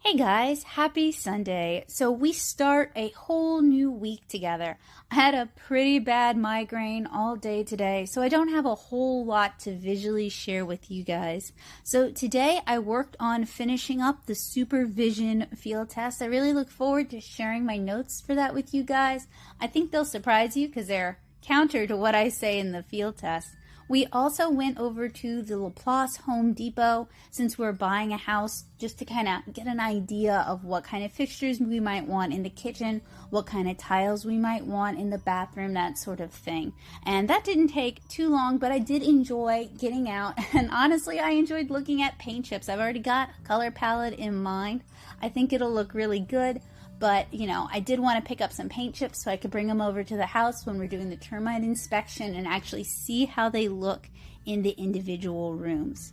Hey guys, happy Sunday. So we start a whole new week together. I had a pretty bad migraine all day today, so I don't have a whole lot to visually share with you guys. So today I worked on finishing up the Supervision field test. I really look forward to sharing my notes for that with you guys. I think they'll surprise you because they're counter to what I say in the field test. We also went over to the Laplace Home Depot since we're buying a house just to kind of get an idea of what kind of fixtures we might want in the kitchen, what kind of tiles we might want in the bathroom, that sort of thing. And that didn't take too long, but I did enjoy getting out. And honestly, I enjoyed looking at paint chips. I've already got a color palette in mind. I think it'll look really good. But, you know, I did want to pick up some paint chips so I could bring them over to the house when we're doing the termite inspection and actually see how they look in the individual rooms.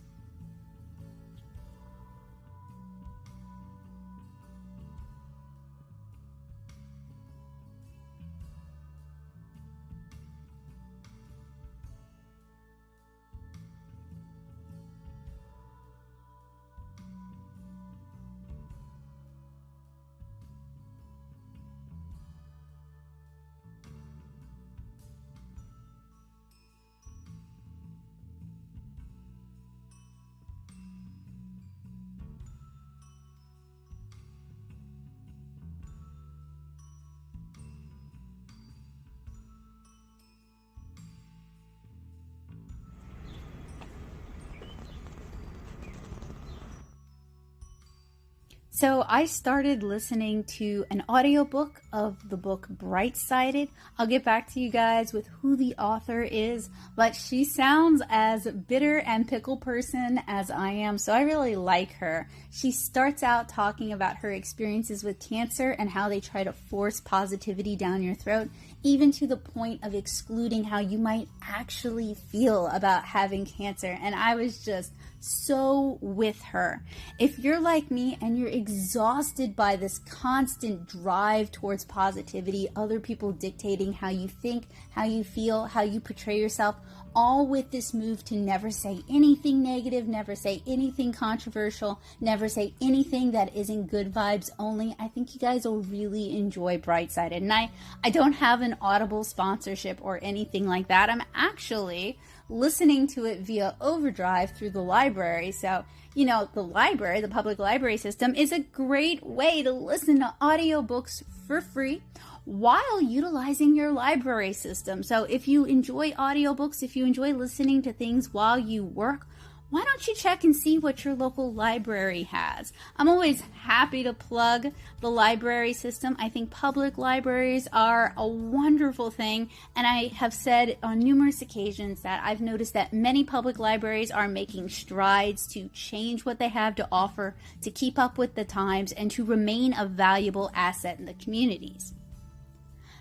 So I started listening to an audiobook of the book Bright-Sided. I'll get back to you guys with who the author is, but she sounds as bitter and pickle person as I am, so I really like her. She starts out talking about her experiences with cancer and how they try to force positivity down your throat, even to the point of excluding how you might actually feel about having cancer. And I was just so with her. If you're like me and you're exhausted by this constant drive towards positivity, other people dictating how you think, how you feel, how you portray yourself, all with this move to never say anything negative, never say anything controversial, never say anything that isn't good vibes only, I think you guys will really enjoy Bright-Sided. And I don't have an Audible sponsorship or anything like that. I'm actually listening to it via Overdrive through the library. So, you know, the library, the public library system, is a great way to listen to audiobooks for free while utilizing your library system. So if you enjoy audiobooks, if you enjoy listening to things while you work, why don't you check and see what your local library has? I'm always happy to plug the library system. I think public libraries are a wonderful thing, and I have said on numerous occasions that I've noticed that many public libraries are making strides to change what they have to offer, to keep up with the times, and to remain a valuable asset in the communities.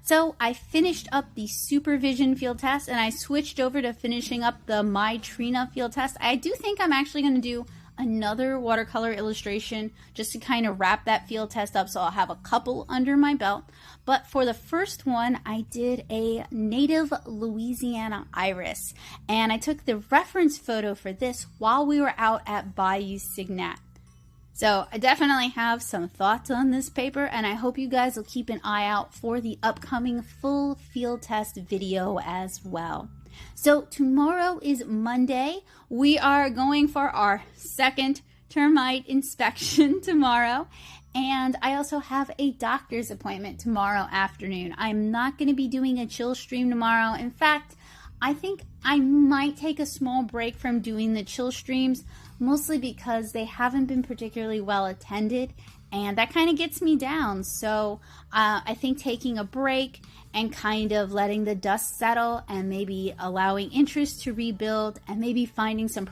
So I finished up the Supervision field test and I switched over to finishing up the Maitrina field test. I do think I'm actually going to do another watercolor illustration just to kind of wrap that field test up, so I'll have a couple under my belt. But for the first one, I did a native Louisiana iris, and I took the reference photo for this while we were out at Bayou Signat. So I definitely have some thoughts on this paper, and I hope you guys will keep an eye out for the upcoming full field test video as well. So tomorrow is Monday. We are going for our second termite inspection tomorrow. And I also have a doctor's appointment tomorrow afternoon. I'm not going to be doing a chill stream tomorrow. In fact, I think I might take a small break from doing the chill streams, mostly because they haven't been particularly well attended, and that kind of gets me down. So I think taking a break and kind of letting the dust settle and maybe allowing interest to rebuild and maybe finding some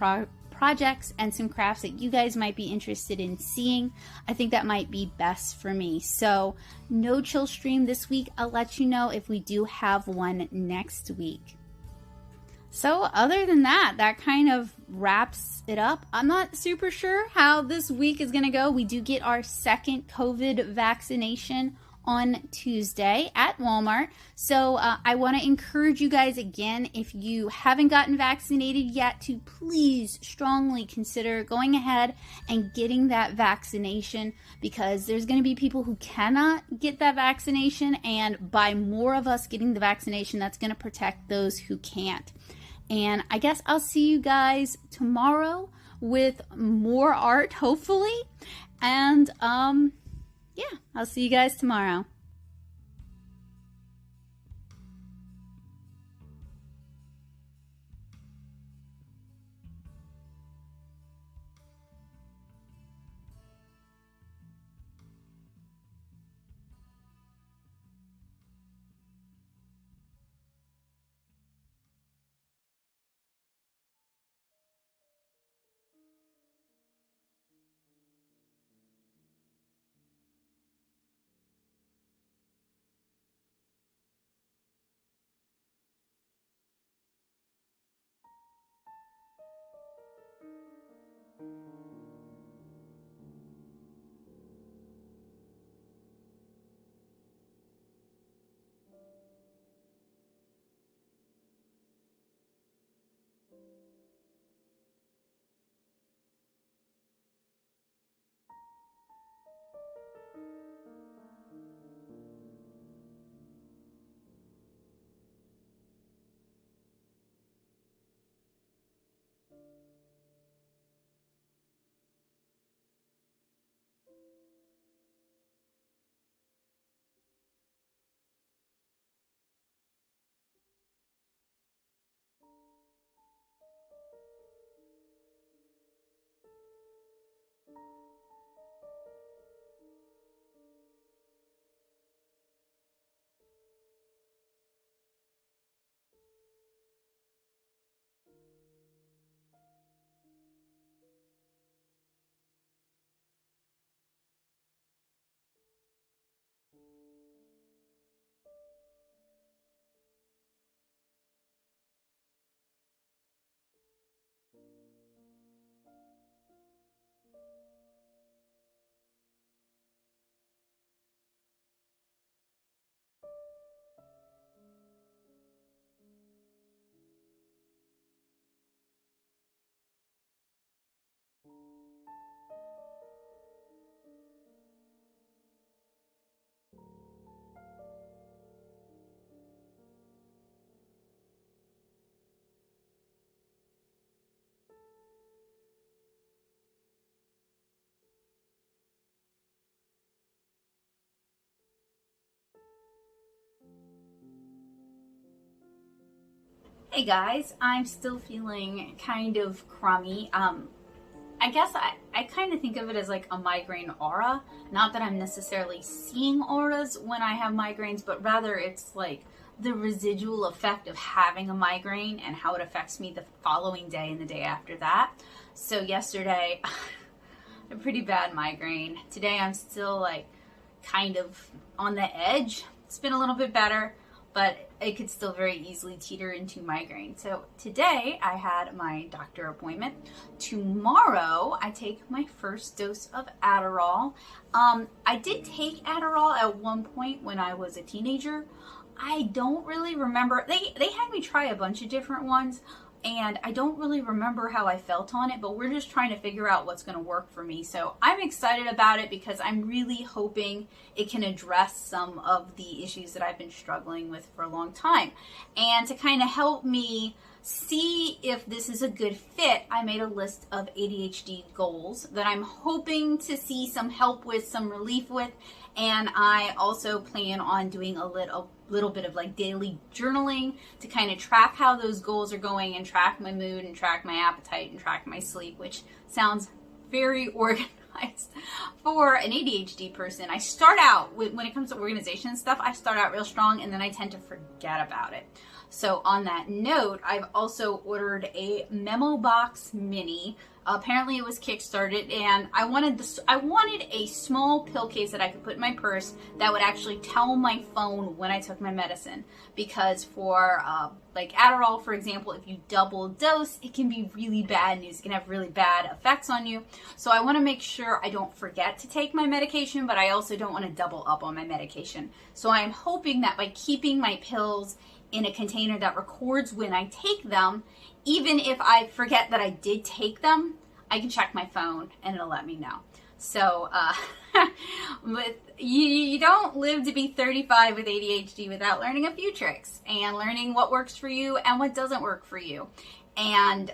projects and some crafts that you guys might be interested in seeing, I think that might be best for me. So no chill stream this week. I'll let you know if we do have one next week. So other than that, that kind of wraps it up. I'm not super sure how this week is going to go. We do get our second COVID vaccination on Tuesday at Walmart. So I want to encourage you guys again, if you haven't gotten vaccinated yet, to please strongly consider going ahead and getting that vaccination, because there's going to be people who cannot get that vaccination, and by more of us getting the vaccination, that's going to protect those who can't. And I guess I'll see you guys tomorrow with more art, hopefully. And yeah, I'll see you guys tomorrow. Hey guys, I'm still feeling kind of crummy. I guess I kind of think of it as like a migraine aura. Not that I'm necessarily seeing auras when I have migraines, but rather it's like the residual effect of having a migraine and how it affects me the following day and the day after that. So yesterday, a pretty bad migraine. Today I'm still like kind of on the edge. It's been a little bit better, but it could still very easily teeter into migraine. So today I had my doctor appointment. Tomorrow I take my first dose of Adderall. I did take Adderall at one point when I was a teenager. I don't really remember. They had me try a bunch of different ones, and I don't really remember how I felt on it, but we're just trying to figure out what's going to work for me. So I'm excited about it because I'm really hoping it can address some of the issues that I've been struggling with for a long time. And to kind of help me see if this is a good fit, I made a list of ADHD goals that I'm hoping to see some help with, some relief with. And I also plan on doing a little bit of like daily journaling to kind of track how those goals are going and track my mood and track my appetite and track my sleep, which sounds very organized for an ADHD person. I start out when it comes to organization and stuff, I start out real strong and then I tend to forget about it. So on that note, I've also ordered a memo box mini. Apparently it was Kickstarted, and I wanted a small pill case that I could put in my purse that would actually tell my phone when I took my medicine, because for like Adderall, for example, if you double dose, it can be really bad news. It can have really bad effects on you. So I want to make sure I don't forget to take my medication, but I also don't want to double up on my medication. So I'm hoping that by keeping my pills in a container that records when I take them, even if I forget that I did take them, I can check my phone and it'll let me know. So you don't live to be 35 with ADHD without learning a few tricks and learning what works for you and what doesn't work for you. And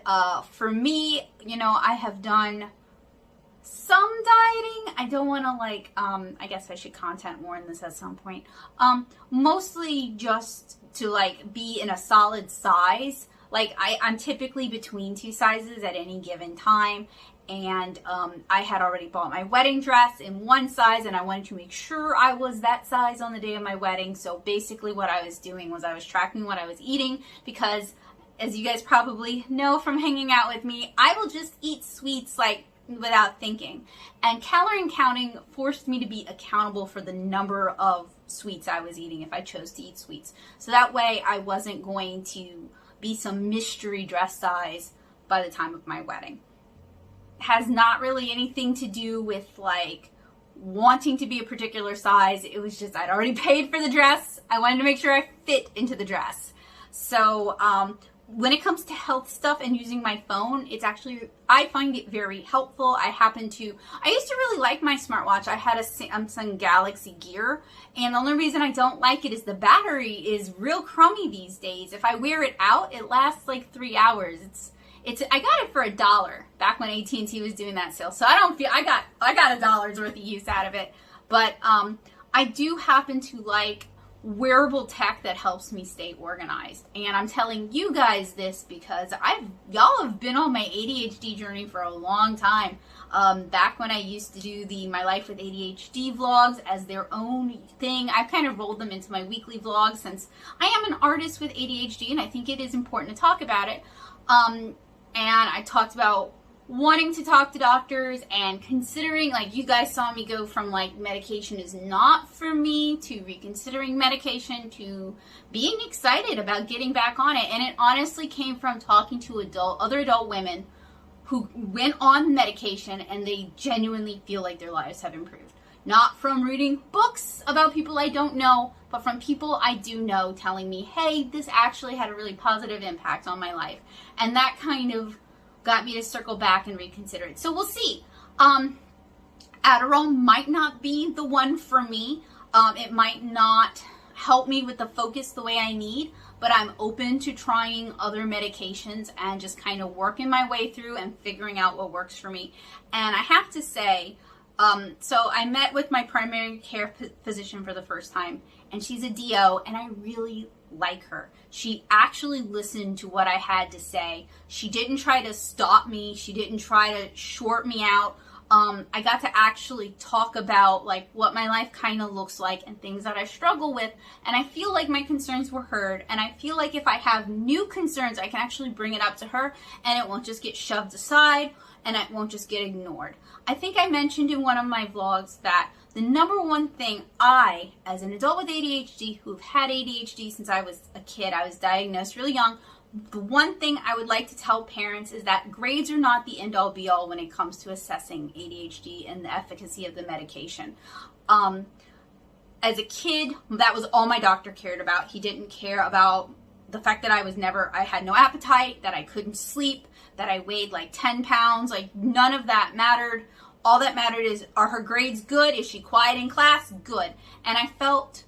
for me, you know, I have done some dieting. I don't want to like, I guess I should content warn this at some point. Mostly just to like be in a solid size. Like I'm typically between 2 sizes at any given time. And I had already bought my wedding dress in 1 size, and I wanted to make sure I was that size on the day of my wedding. So basically what I was doing was I was tracking what I was eating, because as you guys probably know from hanging out with me, I will just eat sweets like without thinking. And calorie counting forced me to be accountable for the number of sweets I was eating if I chose to eat sweets. So that way I wasn't going to be some mystery dress size by the time of my wedding. Has not really anything to do with like wanting to be a particular size. It was just I'd already paid for the dress. I wanted to make sure I fit into the dress. So when it comes to health stuff and using my phone, it's actually, I find it very helpful. I used to really like my smartwatch. I had a Samsung Galaxy Gear, and the only reason I don't like it is the battery is real crummy these days. If I wear it out, it lasts like 3 hours. I got it for $1 back when AT&T was doing that sale. So I don't feel, I got $1's worth of use out of it. But I do happen to like wearable tech that helps me stay organized. And I'm telling you guys this because y'all have been on my ADHD journey for a long time. Back when I used to do the My Life with ADHD vlogs as their own thing, I've kind of rolled them into my weekly vlogs since I am an artist with ADHD and I think it is important to talk about it. And I talked about wanting to talk to doctors and considering, like you guys saw me go from like medication is not for me to reconsidering medication to being excited about getting back on it. And it honestly came from talking to other adult women who went on medication and they genuinely feel like their lives have improved. Not from reading books about people I don't know, but from people I do know telling me, hey, this actually had a really positive impact on my life. And that kind of got me to circle back and reconsider it. So we'll see. Adderall might not be the one for me. It might not help me with the focus the way I need, but I'm open to trying other medications and just kind of working my way through and figuring out what works for me. And I have to say, so I met with my primary care physician for the first time, and she's a DO, and I really like her. She actually listened to what I had to say. She didn't try to stop me. She didn't try to short me out. I got to actually talk about like what my life kind of looks like and things that I struggle with, and I feel like my concerns were heard, and I feel like if I have new concerns, I can actually bring it up to her, and it won't just get shoved aside, and it won't just get ignored. I think I mentioned in one of my vlogs that the number one thing I, as an adult with ADHD, who've had ADHD since I was a kid, I was diagnosed really young, the one thing I would like to tell parents is that grades are not the end-all be-all when it comes to assessing ADHD and the efficacy of the medication. As a kid, that was all my doctor cared about. He didn't care about the fact that I had no appetite, that I couldn't sleep, that I weighed like 10 pounds, like none of that mattered. All that mattered is, are her grades good? Is she quiet in class? Good. And I felt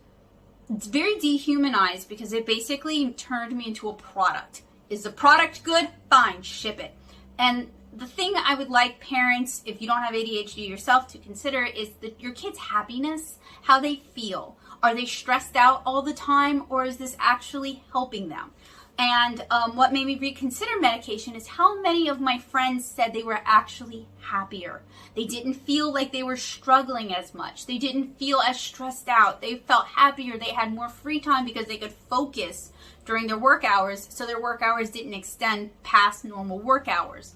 very dehumanized because it basically turned me into a product. Is the product good? Fine, ship it. And the thing I would like parents, if you don't have ADHD yourself, to consider is your kid's happiness, how they feel. Are they stressed out all the time, or is this actually helping them? And what made me reconsider medication is how many of my friends said they were actually happier. They didn't feel like they were struggling as much. They didn't feel as stressed out. They felt happier. They had more free time because they could focus during their work hours, so their work hours didn't extend past normal work hours.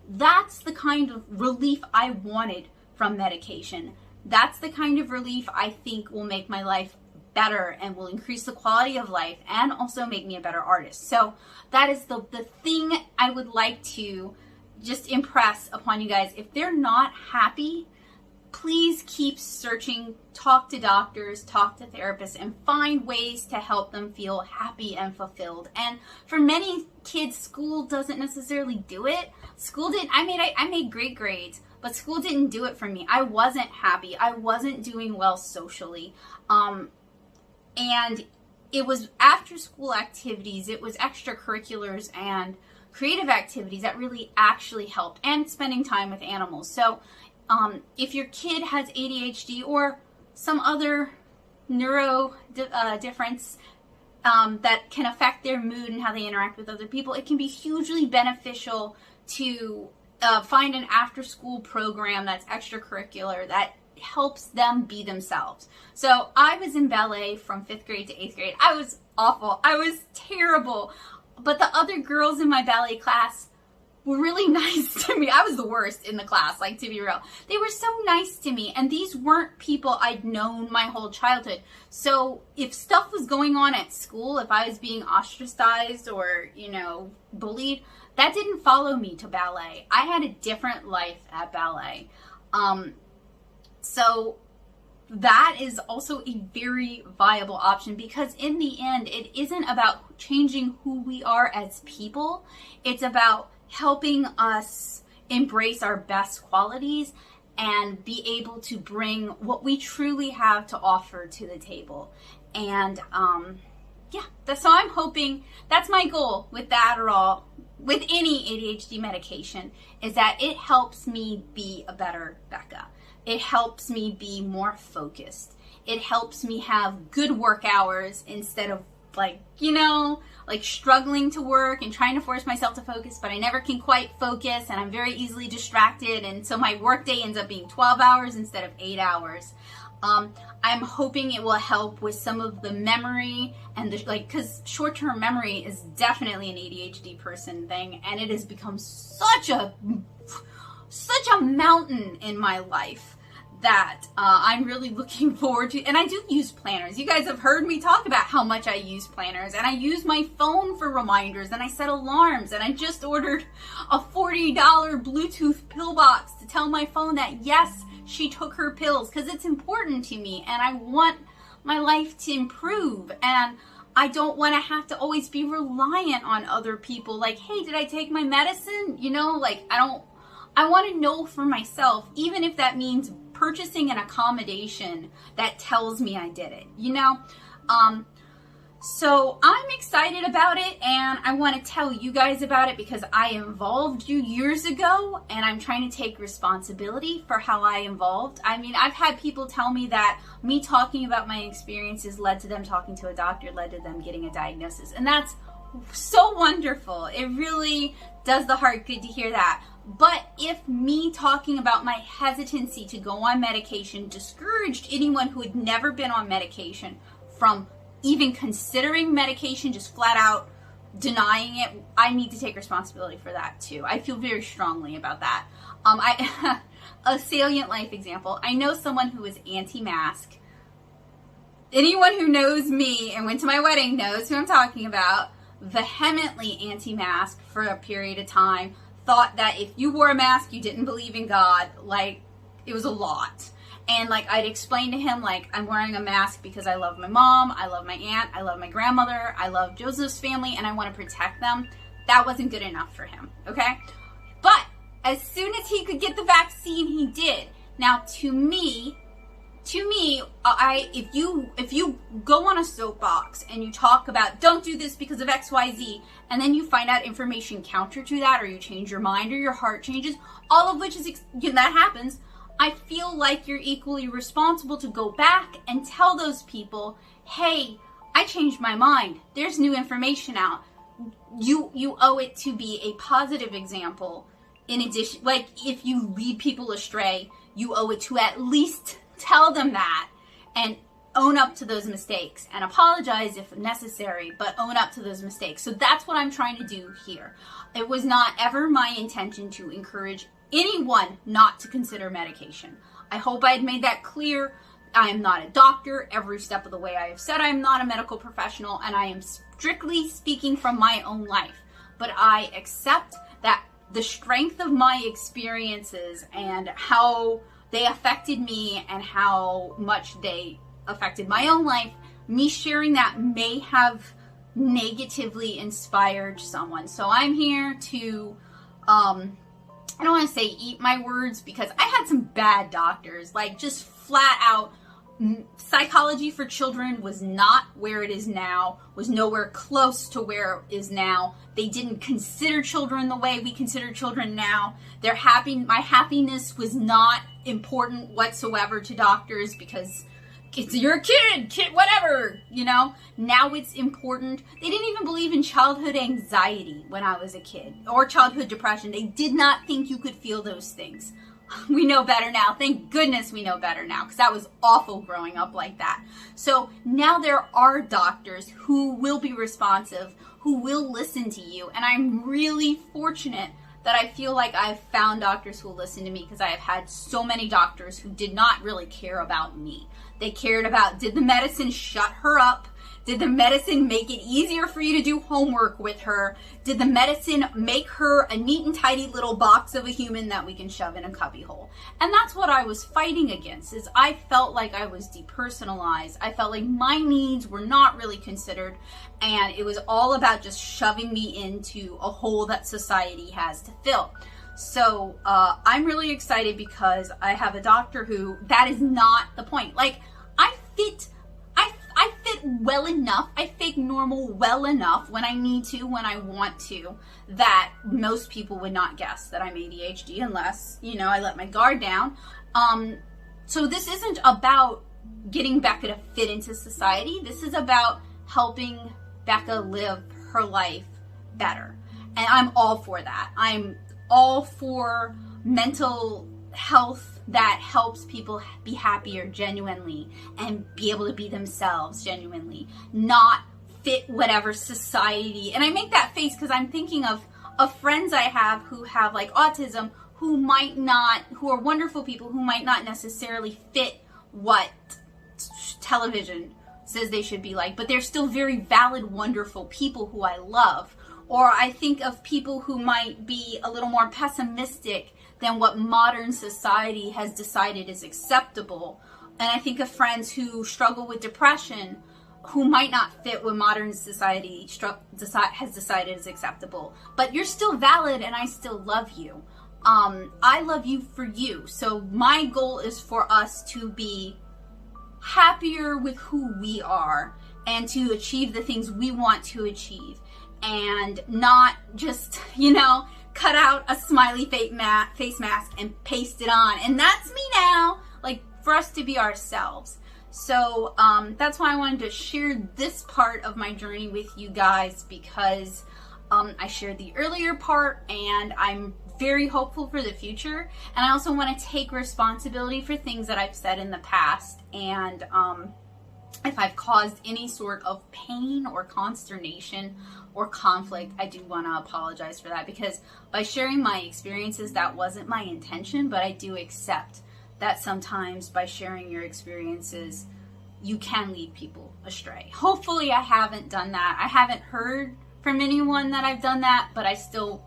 That's the kind of relief I wanted from medication. That's the kind of relief I think will make my life better and will increase the quality of life and also make me a better artist. So that is the thing I would like to just impress upon you guys. If they're not happy, please keep searching, talk to doctors, talk to therapists, and find ways to help them feel happy and fulfilled. And for many kids, school doesn't necessarily do it. I made great grades, but school didn't do it for me. I wasn't happy. I wasn't doing well socially. And it was after school activities, it was extracurriculars and creative activities that really actually helped, and spending time with animals. So if your kid has ADHD or some other neuro difference that can affect their mood and how they interact with other people, it can be hugely beneficial to find an after-school program that's extracurricular that helps them be themselves. So I was in ballet from 5th grade to 8th grade. I was awful. I was terrible. But the other girls in my ballet class were really nice to me. I was the worst in the class, like, to be real. They were so nice to me, and these weren't people I'd known my whole childhood. So if stuff was going on at school, if I was being ostracized or, bullied, that didn't follow me to ballet. I had a different life at ballet. So that is also a very viable option, because in the end, it isn't about changing who we are as people. It's about helping us embrace our best qualities and be able to bring what we truly have to offer to the table. And so I'm hoping, that's my goal with the Adderall, with any ADHD medication, is that it helps me be a better Becca. It helps me be more focused. It helps me have good work hours instead of struggling to work and trying to force myself to focus, but I never can quite focus, and I'm very easily distracted, and so my work day ends up being 12 hours instead of 8 hours. I'm hoping it will help with some of the memory and because short-term memory is definitely an ADHD person thing, and it has become such a mountain in my life that I'm really looking forward to. And I do use planners. You guys have heard me talk about how much I use planners, and I use my phone for reminders, and I set alarms, and I just ordered a $40 Bluetooth pill box to tell my phone that yes, she took her pills, because it's important to me, and I want my life to improve, and I don't want to have to always be reliant on other people. Like, hey, did I take my medicine? I want to know for myself, even if that means purchasing an accommodation that tells me I did it, So I'm excited about it, and I want to tell you guys about it because I involved you years ago, and I'm trying to take responsibility for how I involved. I mean, I've had people tell me that me talking about my experiences led to them talking to a doctor, led to them getting a diagnosis, and that's so wonderful. It really does the heart good to hear that. But if me talking about my hesitancy to go on medication discouraged anyone who had never been on medication from even considering medication, just flat out denying it, I need to take responsibility for that too. I feel very strongly about that. A salient life example, I know someone who is anti-mask. Anyone who knows me and went to my wedding knows who I'm talking about. Vehemently anti-mask for a period of time. Thought that if you wore a mask, you didn't believe in God. It was a lot. And I'd explain to him, I'm wearing a mask because I love my mom, I love my aunt, I love my grandmother, I love Joseph's family, and I want to protect them. That wasn't good enough for him, okay? But as soon as he could get the vaccine, he did. Now, to me, if you go on a soapbox and you talk about don't do this because of XYZ, and then you find out information counter to that, or you change your mind, or your heart changes, all of which is that happens, I feel like you're equally responsible to go back and tell those people, hey, I changed my mind. There's new information out. You owe it to be a positive example. In addition, if you lead people astray, you owe it to at least tell them that and own up to those mistakes and apologize if necessary, but own up to those mistakes. So that's what I'm trying to do here. It was not ever my intention to encourage anyone not to consider medication. I hope I had made that clear. I am not a doctor. Every step of the way I have said I am not a medical professional, and I am strictly speaking from my own life. But I accept that the strength of my experiences and how they affected me and how much they affected my own life, me sharing that may have negatively inspired someone. So I'm here to, I don't want to say eat my words, because I had some bad doctors, like just flat out. Psychology for children was not where it is now, was nowhere close to where it is now. They didn't consider children the way we consider children now. My happiness was not important whatsoever to doctors, because you're a kid, whatever, you know. Now it's important. They didn't even believe in childhood anxiety when I was a kid, or childhood depression. They did not think you could feel those things. We know better now. Thank goodness we know better now, because that was awful growing up like that. So now there are doctors who will be responsive, who will listen to you. And I'm really fortunate that I feel like I've found doctors who will listen to me, because I have had so many doctors who did not really care about me. They cared about, did the medicine shut her up? Did the medicine make it easier for you to do homework with her? Did the medicine make her a neat and tidy little box of a human that we can shove in a cubbyhole? And that's what I was fighting against, is I felt like I was depersonalized. I felt like my needs were not really considered, and it was all about just shoving me into a hole that society has to fill. So I'm really excited, because I have a doctor who, that is not the point. Like, I fit well enough, I fake normal well enough when I need to, when I want to, that most people would not guess that I'm ADHD unless, you know, I let my guard down. So this isn't about getting Becca to fit into society. This is about helping Becca live her life better. And I'm all for that. I'm all for mental health that helps people be happier genuinely and be able to be themselves genuinely, not fit whatever society. And I make that face because I'm thinking of friends I have who have like autism, who are wonderful people, who might not necessarily fit what television says they should be like, but they're still very valid, wonderful people who I love. Or I think of people who might be a little more pessimistic than what modern society has decided is acceptable. And I think of friends who struggle with depression, who might not fit what modern society has decided is acceptable. But you're still valid, and I still love you. I love you for you. So my goal is for us to be happier with who we are and to achieve the things we want to achieve, and not just, cut out a smiley face mask and paste it on. And that's me now. Like, for us to be ourselves. So that's why I wanted to share this part of my journey with you guys, because I shared the earlier part, and I'm very hopeful for the future. And I also want to take responsibility for things that I've said in the past. And if I've caused any sort of pain or consternation or conflict, I do want to apologize for that, because by sharing my experiences, that wasn't my intention. But I do accept that sometimes by sharing your experiences, you can lead people astray. Hopefully I haven't done that. I haven't heard from anyone that I've done that, but I still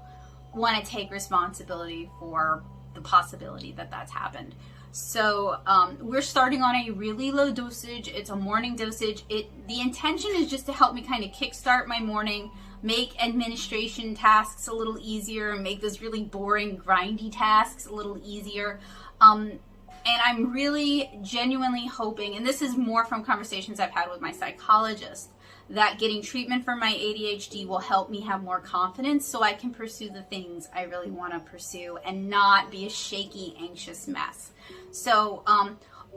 want to take responsibility for the possibility that that's happened. So we're starting on a really low dosage. It's a morning dosage. The intention is just to help me kind of kickstart my morning, make administration tasks a little easier, make those really boring, grindy tasks a little easier. And I'm really genuinely hoping, and this is more from conversations I've had with my psychologist, that getting treatment for my ADHD will help me have more confidence so I can pursue the things I really want to pursue and not be a shaky, anxious mess. So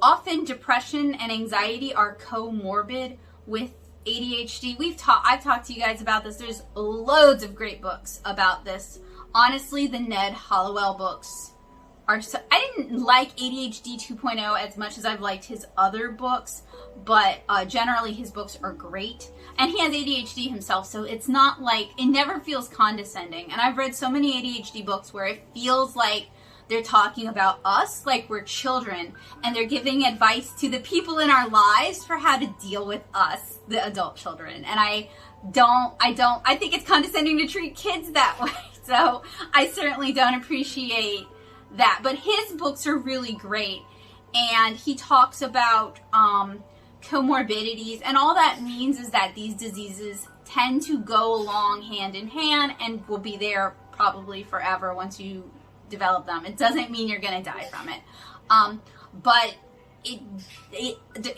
often depression and anxiety are comorbid with ADHD. I've talked to you guys about this. There's loads of great books about this. Honestly, the Ned Hollowell books are so, I didn't like ADHD 2.0 as much as I've liked his other books, but generally his books are great. And he has ADHD himself, so it's not like, it never feels condescending. And I've read so many ADHD books where it feels like they're talking about us like we're children, and they're giving advice to the people in our lives for how to deal with us, the adult children. And I think it's condescending to treat kids that way. So I certainly don't appreciate that. But his books are really great. And he talks about comorbidities. And all that means is that these diseases tend to go along hand in hand and will be there probably forever once you develop them. It doesn't mean you're going to die from it. But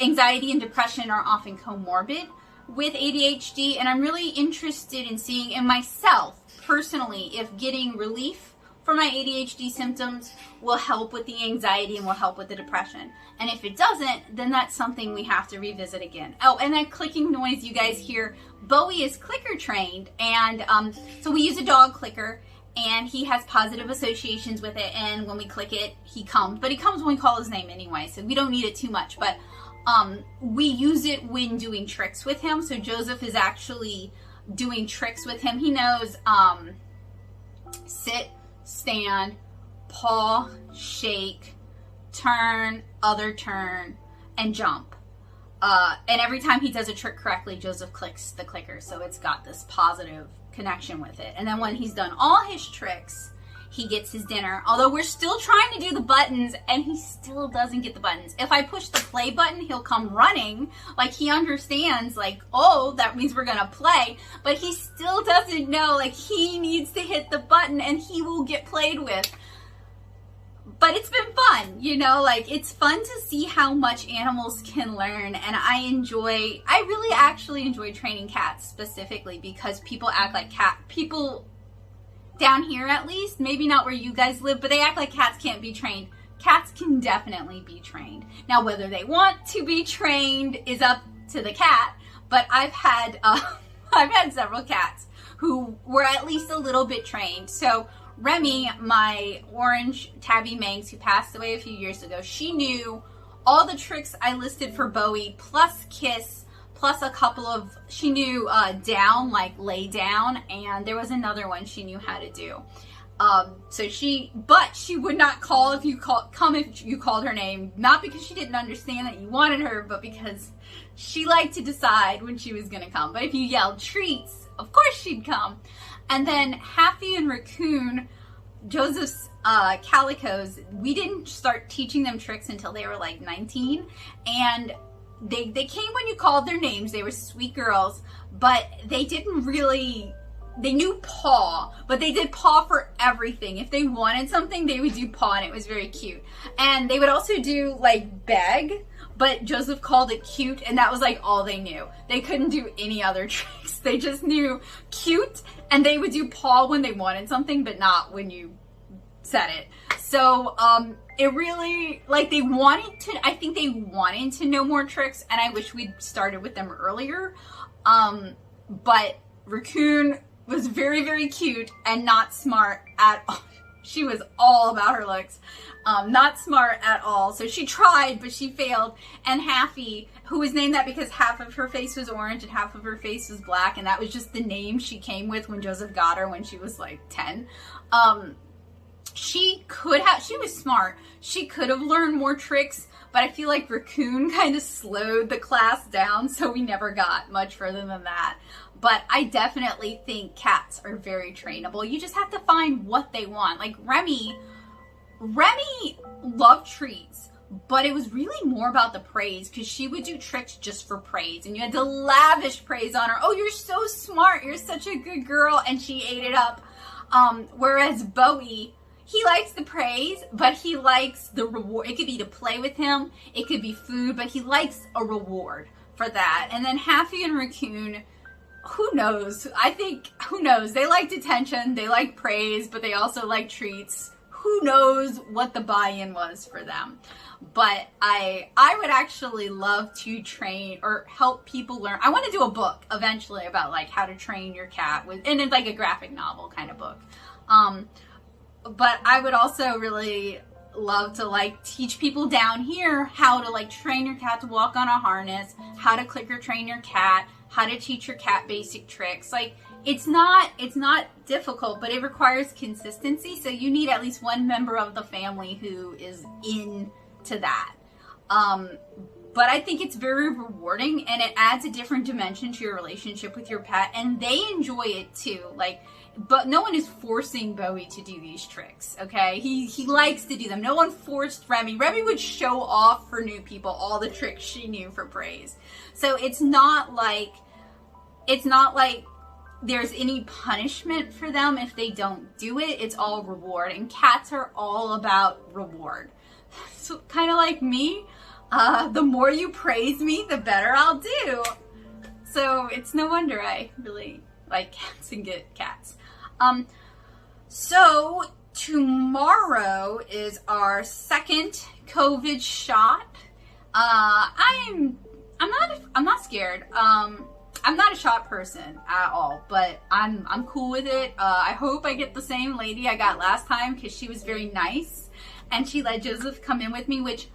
anxiety and depression are often comorbid with ADHD, and I'm really interested in seeing in myself personally if getting relief for my ADHD symptoms will help with the anxiety and will help with the depression. And if it doesn't, then that's something we have to revisit again. Oh, and that clicking noise you guys hear, Bowie is clicker trained, and so we use a dog clicker, and he has positive associations with it, and when we click it, he comes. But he comes when we call his name anyway, so we don't need it too much. But we use it when doing tricks with him. So Joseph is actually doing tricks with him. He knows sit, stand, paw, shake, turn, other turn, and jump. And every time he does a trick correctly, Joseph clicks the clicker, so it's got this positive connection with it. And then when he's done all his tricks, he gets his dinner. Although we're still trying to do the buttons, and he still doesn't get the buttons. If I push the play button, he'll come running. Like, he understands, like, oh, that means we're gonna play. But he still doesn't know, like, he needs to hit the button, and he will get played with. But it's been fun, you know, like, it's fun to see how much animals can learn, and I really actually enjoy training cats specifically because people act like people down here at least, maybe not where you guys live, but they act like cats can't be trained. Cats can definitely be trained. Now, whether they want to be trained is up to the cat, but I've had several cats who were at least a little bit trained. So Remy, my orange tabby Manx, who passed away a few years ago, she knew all the tricks I listed for Bowie, plus kiss, plus a couple of, she knew down, like lay down, and there was another one she knew how to do. But she would not call if you called her name, not because she didn't understand that you wanted her, but because she liked to decide when she was gonna come. But if you yelled treats, of course she'd come. And then Happy and Raccoon, Joseph's calicos, we didn't start teaching them tricks until they were like 19, and they came when you called their names. They were sweet girls, but they didn't really, they knew paw, but they did paw for everything. If they wanted something, they would do paw, and it was very cute. And they would also do like beg, but Joseph called it cute, and that was like all they knew. They couldn't do any other tricks. They just knew cute, and they would do paw when they wanted something, but not when you said it. So it really, like, I think they wanted to know more tricks, and I wish we'd started with them earlier. But Raccoon was very, very cute and not smart at all. She was all about her looks. Not smart at all. So she tried, but she failed. And Happy, who was named that because half of her face was orange and half of her face was black, and that was just the name she came with when Joseph got her when she was like 10. She was smart. She could have learned more tricks, but I feel like Raccoon kind of slowed the class down, so we never got much further than that. But I definitely think cats are very trainable. You just have to find what they want. Like Remy loved treats, but it was really more about the praise, because she would do tricks just for praise, and you had to lavish praise on her. Oh, you're so smart. You're such a good girl. And she ate it up. Whereas Bowie, he likes the praise, but he likes the reward. It could be to play with him. It could be food, but he likes a reward for that. And then Happy and Raccoon, who knows? Who knows? They liked attention. They liked praise, but they also like treats. Who knows what the buy-in was for them? But I would actually love to train or help people learn. I want to do a book eventually about like how to train your cat and it's like a graphic novel kind of book. But I would also really love to like teach people down here how to like train your cat to walk on a harness, how to clicker train your cat, how to teach your cat basic tricks. Like, it's not difficult, but it requires consistency. So you need at least one member of the family who is into that. But I think it's very rewarding, and it adds a different dimension to your relationship with your pet, and they enjoy it too. Like, but no one is forcing Bowie to do these tricks, okay? He likes to do them. No one forced Remy. Remy would show off for new people all the tricks she knew for praise. So it's not like there's any punishment for them if they don't do it. It's all reward, and cats are all about reward. So kind of like me. The more you praise me, the better I'll do. So it's no wonder I really like cats and get cats. So tomorrow is our second COVID shot. I'm not scared. I'm not a shot person at all, but I'm cool with it. I hope I get the same lady I got last time, because she was very nice and she let Joseph come in with me, which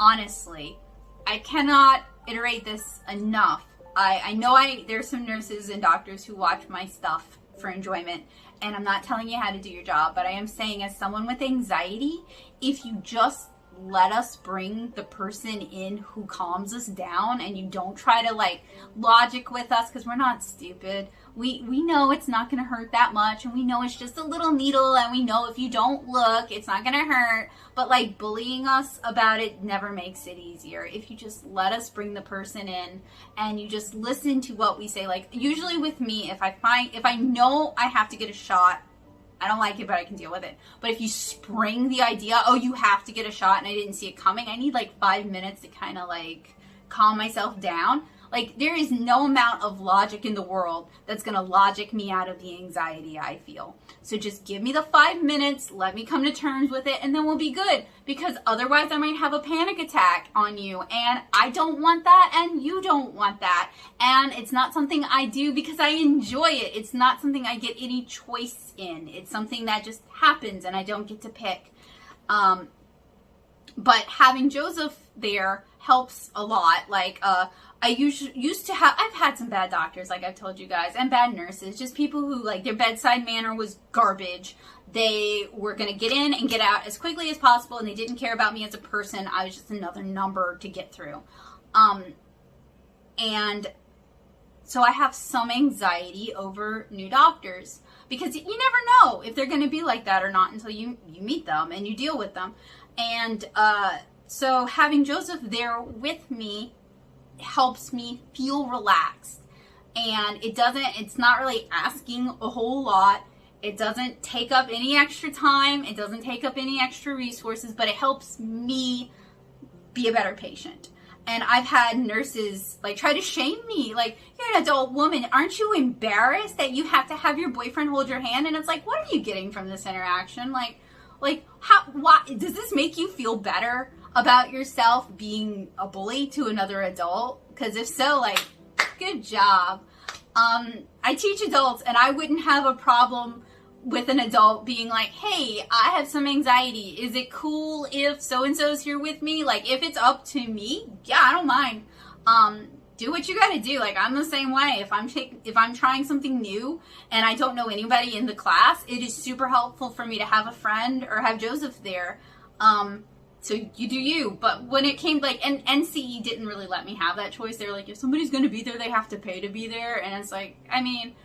honestly, I cannot iterate this enough. I know there's some nurses and doctors who watch my stuff for enjoyment, and I'm not telling you how to do your job, but I am saying, as someone with anxiety, if you just let us bring the person in who calms us down, and you don't try to like logic with us, because we're not stupid. We know it's not going to hurt that much, and we know it's just a little needle, and we know if you don't look, it's not going to hurt. But like bullying us about it never makes it easier. If you just let us bring the person in and you just listen to what we say, like usually with me, if I know I have to get a shot, I don't like it, but I can deal with it. But if you spring the idea, oh, you have to get a shot, and I didn't see it coming, I need like 5 minutes to kind of like calm myself down. Like, there is no amount of logic in the world that's going to logic me out of the anxiety I feel. So just give me the 5 minutes, let me come to terms with it, and then we'll be good. Because otherwise I might have a panic attack on you, and I don't want that, and you don't want that. And it's not something I do because I enjoy it. It's not something I get any choice in. It's something that just happens, and I don't get to pick. But having Joseph there helps a lot. Like, I used to have, I've had some bad doctors, like I've told you guys, and bad nurses, just people who, like, their bedside manner was garbage. They were going to get in and get out as quickly as possible, and they didn't care about me as a person. I was just another number to get through. And so I have some anxiety over new doctors, because you never know if they're going to be like that or not until you meet them and you deal with them. And so having Joseph there with me helps me feel relaxed, and it's not really asking a whole lot. It doesn't take up any extra time, it doesn't take up any extra resources, but it helps me be a better patient. And I've had nurses like try to shame me, like, you're an adult woman, aren't you embarrassed that you have to have your boyfriend hold your hand? And it's like, what are you getting from this interaction? Like why does this make you feel better about yourself being a bully to another adult? Because if so, like, good job. I teach adults, and I wouldn't have a problem with an adult being like, hey, I have some anxiety. Is it cool if so-and-so's here with me? Like, if it's up to me, yeah, I don't mind. Do what you gotta do. Like, I'm the same way. If I'm trying something new and I don't know anybody in the class, it is super helpful for me to have a friend or have Joseph there. So you do you. But when it came, like, and NCE didn't really let me have that choice. They were like, if somebody's going to be there, they have to pay to be there. And it's like, I mean,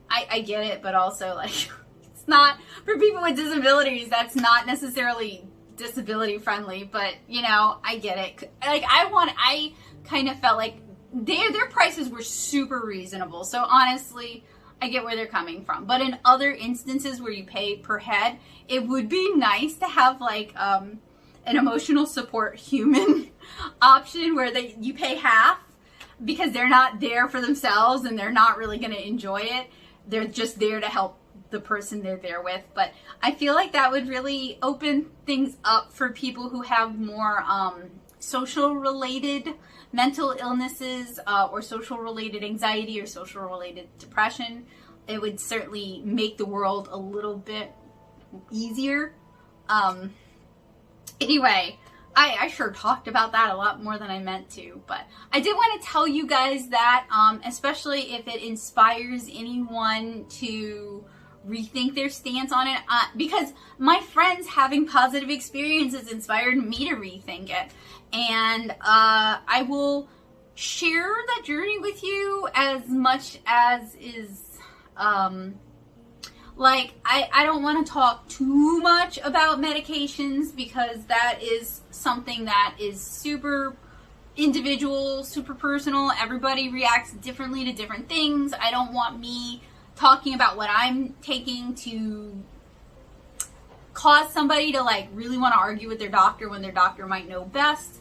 I get it, but also, like, it's not, for people with disabilities, that's not necessarily disability friendly. But, you know, I get it. Like, I kind of felt like their prices were super reasonable. So honestly, I get where they're coming from. But in other instances where you pay per head, it would be nice to have, like, an emotional support human option where you pay half, because they're not there for themselves and they're not really going to enjoy it. They're just there to help the person they're there with. But I feel like that would really open things up for people who have more social related mental illnesses or social related anxiety or social related depression. It would certainly make the world a little bit easier. Anyway, I sure talked about that a lot more than I meant to, but I did want to tell you guys that, especially if it inspires anyone to rethink their stance on it, because my friends having positive experiences inspired me to rethink it, and I will share that journey with you as much as is, like, I don't want to talk too much about medications because that is something that is super individual, super personal. Everybody reacts differently to different things. I don't want me talking about what I'm taking to cause somebody to like really want to argue with their doctor when their doctor might know best.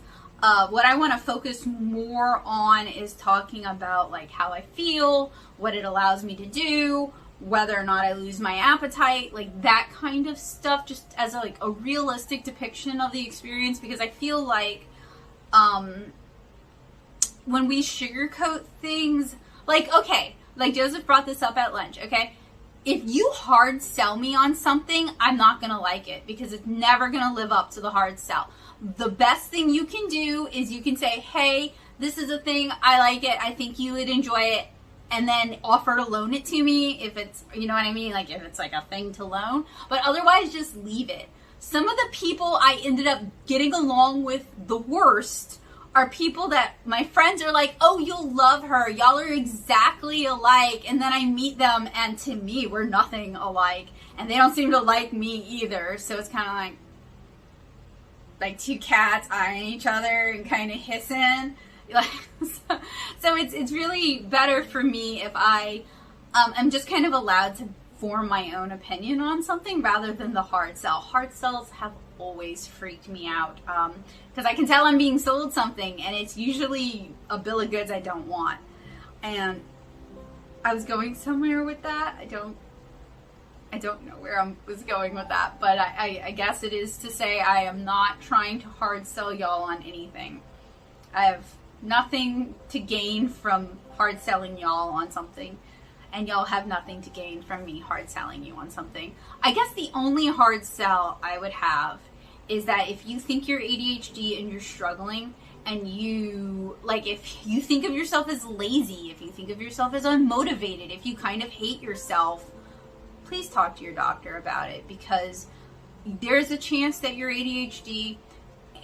What I want to focus more on is talking about like how I feel, what it allows me to do, whether or not I lose my appetite, like that kind of stuff, just as a realistic depiction of the experience, because I feel like when we sugarcoat things, like, okay, like Joseph brought this up at lunch, okay? If you hard sell me on something, I'm not going to like it because it's never going to live up to the hard sell. The best thing you can do is you can say, hey, this is a thing, I like it, I think you would enjoy it, and then offer to loan it to me if it's, you know what I mean? Like if it's like a thing to loan, but otherwise just leave it. Some of the people I ended up getting along with the worst are people that my friends are like, oh, you'll love her, y'all are exactly alike, and then I meet them and to me we're nothing alike, and they don't seem to like me either. So it's kind of like two cats eyeing each other and kind of hissing. So it's really better for me if I am just kind of allowed to form my own opinion on something rather than the hard sell. Hard sells have always freaked me out because I can tell I'm being sold something and it's usually a bill of goods I don't want. And I was going somewhere with that. I don't know where I was going with that, but I guess it is to say I am not trying to hard sell y'all on anything. I have nothing to gain from hard selling y'all on something, and y'all have nothing to gain from me hard selling you on something. I guess the only hard sell I would have is that if you think you're ADHD and you're struggling, and you, like, if you think of yourself as lazy, if you think of yourself as unmotivated, if you kind of hate yourself, please talk to your doctor about it, because there's a chance that you're ADHD,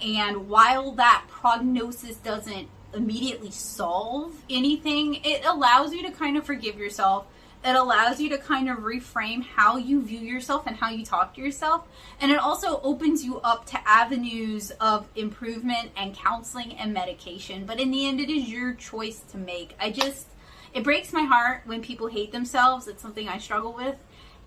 and while that prognosis doesn't immediately solve anything, it allows you to kind of forgive yourself. It allows you to kind of reframe how you view yourself and how you talk to yourself. And it also opens you up to avenues of improvement and counseling and medication. But in the end, it is your choice to make. It breaks my heart when people hate themselves. It's something I struggle with.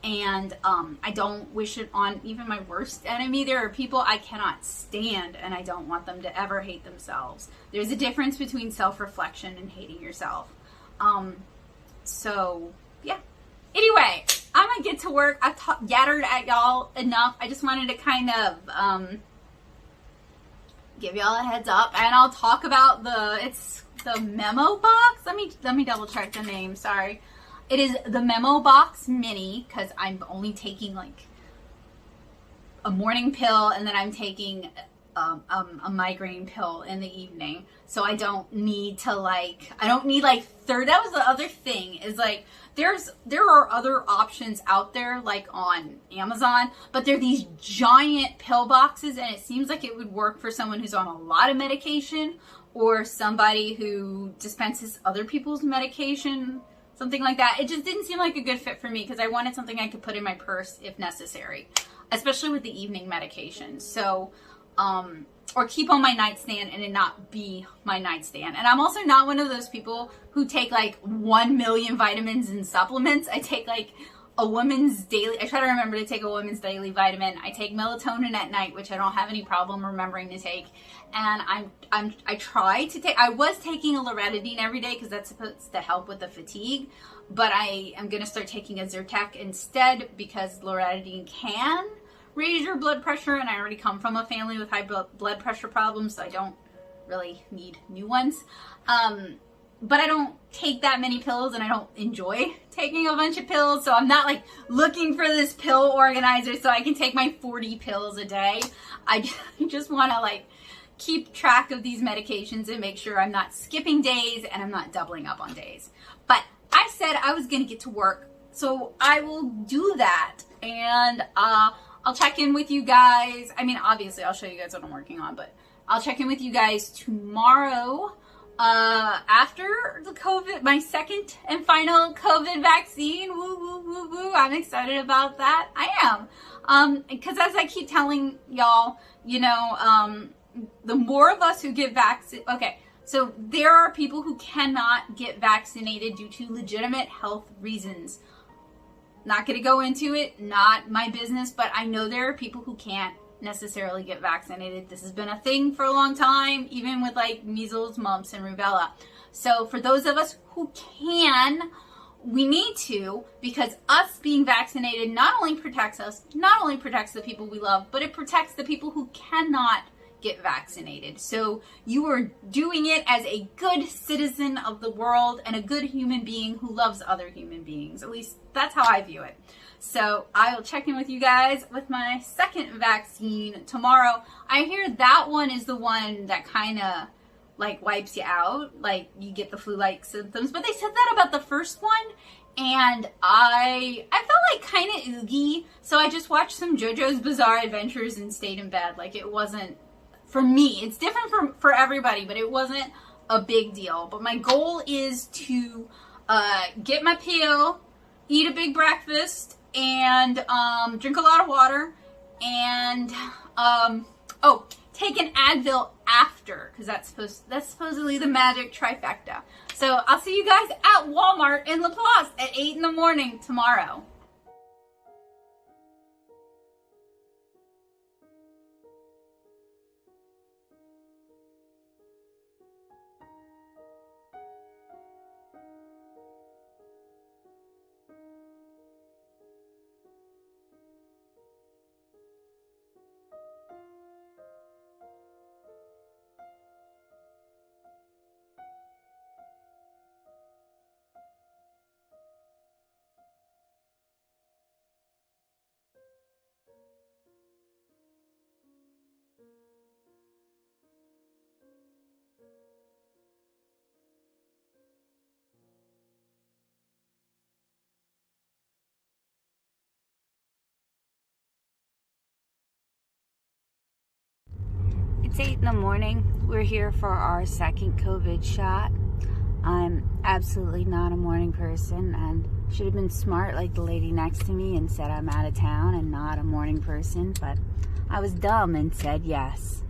And I don't wish it on even my worst enemy. There are people I cannot stand, and I don't want them to ever hate themselves. There's a difference between self-reflection and hating yourself. So, yeah. Anyway, I'm going to get to work. I've yattered at y'all enough. I just wanted to kind of give y'all a heads up. And I'll talk about it's the memo box. Let me double check the name. Sorry. It is the Memo Box Mini, because I'm only taking like a morning pill, and then I'm taking a migraine pill in the evening. So I don't need to third. That was the other thing, is like there are other options out there, like on Amazon, but they're these giant pill boxes, and it seems like it would work for someone who's on a lot of medication or somebody who dispenses other people's medication. Something like that. It just didn't seem like a good fit for me because I wanted something I could put in my purse if necessary, especially with the evening medication. So, or keep on my nightstand and it not be my nightstand. And I'm also not one of those people who take like 1 million vitamins and supplements. I take like a woman's daily, I try to remember to take a woman's daily vitamin. I take melatonin at night, which I don't have any problem remembering to take. And I was taking a loratadine every day because that's supposed to help with the fatigue, but I am going to start taking a Zyrtec instead because loratadine can raise your blood pressure, and I already come from a family with high blood pressure problems, so I don't really need new ones. but I don't take that many pills and I don't enjoy taking a bunch of pills. So I'm not like looking for this pill organizer so I can take my 40 pills a day. I just want to like keep track of these medications and make sure I'm not skipping days and I'm not doubling up on days. But I said I was going to get to work, so I will do that. And I'll check in with you guys. I mean, obviously I'll show you guys what I'm working on, but I'll check in with you guys tomorrow after the COVID, my second and final COVID vaccine. Woo, woo, woo, woo. I'm excited about that. I am. Because as I keep telling y'all, you know, the more of us who get vaccinated, okay, so there are people who cannot get vaccinated due to legitimate health reasons. Not going to go into it, not my business, but I know there are people who can't necessarily get vaccinated. This has been a thing for a long time, even with like measles, mumps, and rubella. So for those of us who can, we need to, because us being vaccinated not only protects us, not only protects the people we love, but it protects the people who cannot get vaccinated. So you are doing it as a good citizen of the world and a good human being who loves other human beings. At least that's how I view it. So I will check in with you guys with my second vaccine tomorrow. I hear that one is the one that kind of like wipes you out, like you get the flu-like symptoms. But they said that about the first one, and I felt like kind of oogie. So I just watched some JoJo's Bizarre Adventures and stayed in bed. Like it wasn't, for me, it's different for everybody, but it wasn't a big deal. But my goal is to get my pill, eat a big breakfast, and drink a lot of water, and take an Advil after, because that's supposedly the magic trifecta. So I'll see you guys at Walmart in La Place at 8 in the morning tomorrow. It's 8 in the morning. We're here for our second COVID shot. I'm absolutely not a morning person and should have been smart like the lady next to me and said I'm out of town and not a morning person, but I was dumb and said yes.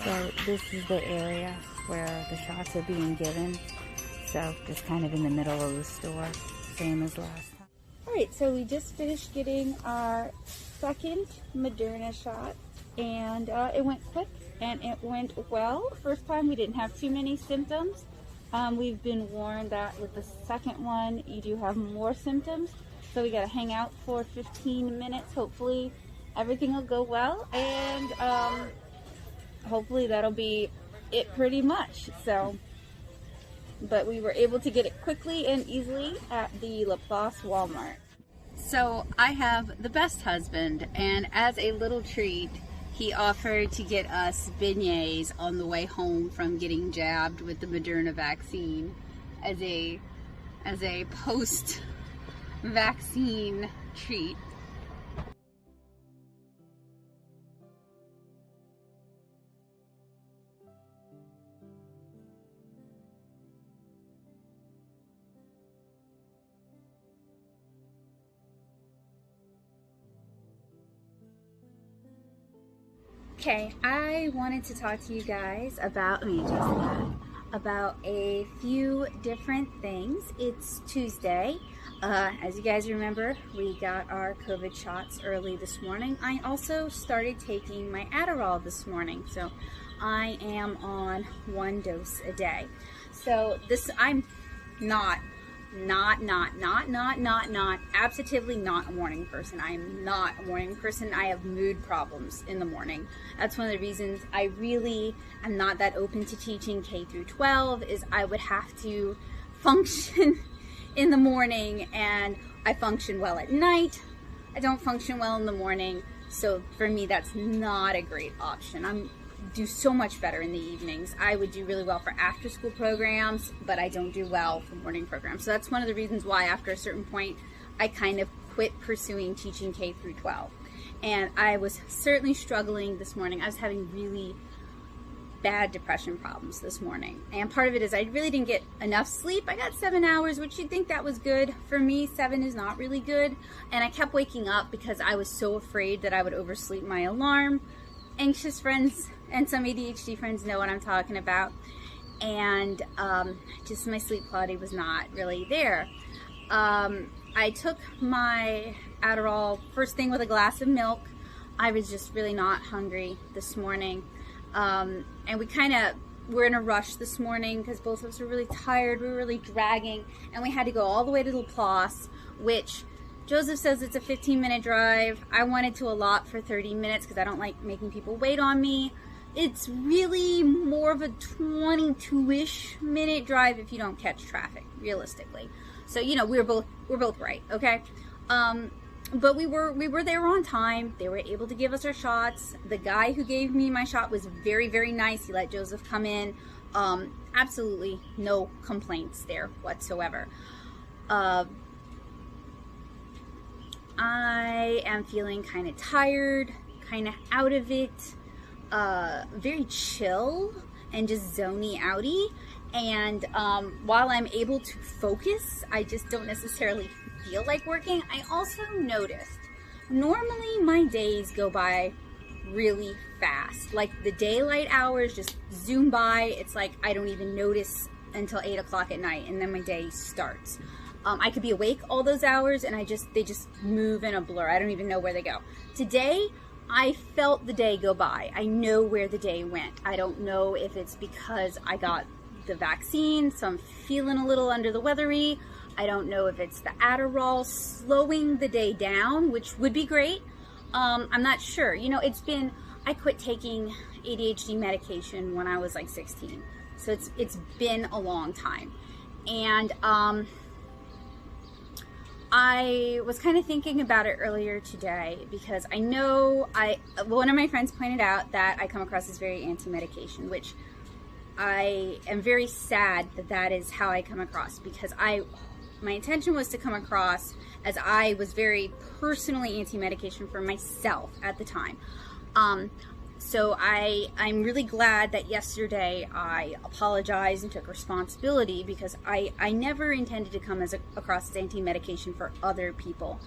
So this is the area where the shots are being given. So just kind of in the middle of the store, same as last time. Alright, so we just finished getting our second Moderna shot. And it went quick and it went well. First time we didn't have too many symptoms. We've been warned that with the second one you do have more symptoms. So we gotta hang out for 15 minutes. Hopefully everything will go well, and hopefully that'll be it pretty much. So, but we were able to get it quickly and easily at the La Place Walmart. So I have the best husband, and as a little treat, he offered to get us beignets on the way home from getting jabbed with the Moderna vaccine as a post-vaccine treat. Okay, I wanted to talk to you guys about, about a few different things. It's Tuesday. As you guys remember, we got our COVID shots early this morning. I also started taking my Adderall this morning, so I am on 1 dose a day. So I'm not absolutely not a morning person. I am not a morning person. I have mood problems in the morning. That's one of the reasons I really am not that open to teaching K through 12, is I would have to function in the morning, and I function well at night. I don't function well in the morning. So for me, that's not a great option. I'm do so much better in the evenings. I would do really well for after school programs, but I don't do well for morning programs. So that's one of the reasons why after a certain point, I kind of quit pursuing teaching K through 12. And I was certainly struggling this morning. I was having really bad depression problems this morning. And part of it is I really didn't get enough sleep. I got 7 hours, which you'd think that was good. For me, 7 is not really good. And I kept waking up because I was so afraid that I would oversleep my alarm. Anxious friends and some ADHD friends know what I'm talking about. And just my sleep quality was not really there. I took my Adderall first thing with a glass of milk. I was just really not hungry this morning. And we were in a rush this morning because both of us were really tired. We were really dragging, and we had to go all the way to Laplace, which Joseph says it's a 15-minute drive. I wanted to allot for 30 minutes because I don't like making people wait on me. It's really more of a 22-ish minute drive if you don't catch traffic, realistically. So, you know, we're both right, okay? But we were there on time. They were able to give us our shots. The guy who gave me my shot was very, very nice. He let Joseph come in. Absolutely no complaints there whatsoever. I am feeling kind of tired, kind of out of it, very chill and just zony outy. And while I'm able to focus, I just don't necessarily feel like working. I also noticed normally my days go by really fast. Like the daylight hours just zoom by. It's like I don't even notice until 8 o'clock at night, and then my day starts. I could be awake all those hours, and they just move in a blur. I don't even know where they go. Today, I felt the day go by. I know where the day went. I don't know if it's because I got the vaccine, so I'm feeling a little under the weathery. I don't know if it's the Adderall slowing the day down, which would be great. I'm not sure. You know, I quit taking ADHD medication when I was like 16. So it's been a long time. And I was kind of thinking about it earlier today because I know one of my friends pointed out that I come across as very anti-medication, which I am very sad that is how I come across, because my intention was to come across as I was very personally anti-medication for myself at the time. So I'm really glad that yesterday I apologized and took responsibility, because I never intended to come across as anti-medication for other people.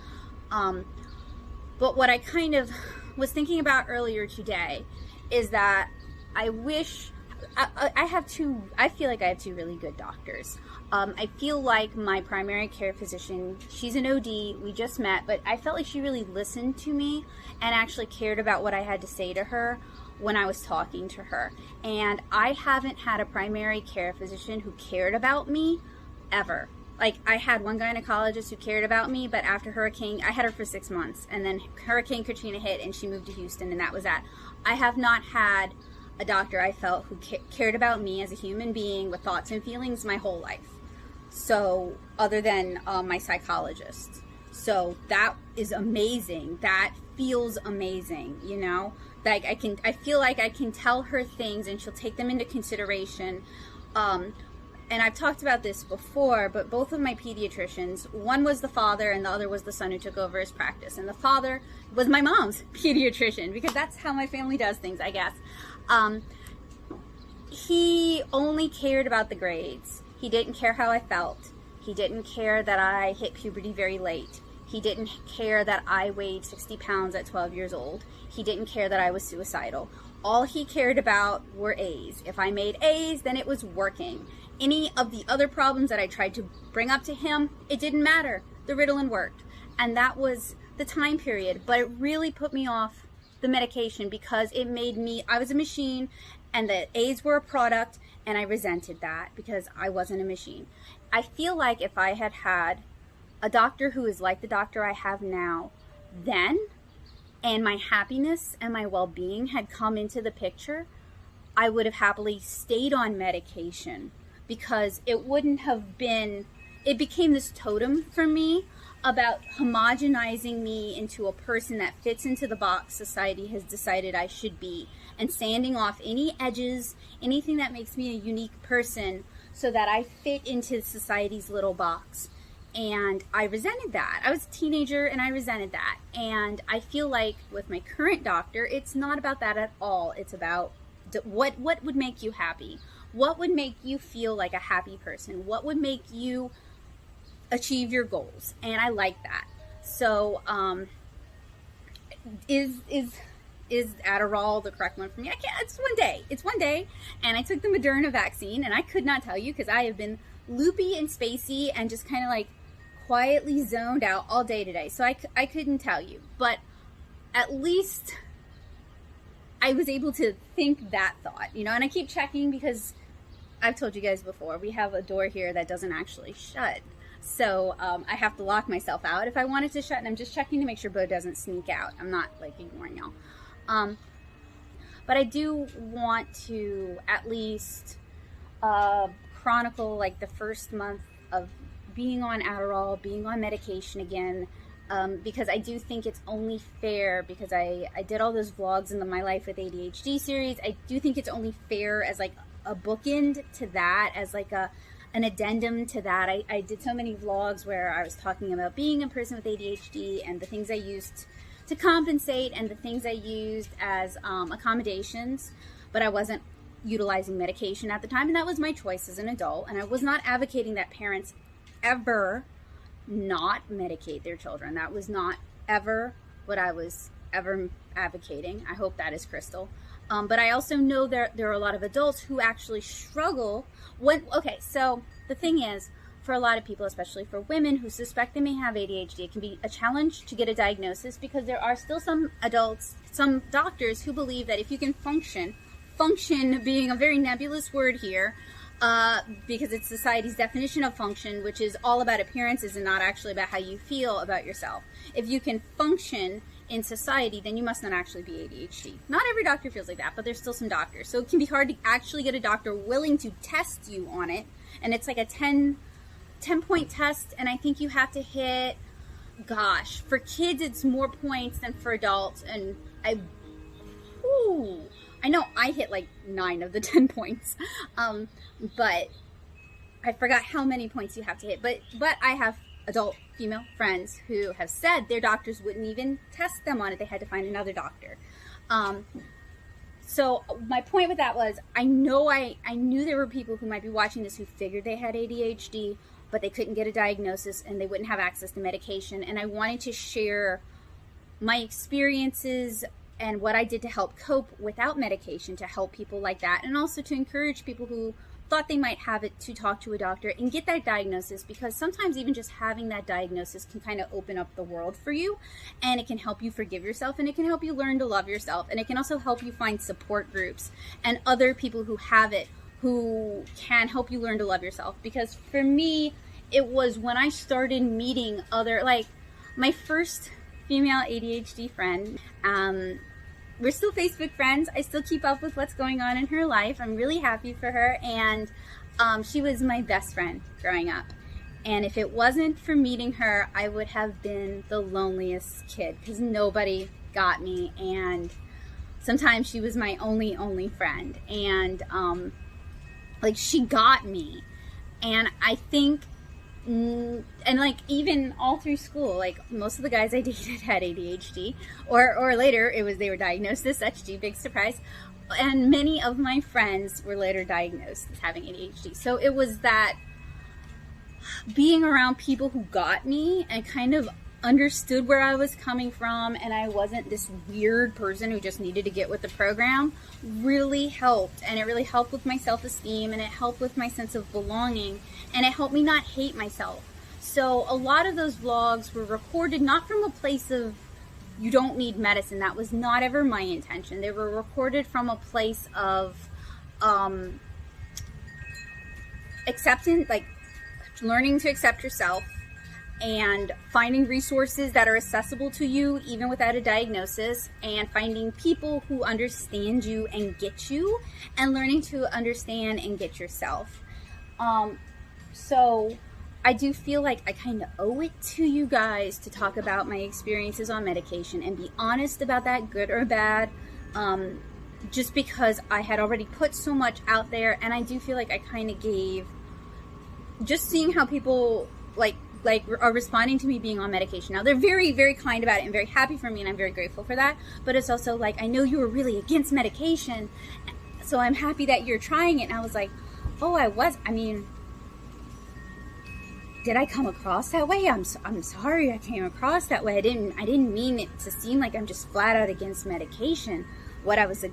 But what I kind of was thinking about earlier today is that I wish I feel like I have two really good doctors. I feel like my primary care physician, she's an OD, we just met, but I felt like she really listened to me and actually cared about what I had to say to her when I was talking to her. And I haven't had a primary care physician who cared about me ever. Like, I had one gynecologist who cared about me, but after Hurricane, I had her for 6 months, and then Hurricane Katrina hit and she moved to Houston, and that was that. I have not had a doctor I felt who cared about me as a human being with thoughts and feelings my whole life. So, other than my psychologist. So that is amazing. That feels amazing, you know? Like I feel like I can tell her things and she'll take them into consideration. And I've talked about this before, but both of my pediatricians, one was the father and the other was the son who took over his practice. And the father was my mom's pediatrician, because that's how my family does things, I guess. He only cared about the grades. He didn't care how I felt. He didn't care that I hit puberty very late. He didn't care that I weighed 60 pounds at 12 years old. He didn't care that I was suicidal. All he cared about were A's. If I made A's, then it was working. Any of the other problems that I tried to bring up to him, it didn't matter. The Ritalin worked. And that was the time period. But it really put me off the medication because it made me, I was a machine and the aids were a product, and I resented that because I wasn't a machine. I feel like if I had had a doctor who is like the doctor I have now then, and my happiness and my well-being had come into the picture, I would have happily stayed on medication, because it wouldn't have been, it became this totem for me about homogenizing me into a person that fits into the box society has decided I should be, and sanding off any edges, anything that makes me a unique person so that I fit into society's little box. And I resented that. I was a teenager and I resented that. And I feel like with my current doctor, it's not about that at all. It's about what would make you happy? What would make you feel like a happy person? What would make you achieve your goals? And I like that. So is Adderall the correct one for me? I can't. It's one day. And I took the Moderna vaccine, and I could not tell you, because I have been loopy and spacey and just kind of like quietly zoned out all day today. So I couldn't tell you, but at least I was able to think that thought, you know. And I keep checking, because I've told you guys before, we have a door here that doesn't actually shut. So I have to lock myself out if I want it to shut, and I'm just checking to make sure Bo doesn't sneak out. I'm not like ignoring y'all. But I do want to at least chronicle like the first month of being on Adderall, being on medication again, because I do think it's only fair, because I did all those vlogs in the My Life with ADHD series. I do think it's only fair as like a bookend to that, as like an addendum to that. I did so many vlogs where I was talking about being a person with ADHD and the things I used to compensate and the things I used as accommodations, but I wasn't utilizing medication at the time, and that was my choice as an adult. And I was not advocating that parents ever not medicate their children. That was not ever what I was ever advocating. I hope that is crystal. But I also know there are a lot of adults who actually struggle when, okay, so the thing is, for a lot of people, especially for women who suspect they may have ADHD, it can be a challenge to get a diagnosis, because there are still some adults, some doctors who believe that if you can function being a very nebulous word here, because it's society's definition of function, which is all about appearances and not actually about how you feel about yourself. If you can function in society, then you must not actually be ADHD. Not every doctor feels like that, but there's still some doctors. So it can be hard to actually get a doctor willing to test you on it. And it's like a 10-point test, and I think you have to hit, gosh, for kids it's more points than for adults, and I know I hit like 9 of the 10 points, but I forgot how many points you have to hit, but I have adult female friends who have said their doctors wouldn't even test them on it. They had to find another doctor. So my point with that was, I knew there were people who might be watching this who figured they had ADHD, but they couldn't get a diagnosis and they wouldn't have access to medication. And I wanted to share my experiences and what I did to help cope without medication, to help people like that, and also to encourage people who thought they might have it to talk to a doctor and get that diagnosis, because sometimes even just having that diagnosis can kind of open up the world for you, and it can help you forgive yourself, and it can help you learn to love yourself, and it can also help you find support groups and other people who have it who can help you learn to love yourself. Because for me, it was when I started meeting other, like my first female ADHD friend, we're still Facebook friends. I still keep up with what's going on in her life. I'm really happy for her. And she was my best friend growing up. And if it wasn't for meeting her, I would have been the loneliest kid, because nobody got me. And sometimes she was my only friend. And like, she got me. And I think, and like even all through school, like most of the guys I dated had ADHD, or later they were diagnosed as such. Gee, big surprise. And many of my friends were later diagnosed as having ADHD. So it was that being around people who got me and kind of understood where I was coming from, and I wasn't this weird person who just needed to get with the program, really helped. And it really helped with my self-esteem, and it helped with my sense of belonging, and it helped me not hate myself. So a lot of those vlogs were recorded not from a place of you don't need medicine. That was not ever my intention. They were recorded from a place of acceptance, like learning to accept yourself and finding resources that are accessible to you even without a diagnosis, and finding people who understand you and get you, and learning to understand and get yourself. So I do feel like I kind of owe it to you guys to talk about my experiences on medication and be honest about that, good or bad, just because I had already put so much out there, and I do feel like I kind of gave, just seeing how people like are responding to me being on medication. Now, they're very, very kind about it and very happy for me, and I'm very grateful for that. But it's also like, I know you were really against medication, so I'm happy that you're trying it. And I was like, oh, I mean, did I come across that way? I'm sorry I came across that way. I didn't mean it to seem like I'm just flat out against medication. What I was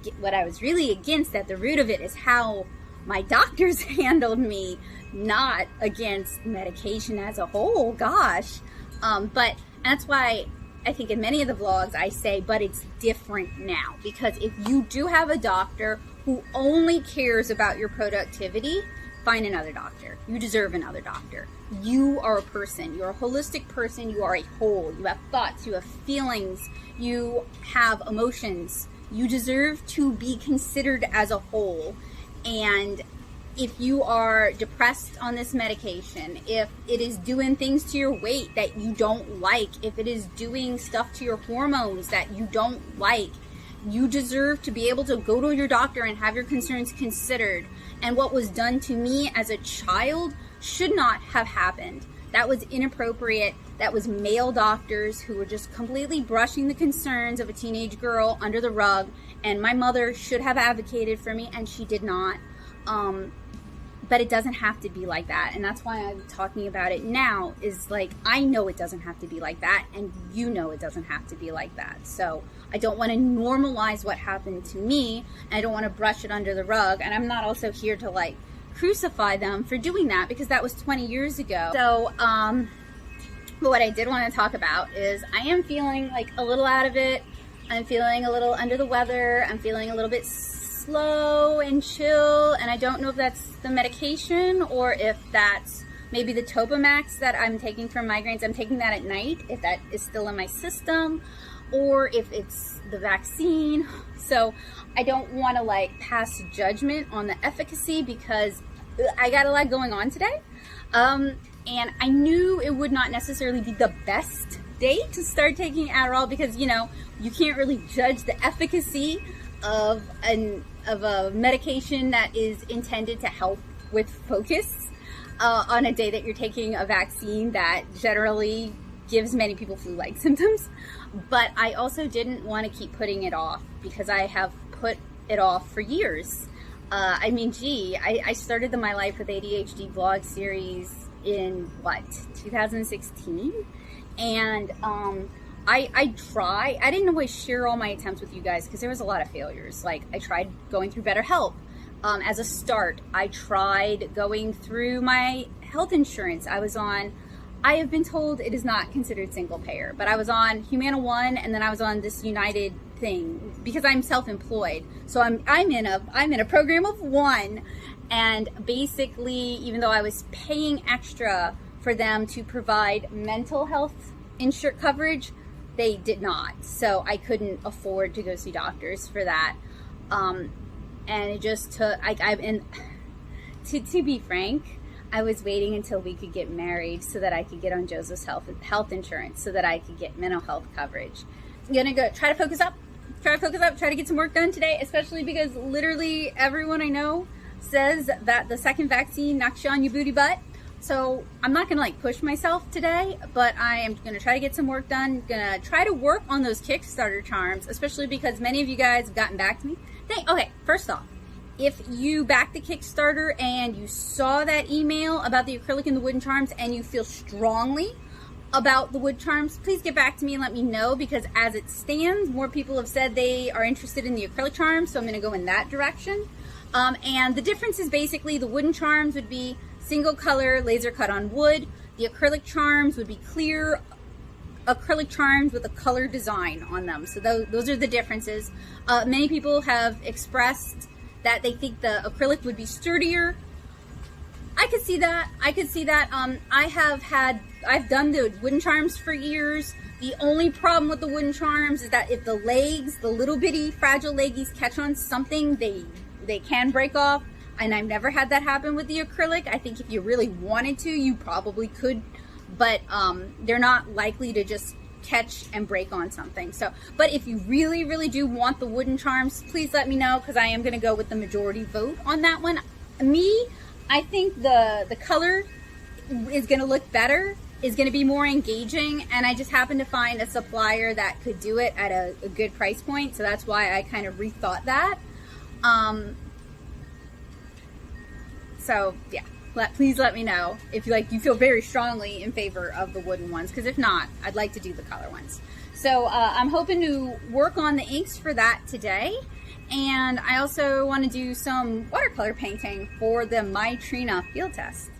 really against at the root of it is how my doctors handled me, not against medication as a whole, gosh. But that's why I think in many of the vlogs I say, but it's different now. Because if you do have a doctor who only cares about your productivity, find another doctor. You deserve another doctor. You are a person. You're a holistic person. You are a whole. You have thoughts. You have feelings. You have emotions. You deserve to be considered as a whole. And if you are depressed on this medication, if it is doing things to your weight that you don't like, if it is doing stuff to your hormones that you don't like, you deserve to be able to go to your doctor and have your concerns considered. And what was done to me as a child should not have happened. That was inappropriate. That was male doctors who were just completely brushing the concerns of a teenage girl under the rug. And my mother should have advocated for me, and she did not. But it doesn't have to be like that. And that's why I'm talking about it now, is like, I know it doesn't have to be like that, and you know it doesn't have to be like that. So I don't want to normalize what happened to me, and I don't want to brush it under the rug. And I'm not also here to like crucify them for doing that, because that was 20 years ago. So, but what I did want to talk about is I am feeling like a little out of it. I'm feeling a little under the weather. I'm feeling a little bit slow and chill, and I don't know if that's the medication or if that's maybe the Topamax that I'm taking for migraines. I'm taking that at night, if that is still in my system, or if it's the vaccine. So I don't want to like pass judgment on the efficacy, because I got a lot going on today, and I knew it would not necessarily be the best day to start taking Adderall, because you know, you can't really judge the efficacy of a medication that is intended to help with focus on a day that you're taking a vaccine that generally gives many people flu-like symptoms. But I also didn't want to keep putting it off, because I have put it off for years. I mean, gee, I started the My Life with ADHD vlog series in, what, 2016? And I didn't always share all my attempts with you guys, because there was a lot of failures. Like, I tried going through BetterHelp as a start. I tried going through my health insurance. I have been told it is not considered single payer, but I was on Humana One, and then I was on this United thing, because I'm self-employed. So I'm in a program of one, and basically, even though I was paying extra for them to provide mental health insurance coverage, they did not. So I couldn't afford to go see doctors for that. And it just took, to be frank, I was waiting until we could get married so that I could get on Joseph's health insurance, so that I could get mental health coverage. I'm gonna go try to focus up, try to get some work done today, especially because literally everyone I know says that the second vaccine knocks you on your booty butt. So I'm not gonna like push myself today, but I am gonna try to get some work done. Gonna try to work on those Kickstarter charms, especially because many of you guys have gotten back to me. Okay, first off, if you backed the Kickstarter and you saw that email about the acrylic and the wooden charms and you feel strongly about the wood charms, please get back to me and let me know, because as it stands, more people have said they are interested in the acrylic charms, so I'm gonna go in that direction. And the difference is basically the wooden charms would be single color laser cut on wood. The acrylic charms would be clear acrylic charms with a color design on them. So those are the differences. Many people have expressed that they think the acrylic would be sturdier. I could see that. I've done the wooden charms for years. The only problem with the wooden charms is that if the legs, the little bitty fragile leggies, catch on something, they can break off. And I've never had that happen with the acrylic. I think if you really wanted to, you probably could, but they're not likely to just catch and break on something. So, but if you really, really do want the wooden charms, please let me know, because I am going to go with the majority vote on that one. I think the color is going to look better, is going to be more engaging, and I just happened to find a supplier that could do it at a good price point, so that's why I kind of rethought that. So yeah, please let me know if you feel very strongly in favor of the wooden ones, because if not, I'd like to do the color ones. So I'm hoping to work on the inks for that today. And I also want to do some watercolor painting for the Maitrina Fieldtest.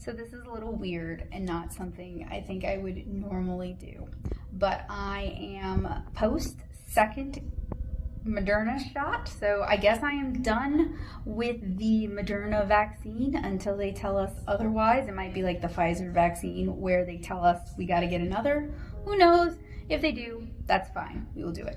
So this is a little weird and not something I think I would normally do, but I am post second Moderna shot, so I guess I am done with the Moderna vaccine until they tell us otherwise. It might be like the Pfizer vaccine where they tell us we got to get another. Who knows? If they do, that's fine. We will do it.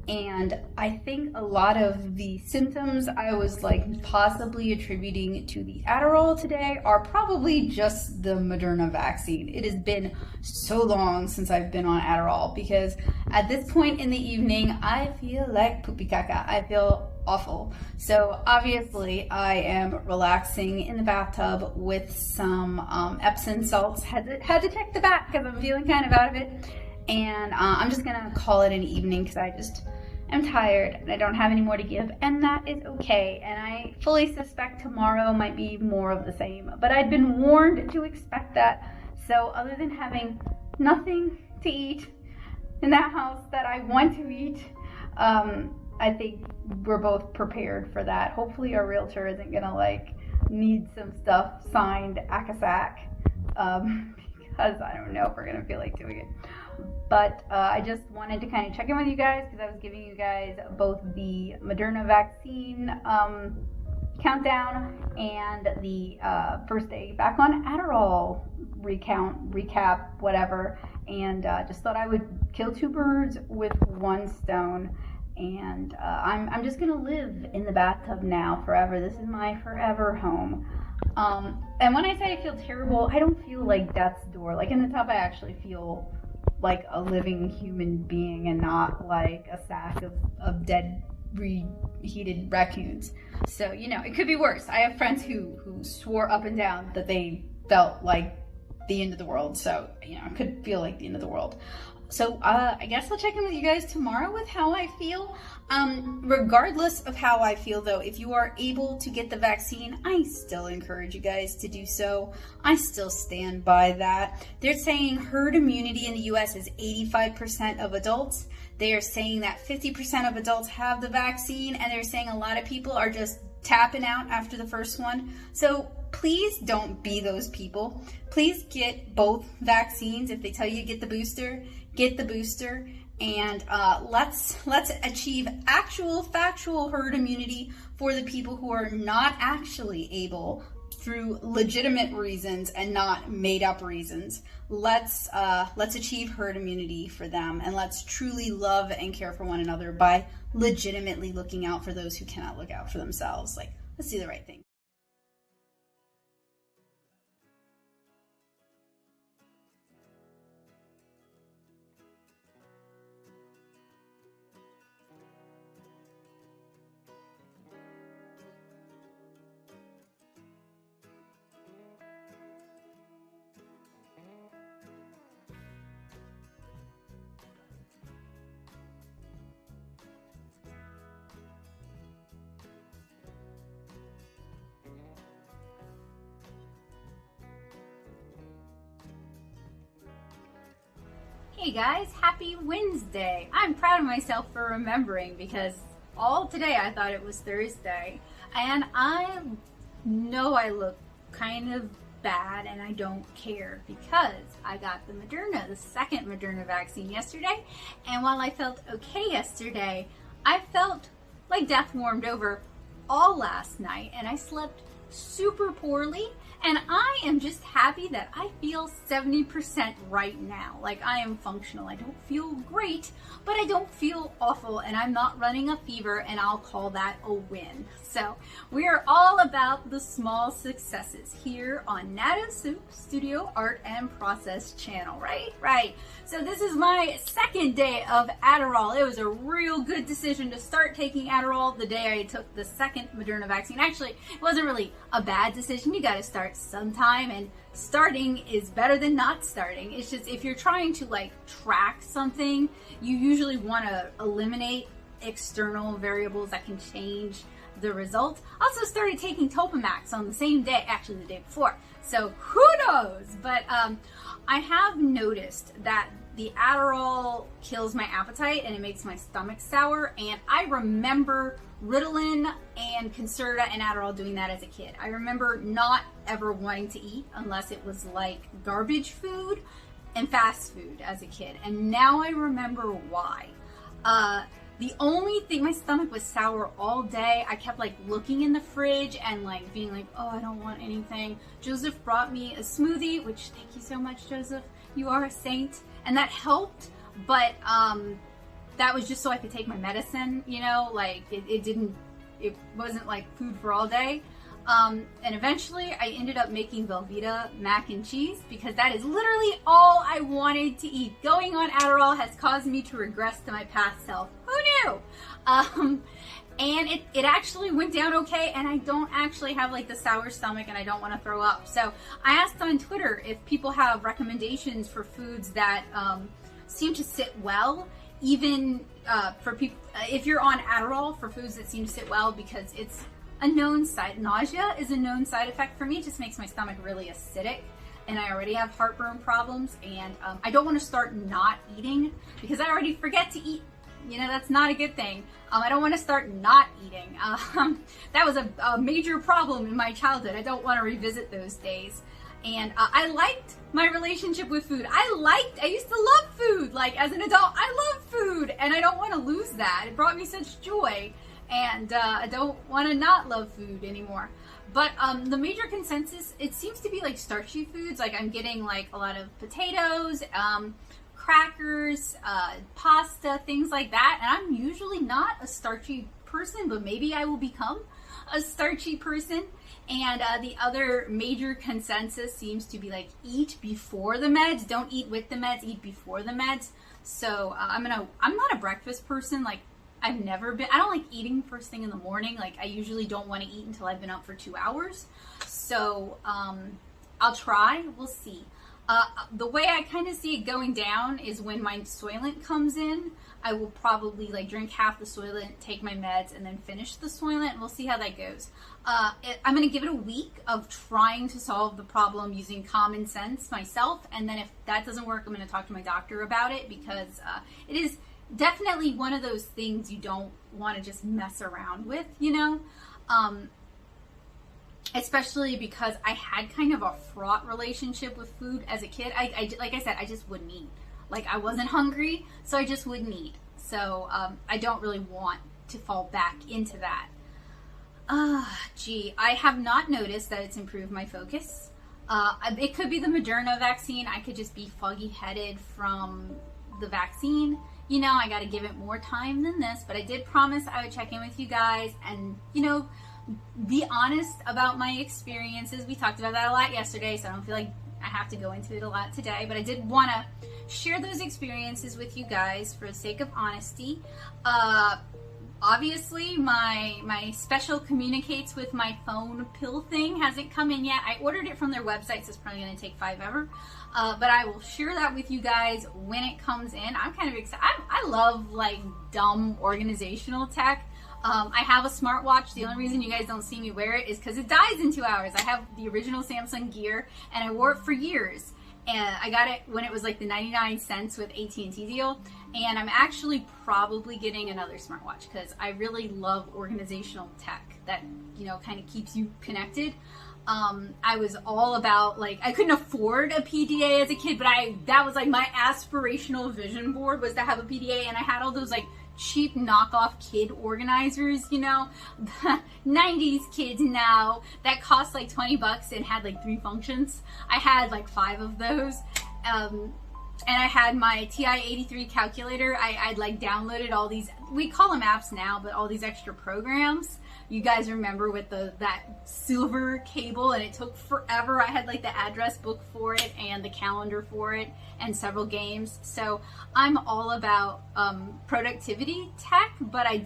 And I think a lot of the symptoms I was like possibly attributing to the Adderall today are probably just the Moderna vaccine. It has been so long since I've been on Adderall, because at this point in the evening, I feel like poopy caca. I feel awful. So obviously I am relaxing in the bathtub with some Epsom salts. Had to check the back because I'm feeling kind of out of it. And I'm just gonna call it an evening because I just am tired and I don't have any more to give, and that is okay. And I fully suspect tomorrow might be more of the same, but I'd been warned to expect that. So other than having nothing to eat in that house that I want to eat, I think we're both prepared for that. Hopefully our realtor isn't gonna like need some stuff signed ACASAC, because I don't know if we're gonna feel like doing it. But I just wanted to kind of check in with you guys because I was giving you guys both the Moderna vaccine countdown and the first day back on Adderall recap, whatever. And just thought I would kill two birds with one stone and I'm just gonna live in the bathtub now forever. This is my forever home. And when I say I feel terrible, I don't feel like death's door. Like in the tub, I actually feel like a living human being and not like a sack of dead reheated raccoons. So, you know, it could be worse. I have friends who swore up and down that they felt like the end of the world. So, you know, it could feel like the end of the world. So I guess I'll check in with you guys tomorrow with how I feel. Regardless of how I feel though, if you are able to get the vaccine, I still encourage you guys to do so. I still stand by that. They're saying herd immunity in the US is 85% of adults. They are saying that 50% of adults have the vaccine, and they're saying a lot of people are just tapping out after the first one. So please don't be those people. Please get both vaccines. If they tell you to get the booster, and let's achieve actual factual herd immunity for the people who are not actually able, through legitimate reasons and not made up reasons. Let's achieve herd immunity for them, and let's truly love and care for one another by legitimately looking out for those who cannot look out for themselves. Like, let's do the right thing. Hey guys, happy Wednesday. I'm proud of myself for remembering, because all today I thought it was Thursday, and I know I look kind of bad, and I don't care because I got the Moderna, the second Moderna vaccine yesterday, and while I felt okay yesterday, I felt like death warmed over all last night, and I slept super poorly. And I am just happy that I feel 70% right now. Like, I am functional. I don't feel great, but I don't feel awful, and I'm not running a fever, and I'll call that a win. So we are all about the small successes here on Natto Soup Studio Art and Process channel, right? Right. So this is my second day of Adderall. It was a real good decision to start taking Adderall the day I took the second Moderna vaccine. Actually, it wasn't really a bad decision. You got to start sometime, and starting is better than not starting. It's just, if you're trying to like track something, you usually want to eliminate external variables that can change the result. Also started taking Topamax on the same day, actually the day before, so who knows. But I have noticed that the Adderall kills my appetite and it makes my stomach sour, and I remember Ritalin and Concerta and Adderall doing that as a kid. I remember not ever wanting to eat unless it was like garbage food and fast food as a kid, and now I remember why. The only thing, my stomach was sour all day. I kept like looking in the fridge and like being like, oh, I don't want anything. Joseph brought me a smoothie, which, thank you so much, Joseph. You are a saint. And that helped, but that was just so I could take my medicine, you know, like it wasn't like food for all day. And eventually I ended up making Velveeta mac and cheese, because that is literally all I wanted to eat. Going on Adderall has caused me to regress to my past self. Who knew? And it actually went down okay, and I don't actually have like the sour stomach, and I don't want to throw up. So I asked on Twitter if people have recommendations for foods that seem to sit well, even for people, if you're on Adderall, for foods that seem to sit well, because it's a known nausea is a known side effect for me. It just makes my stomach really acidic, and I already have heartburn problems, and I don't want to start not eating, because I already forget to eat. You know, that's not a good thing. I don't want to start not eating. That was a major problem in my childhood. I don't want to revisit those days. And I liked my relationship with food. I used to love food. Like, as an adult, I love food, and I don't want to lose that. It brought me such joy, and I don't want to not love food anymore. But the major consensus, it seems to be like starchy foods. Like, I'm getting like a lot of potatoes, crackers, pasta, things like that. And I'm usually not a starchy person, but maybe I will become a starchy person. And the other major consensus seems to be like, eat before the meds. Don't eat with the meds, eat before the meds. So I'm not a breakfast person. Like, I've never been. I don't like eating first thing in the morning. Like, I usually don't want to eat until I've been up for 2 hours. So I'll try. We'll see. The way I kind of see it going down is when my Soylent comes in, I will probably like drink half the Soylent, take my meds, and then finish the Soylent, and we'll see how that goes. I'm going to give it a week of trying to solve the problem using common sense myself, and then if that doesn't work, I'm going to talk to my doctor about it, because it is definitely one of those things you don't want to just mess around with, you know? Especially because I had kind of a fraught relationship with food as a kid. Like I said, I just wouldn't eat. Like, I wasn't hungry, so I just wouldn't eat. So I don't really want to fall back into that. Gee, I have not noticed that it's improved my focus. It could be the Moderna vaccine. I could just be foggy-headed from the vaccine. You know, I got to give it more time than this, but I did promise I would check in with you guys and, you know, be honest about my experiences. We talked about that a lot yesterday, so I don't feel like I have to go into it a lot today, but I did want to share those experiences with you guys for the sake of honesty. Obviously, my special communicates with my phone pill thing hasn't come in yet. I ordered it from their website, so it's probably going to take forever. But I will share that with you guys when it comes in. I'm kind of excited. I love like dumb organizational tech. I have a smartwatch. The only reason you guys don't see me wear it is because it dies in 2 hours. I have the original Samsung Gear, and I wore it for years. And I got it when it was like the 99 cents with AT&T deal. And I'm actually probably getting another smartwatch because I really love organizational tech that, you know, kind of keeps you connected. I was all about, like, I couldn't afford a PDA as a kid, but that was like my aspirational vision board was to have a PDA, and I had all those like cheap knockoff kid organizers, you know, 90s kids now that cost like $20 and had like 3 functions. I had like 5 of those. And I had my TI-83 calculator. I'd like downloaded all these, we call them apps now, but all these extra programs. You guys remember with that silver cable, and it took forever. I had like the address book for it and the calendar for it and several games. So I'm all about productivity tech, but I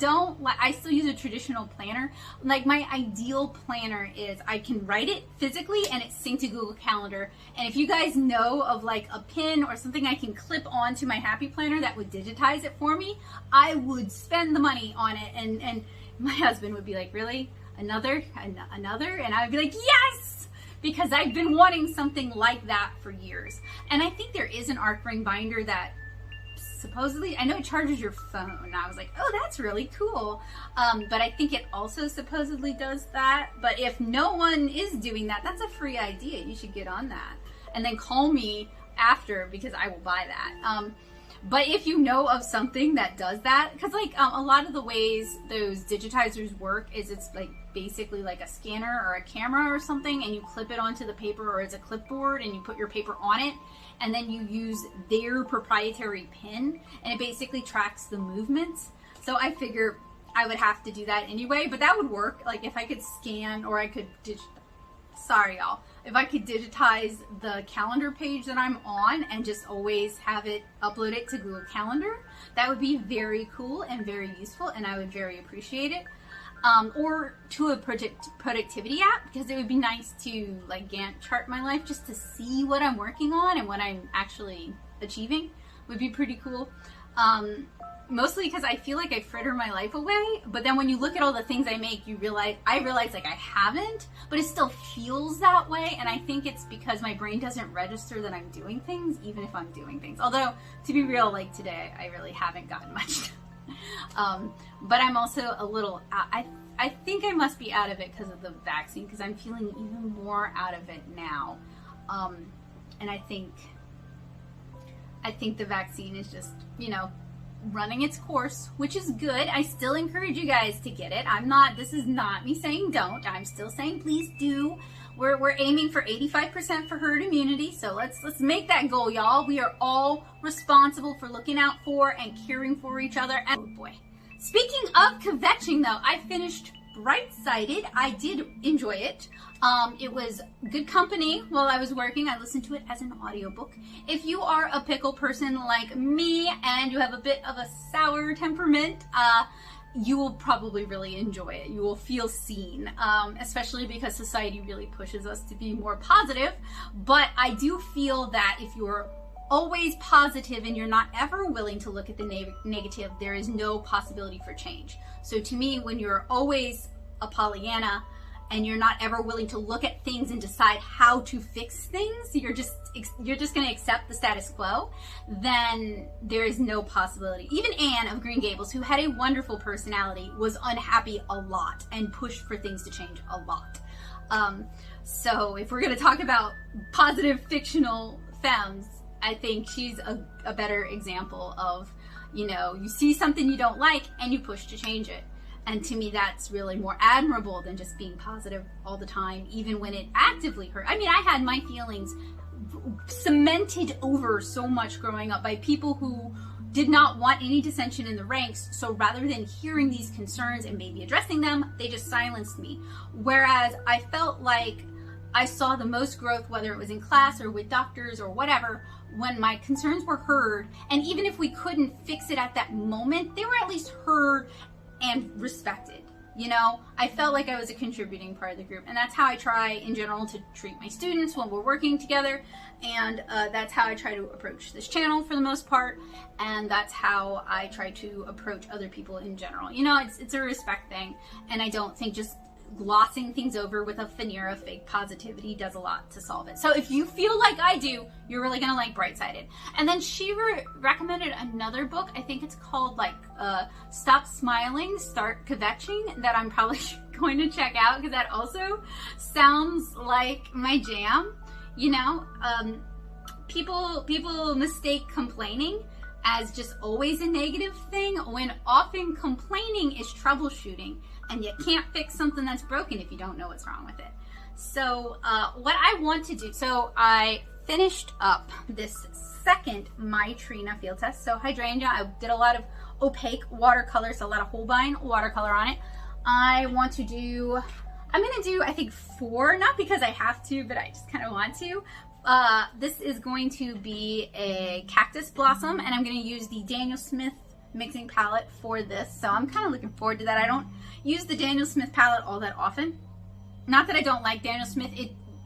still use a traditional planner. Like, my ideal planner is I can write it physically and it's synced to Google Calendar. And if you guys know of like a pin or something I can clip onto my Happy Planner that would digitize it for me, I would spend the money on it. And my husband would be like, really? Another? And I would be like, yes! Because I've been wanting something like that for years. And I think there is an arc ring binder that supposedly, I know it charges your phone. And I was like, oh, that's really cool. But I think it also supposedly does that. But if no one is doing that, that's a free idea. You should get on that. And then call me after, because I will buy that. But if you know of something that does that, because like a lot of the ways those digitizers work is it's like basically like a scanner or a camera or something, and you clip it onto the paper, or it's a clipboard and you put your paper on it, and then you use their proprietary pin, and it basically tracks the movements. So I figure I would have to do that anyway, but that would work. Like if I could scan, or I could sorry y'all, if I could digitize the calendar page that I'm on and just always have it, upload it to Google Calendar, that would be very cool and very useful, and I would very appreciate it. Or to a productivity app, because it would be nice to like Gantt chart my life just to see what I'm working on and what I'm actually achieving would be pretty cool. Mostly because I feel like I fritter my life away, but then when you look at all the things I make, I realize like I haven't, but it still feels that way, and I think it's because my brain doesn't register that I'm doing things, even if I'm doing things. Although, to be real, like today, I really haven't gotten much. But I'm also a little, I think I must be out of it because of the vaccine, because I'm feeling even more out of it now. And I think the vaccine is just, you know, running its course, which is good. I still encourage you guys to get it. This is not me saying don't. I'm still saying please do. We're aiming for 85% for herd immunity, so let's make that goal, y'all. We are all responsible for looking out for and caring for each other. And oh boy. Speaking of kvetching though, I finished Bright-Sided. I did enjoy it. It was good company while I was working. I listened to it as an audiobook. If you are a pickle person like me and you have a bit of a sour temperament, you will probably really enjoy it. You will feel seen, especially because society really pushes us to be more positive. But I do feel that if you're always positive and you're not ever willing to look at the negative, there is no possibility for change. So to me, when you're always a Pollyanna and you're not ever willing to look at things and decide how to fix things, you're just going to accept the status quo, then there is no possibility. Even Anne of Green Gables, who had a wonderful personality, was unhappy a lot and pushed for things to change a lot. So if we're going to talk about positive fictional femmes, I think she's a better example of, you see something you don't like and you push to change it. And to me, that's really more admirable than just being positive all the time, even when it actively hurt. I mean, I had my feelings cemented over so much growing up by people who did not want any dissension in the ranks. So rather than hearing these concerns and maybe addressing them, they just silenced me. Whereas I felt like I saw the most growth, whether it was in class or with doctors or whatever, when my concerns were heard. And even if we couldn't fix it at that moment, they were at least heard and respected. I felt like I was a contributing part of the group, and that's how I try in general to treat my students when we're working together, and that's how I try to approach this channel for the most part, and that's how I try to approach other people in general. It's a respect thing, and I don't think just glossing things over with a veneer of fake positivity does a lot to solve it. So if you feel like I do, you're really gonna like Bright-Sided. And then she recommended another book. I think it's called Stop Smiling, Start Kvetching, that I'm probably going to check out because that also sounds like my jam. People mistake complaining as just always a negative thing, when often complaining is troubleshooting, and you can't fix something that's broken if you don't know what's wrong with it. So what I want to do, so I finished up this second Maitrina Fieldtest. So hydrangea, I did a lot of opaque watercolor, so a lot of Holbein watercolor on it. I'm gonna do, I think 4, not because I have to, but I just kind of want to. This is going to be a cactus blossom, and I'm going to use the Daniel Smith mixing palette for this. So I'm kind of looking forward to that. I don't use the Daniel Smith palette all that often. Not that I don't like Daniel Smith.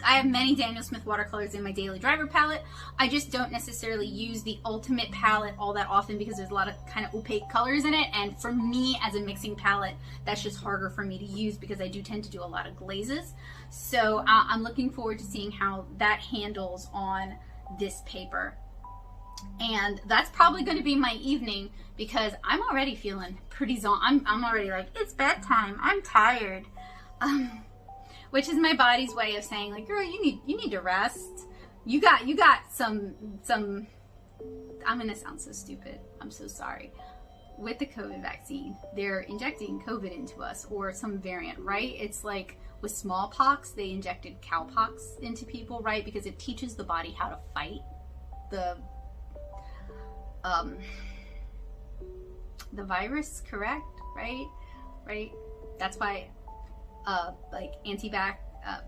I have many Daniel Smith watercolors in my Daily Driver palette. I just don't necessarily use the Ultimate palette all that often because there's a lot of kind of opaque colors in it. And for me as a mixing palette, that's just harder for me to use because I do tend to do a lot of glazes. So I'm looking forward to seeing how that handles on this paper. And that's probably going to be my evening because I'm already feeling pretty I'm already like, it's bedtime. I'm tired. Which is my body's way of saying, like, girl, you need to rest. You got some I'm gonna sound so stupid. I'm so sorry. With the COVID vaccine, they're injecting COVID into us, or some variant, right? It's like with smallpox, they injected cowpox into people, right? Because it teaches the body how to fight the virus, correct? Right? That's why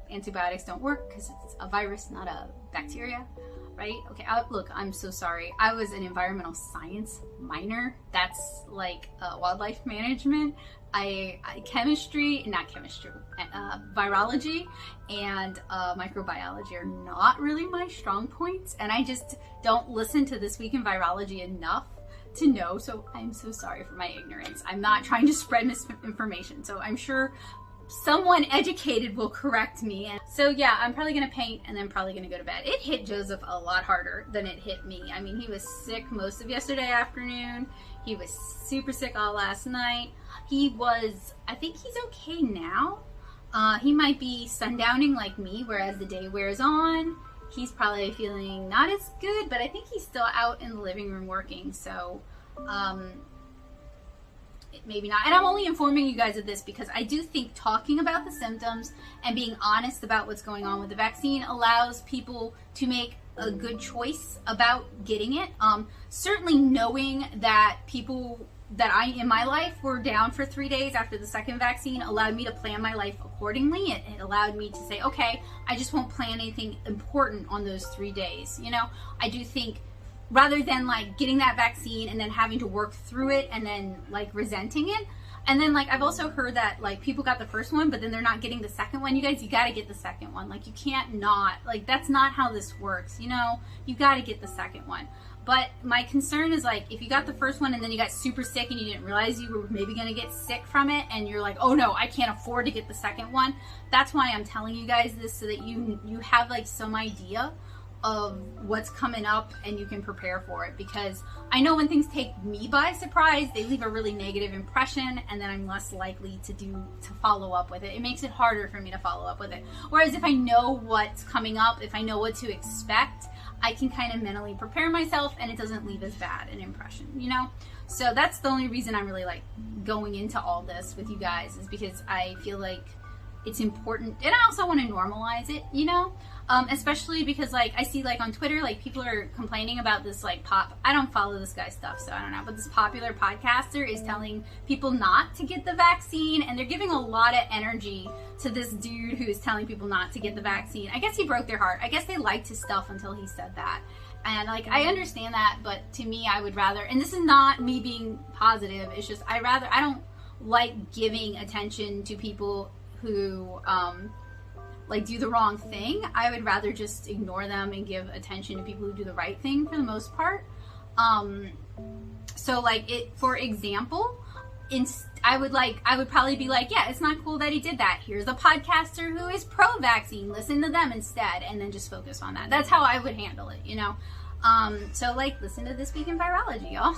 antibiotics don't work, because it's a virus, not a bacteria, right? Okay, look, I'm so sorry. I was an environmental science minor. That's like wildlife management. Virology and microbiology are not really my strong points, and I just don't listen to This Week in Virology enough to know, so I'm so sorry for my ignorance. I'm not trying to spread misinformation, so I'm sure someone educated will correct me. And so yeah, I'm probably gonna paint and then probably gonna go to bed. It hit Joseph a lot harder than it hit me. I mean, he was sick most of yesterday afternoon. He was super sick all last night. I think he's okay now. He might be sundowning like me, whereas the day wears on. He's probably feeling not as good, but I think he's still out in the living room working. So maybe not. And I'm only informing you guys of this because I do think talking about the symptoms and being honest about what's going on with the vaccine allows people to make a good choice about getting it. Certainly knowing that people that in my life were down for 3 days after the second vaccine allowed me to plan my life accordingly. It allowed me to say, okay, I just won't plan anything important on those 3 days. You know, I do think rather than like getting that vaccine and then having to work through it and then like resenting it. And then like I've also heard that like people got the first one but then they're not getting the second one. You guys, you got to get the second one. Like you can't not, like that's not how this works, you know. You got to get the second one. But my concern is like if you got the first one and then you got super sick and you didn't realize you were maybe going to get sick from it and you're like, oh no, I can't afford to get the second one. That's why I'm telling you guys this, so that you have like some idea of what's coming up and you can prepare for it. Because I know when things take me by surprise, they leave a really negative impression and then I'm less likely to follow up with it. It makes it harder for me to follow up with it. Whereas if I know what's coming up, if I know what to expect, I can kind of mentally prepare myself and it doesn't leave as bad an impression, you know? So that's the only reason I'm really like going into all this with you guys, is because I feel like it's important, and I also want to normalize it, you know? Especially because like I see like on Twitter, like people are complaining about this like I don't follow this guy's stuff, so I don't know, but this popular podcaster is telling people not to get the vaccine, and they're giving a lot of energy to this dude who is telling people not to get the vaccine. I guess he broke their heart. I guess they liked his stuff until he said that. And like I understand that, but to me I would rather, and this is not me being positive, it's just I don't like giving attention to people who like do the wrong thing. I would rather just ignore them and give attention to people who do the right thing for the most part. So like for example, I would probably be like, yeah, it's not cool that he did that. Here's a podcaster who is pro-vaccine. Listen to them instead, and then just focus on that. That's how I would handle it, you know? So like listen to This Week in Virology, y'all.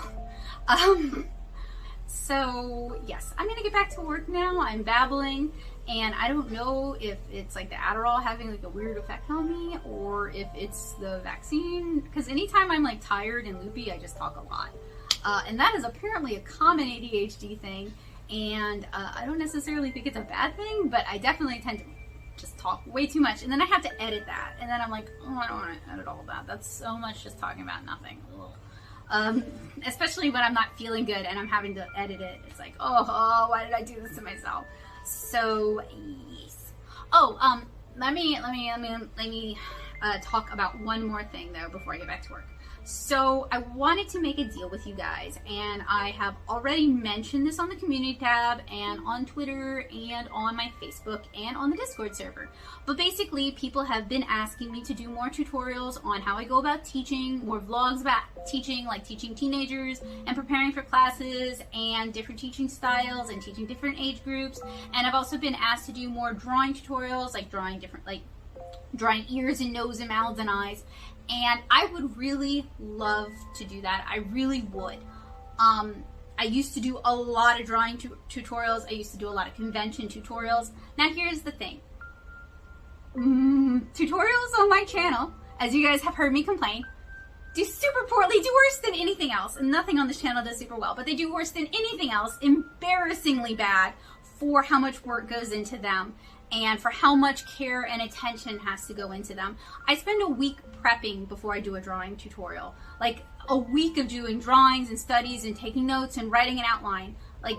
So yes, I'm gonna get back to work now. I'm babbling, and I don't know if it's like the Adderall having like a weird effect on me, or if it's the vaccine, because anytime I'm like tired and loopy, I just talk a lot. And that is apparently a common ADHD thing, and I don't necessarily think it's a bad thing, but I definitely tend to just talk way too much, and then I have to edit that, and then I'm like, oh, I don't want to edit all of that. That's so much just talking about nothing. Especially when I'm not feeling good and I'm having to edit it. It's like, oh, why did I do this to myself? So yes. Oh, let me talk about one more thing though before I get back to work. So I wanted to make a deal with you guys, and I have already mentioned this on the community tab and on Twitter and on my Facebook and on the Discord server. But basically, people have been asking me to do more tutorials on how I go about teaching, more vlogs about teaching, like teaching teenagers and preparing for classes, and different teaching styles and teaching different age groups. And I've also been asked to do more drawing tutorials, like drawing ears and nose and mouths and eyes. And I would really love to do that. I really would. I used to do a lot of drawing tutorials. I used to do a lot of convention tutorials. Now here's the thing. Tutorials on my channel, as you guys have heard me complain, do super poorly, do worse than anything else. And nothing on this channel does super well, but they do worse than anything else, embarrassingly bad for how much work goes into them and for how much care and attention has to go into them. I spend a week prepping before I do a drawing tutorial. Like a week of doing drawings and studies and taking notes and writing an outline. Like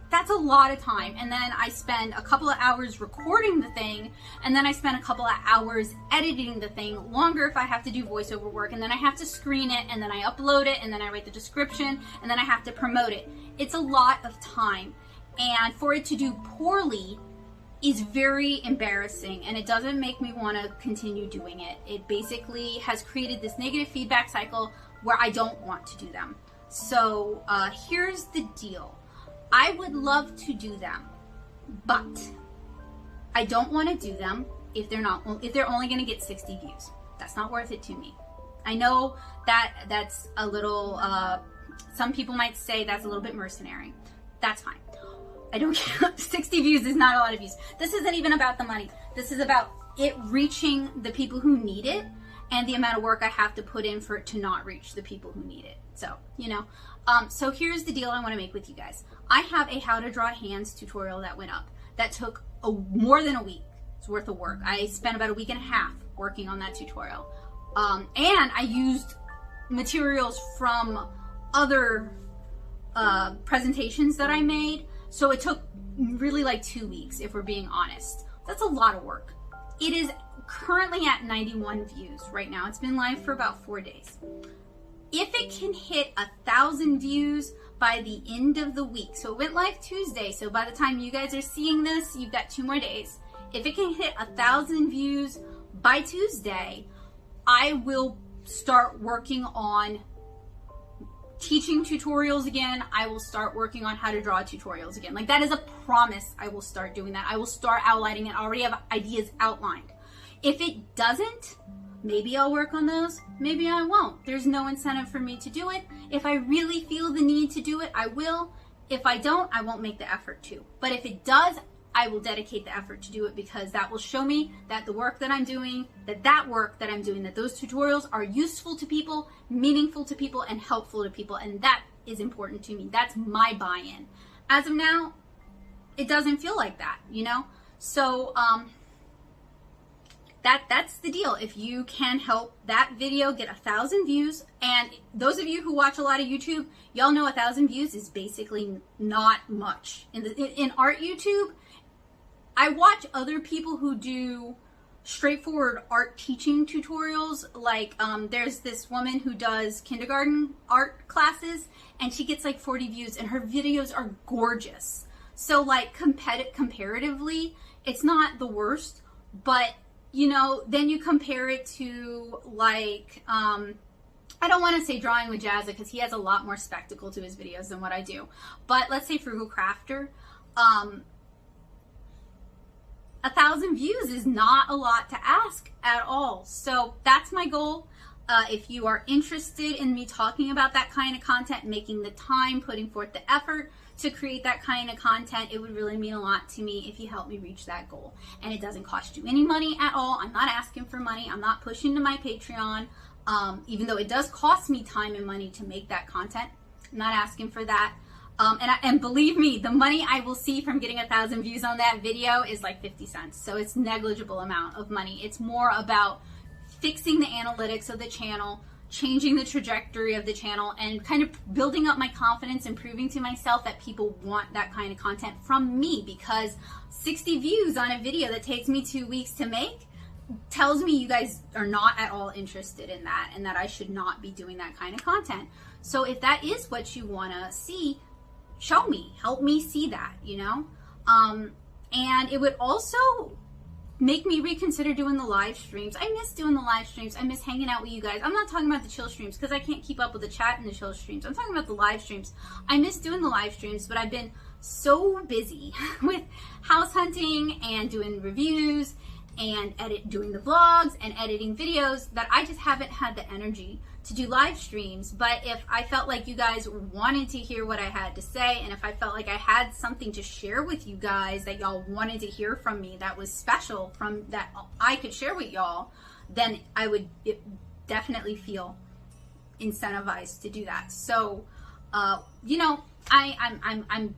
that's a lot of time. And then I spend a couple of hours recording the thing, and then I spend a couple of hours editing the thing, longer if I have to do voiceover work, and then I have to screen it, and then I upload it, and then I write the description, and then I have to promote it. It's a lot of time. And for it to do poorly is very embarrassing, and it doesn't make me want to continue doing it. It basically has created this negative feedback cycle where I don't want to do them. So here's the deal. I would love to do them, but I don't want to do them if they're only going to get 60 views. That's not worth it to me. I know that's a little, some people might say that's a little bit mercenary. That's fine. I don't care. 60 views is not a lot of views. This isn't even about the money. This is about it reaching the people who need it and the amount of work I have to put in for it to not reach the people who need it. So, you know, so here's the deal I want to make with you guys. I have a how to draw hands tutorial that went up that took more than a week's worth of work. I spent about a week and a half working on that tutorial. And I used materials from other presentations that I made. So it took really like 2 weeks, if we're being honest. That's a lot of work. It is currently at 91 views right now. It's been live for about 4 days. If it can hit 1,000 views by the end of the week, so it went live Tuesday, so by the time you guys are seeing this, you've got 2 more days. If it can hit 1,000 views by Tuesday, I will start working on teaching tutorials again. I will start working on how to draw tutorials again. Like, that is a promise. I will start doing that. I will start outlining it. I already have ideas outlined. If it doesn't, maybe I'll work on those. Maybe I won't. There's no incentive for me to do it. If I really feel the need to do it, I will. If I don't, I won't make the effort to. But if it does, I will dedicate the effort to do it, because that will show me that the work that I'm doing, that work that I'm doing, that those tutorials are useful to people, meaningful to people, and helpful to people. And that is important to me. That's my buy-in. As of now, it doesn't feel like that, you know? So, that's the deal. If you can help that video get 1,000 views, and those of you who watch a lot of YouTube, y'all know 1,000 views is basically not much. In art YouTube, I watch other people who do straightforward art teaching tutorials. Like, there's this woman who does kindergarten art classes, and she gets like 40 views, and her videos are gorgeous. So, like, comparatively, it's not the worst, but, you know, then you compare it to, like, I don't want to say Drawing with Jazza, because he has a lot more spectacle to his videos than what I do. But let's say Frugal Crafter. 1,000 views is not a lot to ask at all. So that's my goal. If you are interested in me talking about that kind of content, making the time, putting forth the effort to create that kind of content, it would really mean a lot to me if you help me reach that goal. And it doesn't cost you any money at all. I'm not asking for money. I'm not pushing to my Patreon, even though it does cost me time and money to make that content. I'm not asking for that. And believe me, the money I will see from getting 1,000 views on that video is like 50 cents. So it's negligible amount of money. It's more about fixing the analytics of the channel, changing the trajectory of the channel, and kind of building up my confidence and proving to myself that people want that kind of content from me, because 60 views on a video that takes me 2 weeks to make tells me you guys are not at all interested in that, and that I should not be doing that kind of content. So if that is what you want to see, show me, help me see that, you know? And it would also make me reconsider doing the live streams. I miss doing the live streams. I miss hanging out with you guys. I'm not talking about the chill streams, because I can't keep up with the chat in the chill streams. I'm talking about the live streams. I miss doing the live streams, but I've been so busy with house hunting and doing reviews and doing the vlogs and editing videos that I just haven't had the energy to do live streams. But if I felt like you guys wanted to hear what I had to say, and if I felt like I had something to share with you guys that y'all wanted to hear from me that was special, from that I could share with y'all, then I would definitely feel incentivized to do that. So, you know, I'm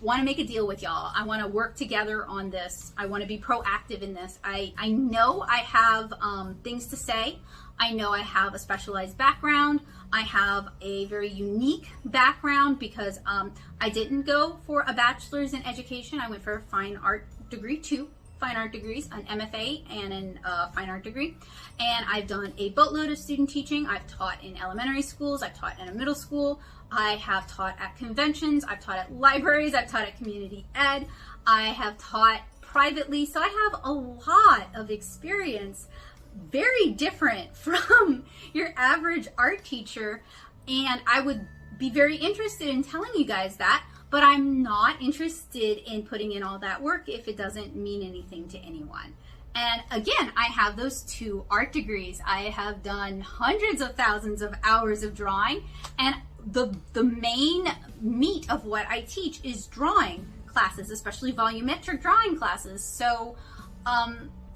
want to make a deal with y'all. I want to work together on this. I want to be proactive in this. I know I have things to say. I know I have a specialized background. I have a very unique background because I didn't go for a bachelor's in education. I went for a fine art degree, 2 fine art degrees, an MFA and a fine art degree. And I've done a boatload of student teaching. I've taught in elementary schools. I've taught in a middle school. I have taught at conventions. I've taught at libraries. I've taught at community ed. I have taught privately. So I have a lot of experience, very different from your average art teacher. And I would be very interested in telling you guys that, but I'm not interested in putting in all that work if it doesn't mean anything to anyone. And again, I have those 2 art degrees. I have done hundreds of thousands of hours of drawing, and the main meat of what I teach is drawing classes, especially volumetric drawing classes. So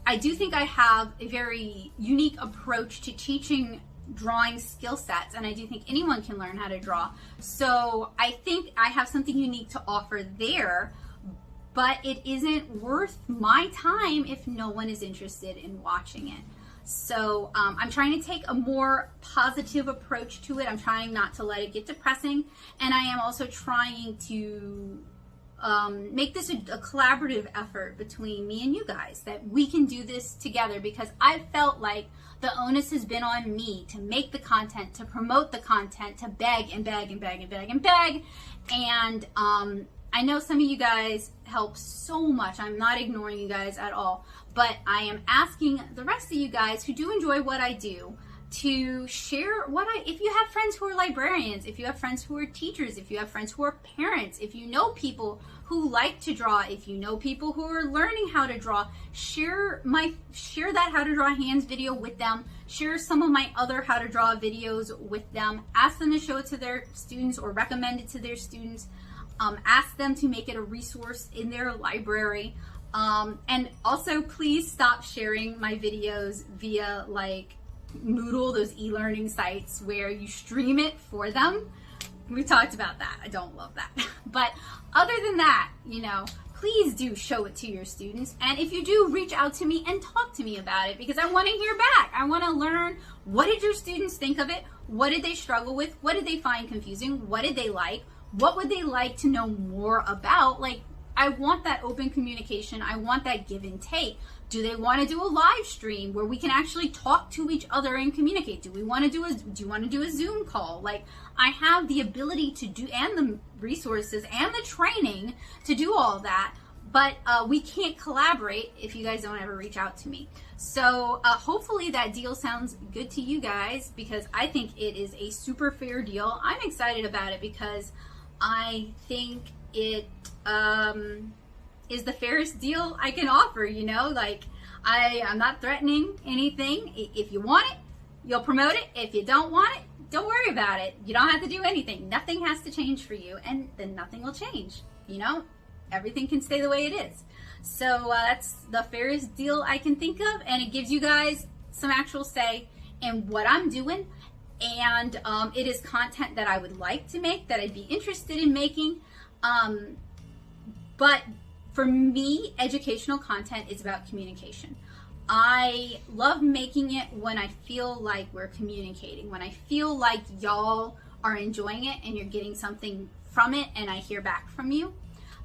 I do think I have a very unique approach to teaching drawing skill sets, and I do think anyone can learn how to draw. So I think I have something unique to offer there, but it isn't worth my time if no one is interested in watching it. So I'm trying to take a more positive approach to it. I'm trying not to let it get depressing, and I am also trying to make this a collaborative effort between me and you guys, that we can do this together, because I felt like the onus has been on me to make the content, to promote the content, to beg and beg and beg and beg and beg. And I know some of you guys help so much. I'm not ignoring you guys at all, but I am asking the rest of you guys who do enjoy what I do to share if you have friends who are librarians, if you have friends who are teachers, if you have friends who are parents, if you know people who like to draw, if you know people who are learning how to draw, share that how to draw hands video with them, share some of my other how to draw videos with them, ask them to show it to their students or recommend it to their students, ask them to make it a resource in their library. And also, please stop sharing my videos via like Moodle, those e-learning sites where you stream it for them. We talked about that. I don't love that. But other than that, please do show it to your students. And if you do, reach out to me and talk to me about it, because I want to hear back. I want to learn, what did your students think of it? What did they struggle with? What did they find confusing? What did they like? What would they like to know more about? Like, I want that open communication. I want that give and take. Do they want to do a live stream where we can actually talk to each other and communicate? Do you want to do a Zoom call? Like, I have the ability to do, and the resources and the training to do all that, but we can't collaborate if you guys don't ever reach out to me. So hopefully that deal sounds good to you guys, because I think it is a super fair deal. I'm excited about it because I think it is the fairest deal I can offer, like I'm not threatening anything. If you want it, you'll promote it. If you don't want it, don't worry about it. You don't have to do anything. Nothing has to change for you, and then nothing will change. Everything can stay the way it is. So that's the fairest deal I can think of, and it gives you guys some actual say in what I'm doing, and it is content that I would like to make, that I'd be interested in making. But for me, educational content is about communication. I love making it when I feel like we're communicating, when I feel like y'all are enjoying it and you're getting something from it and I hear back from you.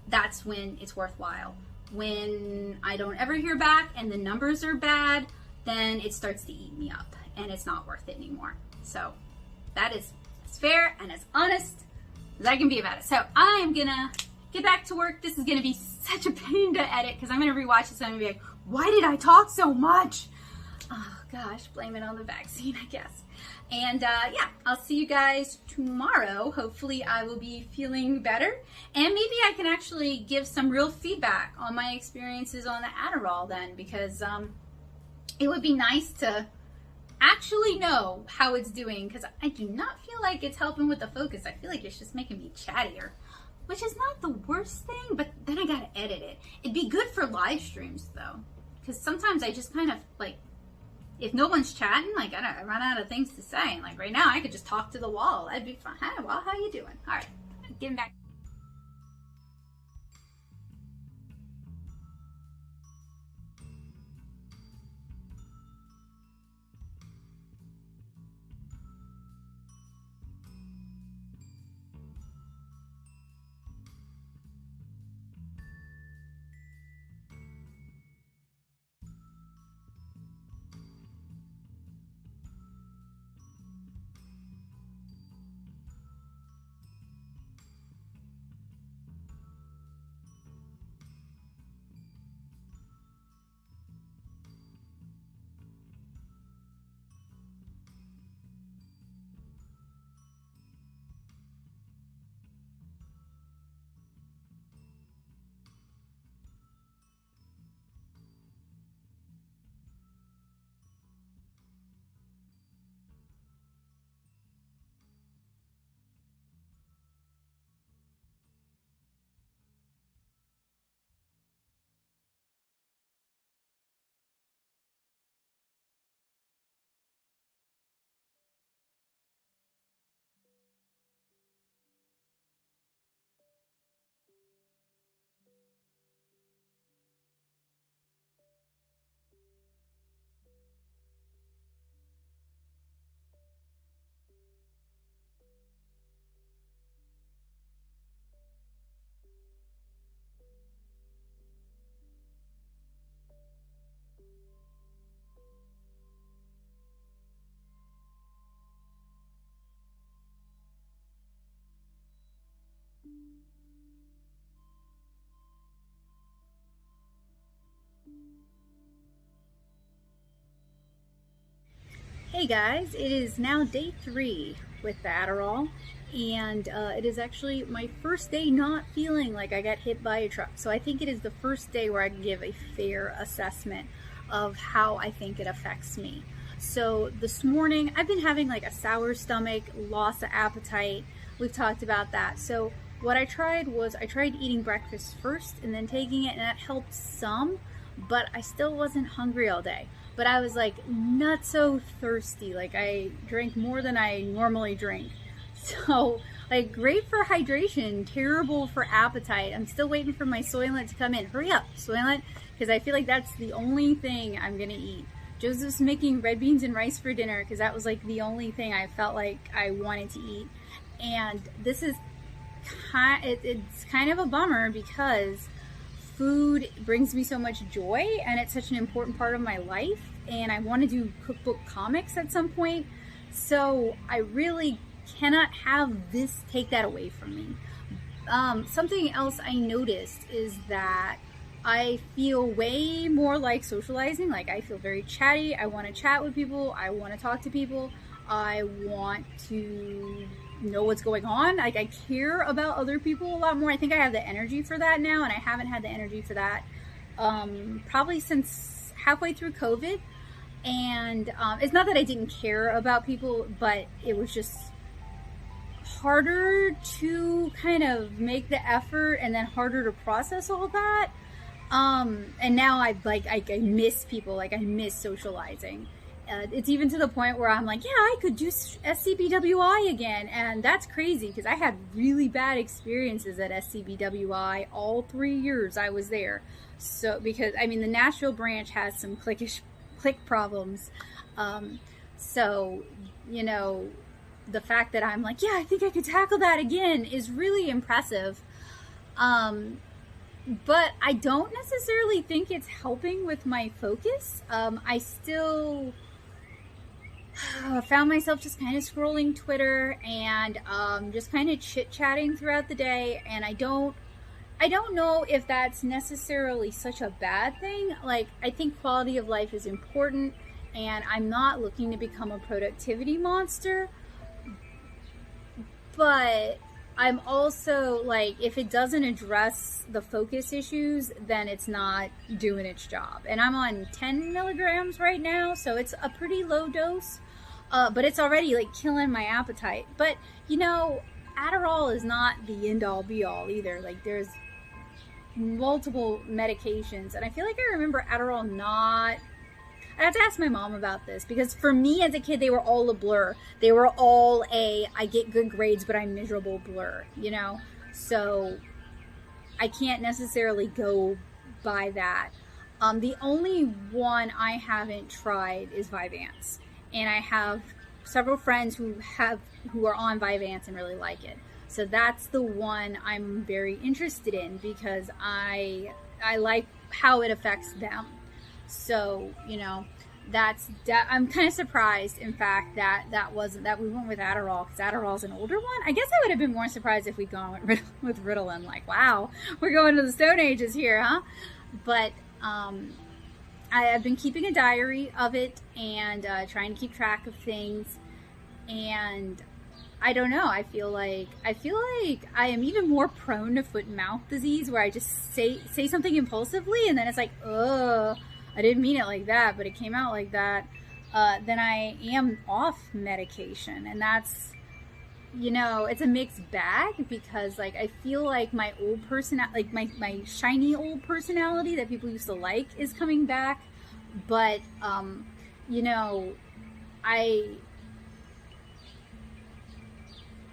That's when it's worthwhile. When I don't ever hear back and the numbers are bad, then it starts to eat me up and it's not worth it anymore. So that is as fair and as honest as I can be about it. So I am gonna get back to work. This is gonna be such a pain to edit because I'm gonna rewatch this and I'm gonna be like, why did I talk so much? Oh gosh, blame it on the vaccine, I guess. And yeah, I'll see you guys tomorrow. Hopefully I will be feeling better, and maybe I can actually give some real feedback on my experiences on the Adderall then, because it would be nice to actually know how it's doing, because I do not feel like it's helping with the focus. I feel like it's just making me chattier, which is not the worst thing, but then I gotta edit it. It'd be good for live streams though, because sometimes I just kind of like, if no one's chatting, like I run out of things to say. And like right now, I could just talk to the wall. That'd be fun. Hi, wall, how you doing? All right, getting back. guys, it is now day 3 with the Adderall, and it is actually my first day not feeling like I got hit by a truck. So I think it is the first day where I can give a fair assessment of how I think it affects me. So this morning I've been having like a sour stomach, loss of appetite. We've talked about that. So what I tried was I tried eating breakfast first and then taking it, and that helped some, but I still wasn't hungry all day. But I was like not so thirsty. Like I drank more than I normally drink. So like great for hydration, terrible for appetite. I'm still waiting for my Soylent to come in. Hurry up, Soylent, because I feel like that's the only thing I'm gonna eat. Joseph's making red beans and rice for dinner because that was like the only thing I felt like I wanted to eat. And this is it's kind of a bummer because food brings me so much joy and it's such an important part of my life, and I want to do cookbook comics at some point, so I really cannot have this take that away from me. Something else I noticed is that I feel way more like socializing. Like I feel very chatty. I want to chat with people. I want to talk to people. I want to know what's going on. Like I care about other people a lot more. I think I have the energy for that now, and I haven't had the energy for that probably since halfway through COVID. And it's not that I didn't care about people, but it was just harder to kind of make the effort and then harder to process all that. And now I miss people. Like I miss socializing. It's even to the point where I'm like, yeah, I could do SCBWI again. And that's crazy because I had really bad experiences at SCBWI all 3 years I was there. So, because, I mean, the Nashville branch has some click problems. So, you know, the fact that I'm like, yeah, I think I could tackle that again is really impressive. But I don't necessarily think it's helping with my focus. I still found myself just kind of scrolling Twitter and just kind of chit-chatting throughout the day, and I don't know if that's necessarily such a bad thing. Like I think quality of life is important, and I'm not looking to become a productivity monster, but I'm also like, if it doesn't address the focus issues, then it's not doing its job. And I'm on 10 milligrams right now, so it's a pretty low dose, but it's already like killing my appetite. But you know, Adderall is not the end all be all either. Like there's multiple medications, and I feel like I remember Adderall not, I have to ask my mom about this, because for me as a kid, they were all a blur. They were all I get good grades, but I'm miserable blur, you know? So I can't necessarily go by that. The only one I haven't tried is Vyvanse. And I have several friends who are on Vyvanse and really like it. So that's the one I'm very interested in because I like how it affects them. So, you know, I'm kind of surprised, in fact, that we went with Adderall, because Adderall's an older one. I guess I would have been more surprised if we'd gone with Ritalin. Like, wow, we're going to the Stone Ages here, huh? But I've been keeping a diary of it and trying to keep track of things. And I don't know, I feel like I am even more prone to foot and mouth disease, where I just say something impulsively and then it's like, ugh, I didn't mean it like that, but it came out like that. Then I am off medication, and that's, you know, it's a mixed bag, because like I feel like my old like my shiny old personality that people used to like is coming back, but you know,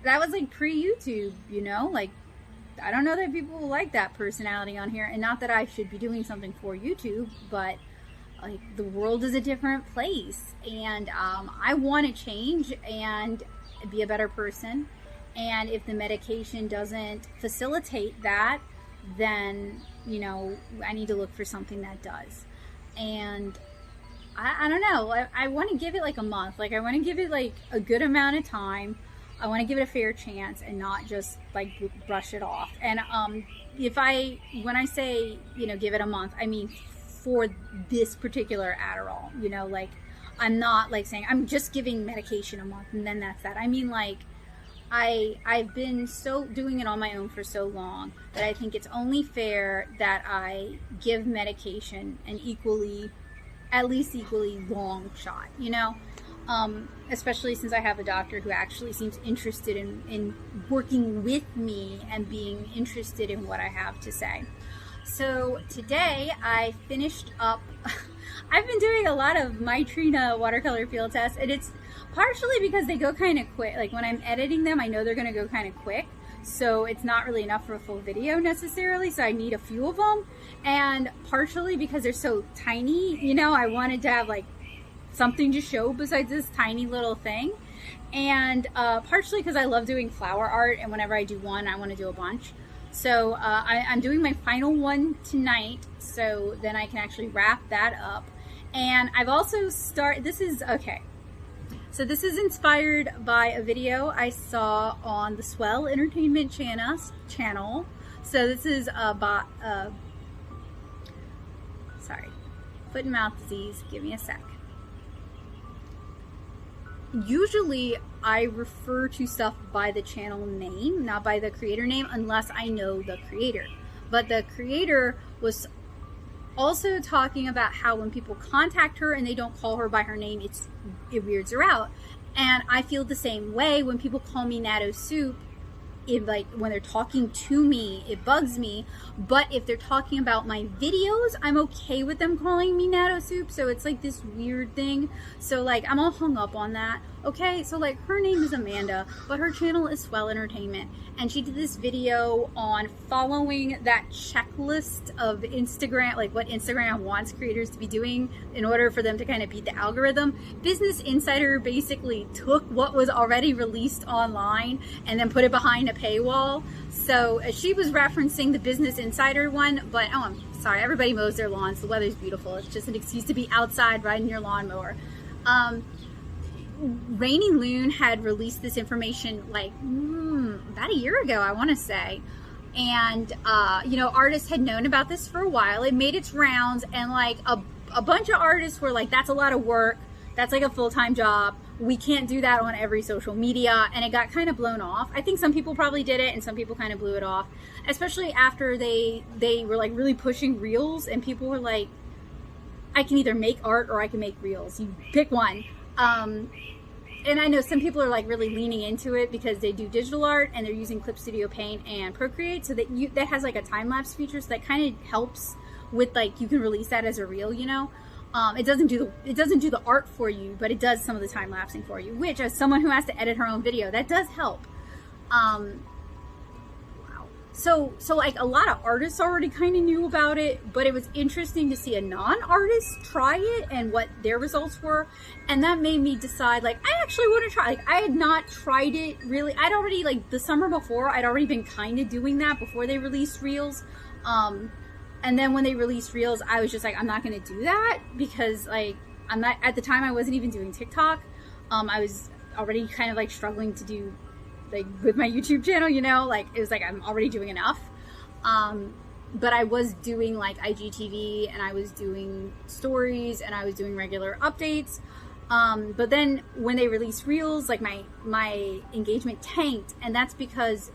that was like pre-YouTube, you know, like I don't know that people will like that personality on here, and not that I should be doing something for YouTube, but like the world is a different place, and I want to change and be a better person. And if the medication doesn't facilitate that, then, you know, I need to look for something that does. And I don't know, I want to give it like a month. Like I want to give it like a good amount of time. I want to give it a fair chance and not just like brush it off. And when I say, you know, give it a month, I mean for this particular Adderall, you know, like I'm not like saying I'm just giving medication a month and then that's that. I mean, like, I've been doing it on my own for so long that I think it's only fair that I give medication an at least equally long shot, you know? Especially since I have a doctor who actually seems interested in working with me and being interested in what I have to say. So today I finished up, I've been doing a lot of Maitrina watercolor field tests, and it's partially because they go kind of quick. Like when I'm editing them, I know they're going to go kind of quick. So it's not really enough for a full video necessarily. So I need a few of them. And partially because they're so tiny, you know, I wanted to have like something to show besides this tiny little thing. And partially because I love doing flower art. And whenever I do one, I want to do a bunch. So I'm doing my final one tonight. So then I can actually wrap that up. And I've also So this is inspired by a video I saw on the Swell Entertainment channel. So this is sorry, foot and mouth disease. Give me a sec. Usually I refer to stuff by the channel name, not by the creator name, unless I know the creator. But the creator was also talking about how when people contact her and they don't call her by her name, it weirds her out. And I feel the same way when people call me Natto Soup. When they're talking to me, it bugs me. But if they're talking about my videos, I'm okay with them calling me Natto Soup. So it's like this weird thing. So like I'm all hung up on that. Okay, so like her name is Amanda, but her channel is Swell Entertainment. And she did this video on following that checklist of Instagram, like what Instagram wants creators to be doing in order for them to kind of beat the algorithm. Business Insider basically took what was already released online and then put it behind a paywall. So she was referencing the Business Insider one, but oh, I'm sorry, everybody mows their lawns. The weather's beautiful. It's just an excuse to be outside riding your lawnmower. Rainy Loon had released this information like about a year ago, I want to say. And, you know, artists had known about this for a while. It made its rounds, and like a bunch of artists were like, that's a lot of work. That's like a full-time job. We can't do that on every social media. And it got kind of blown off. I think some people probably did it and some people kind of blew it off, especially after they were like really pushing reels, and people were like, I can either make art or I can make reels. You pick one. And I know some people are like really leaning into it because they do digital art and they're using Clip Studio Paint and Procreate, so that has like a time-lapse feature, so that kind of helps with like you can release that as a reel, you know. It doesn't do the art for you, but it does some of the time lapsing for you, which as someone who has to edit her own video, that does help. Wow. So like a lot of artists already kind of knew about it, but it was interesting to see a non-artist try it and what their results were. And that made me decide, like, I actually want to try. Like, I had not tried it really. I'd already, like, the summer before, I'd already been kind of doing that before they released Reels. And then when they released Reels, I was just like, I'm not going to do that because, like, at the time I wasn't even doing TikTok. I was already kind of like struggling to do like with my YouTube channel, you know, like it was like I'm already doing enough. But I was doing like IGTV and I was doing stories and I was doing regular updates. But then when they released Reels, like my engagement tanked, and that's because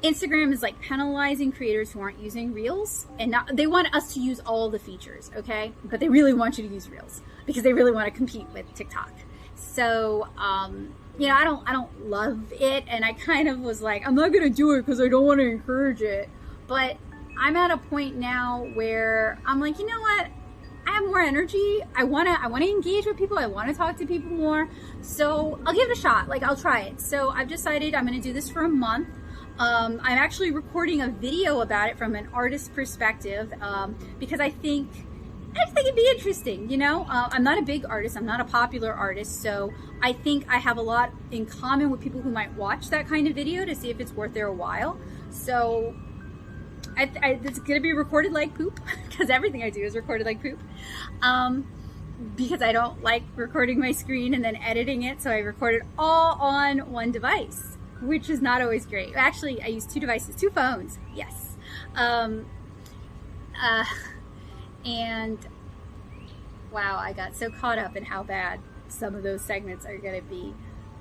Instagram is like penalizing creators who aren't using Reels, and they want us to use all the features, okay? But they really want you to use Reels because they really want to compete with TikTok. So, you know, I don't love it, and I kind of was like, I'm not gonna do it because I don't want to encourage it. But I'm at a point now where I'm like, you know what? I have more energy. I wanna engage with people. I wanna talk to people more. So I'll give it a shot. Like I'll try it. So I've decided I'm gonna do this for a month. I'm actually recording a video about it from an artist perspective because I think it'd be interesting, you know? I'm not a big artist, I'm not a popular artist, so I think I have a lot in common with people who might watch that kind of video to see if it's worth their while. So it's gonna be recorded like poop, because everything I do is recorded like poop. Because I don't like recording my screen and then editing it, so I record it all on one device, which is not always great. Actually, I use two devices, two phones, yes. And wow, I got so caught up in how bad some of those segments are going to be.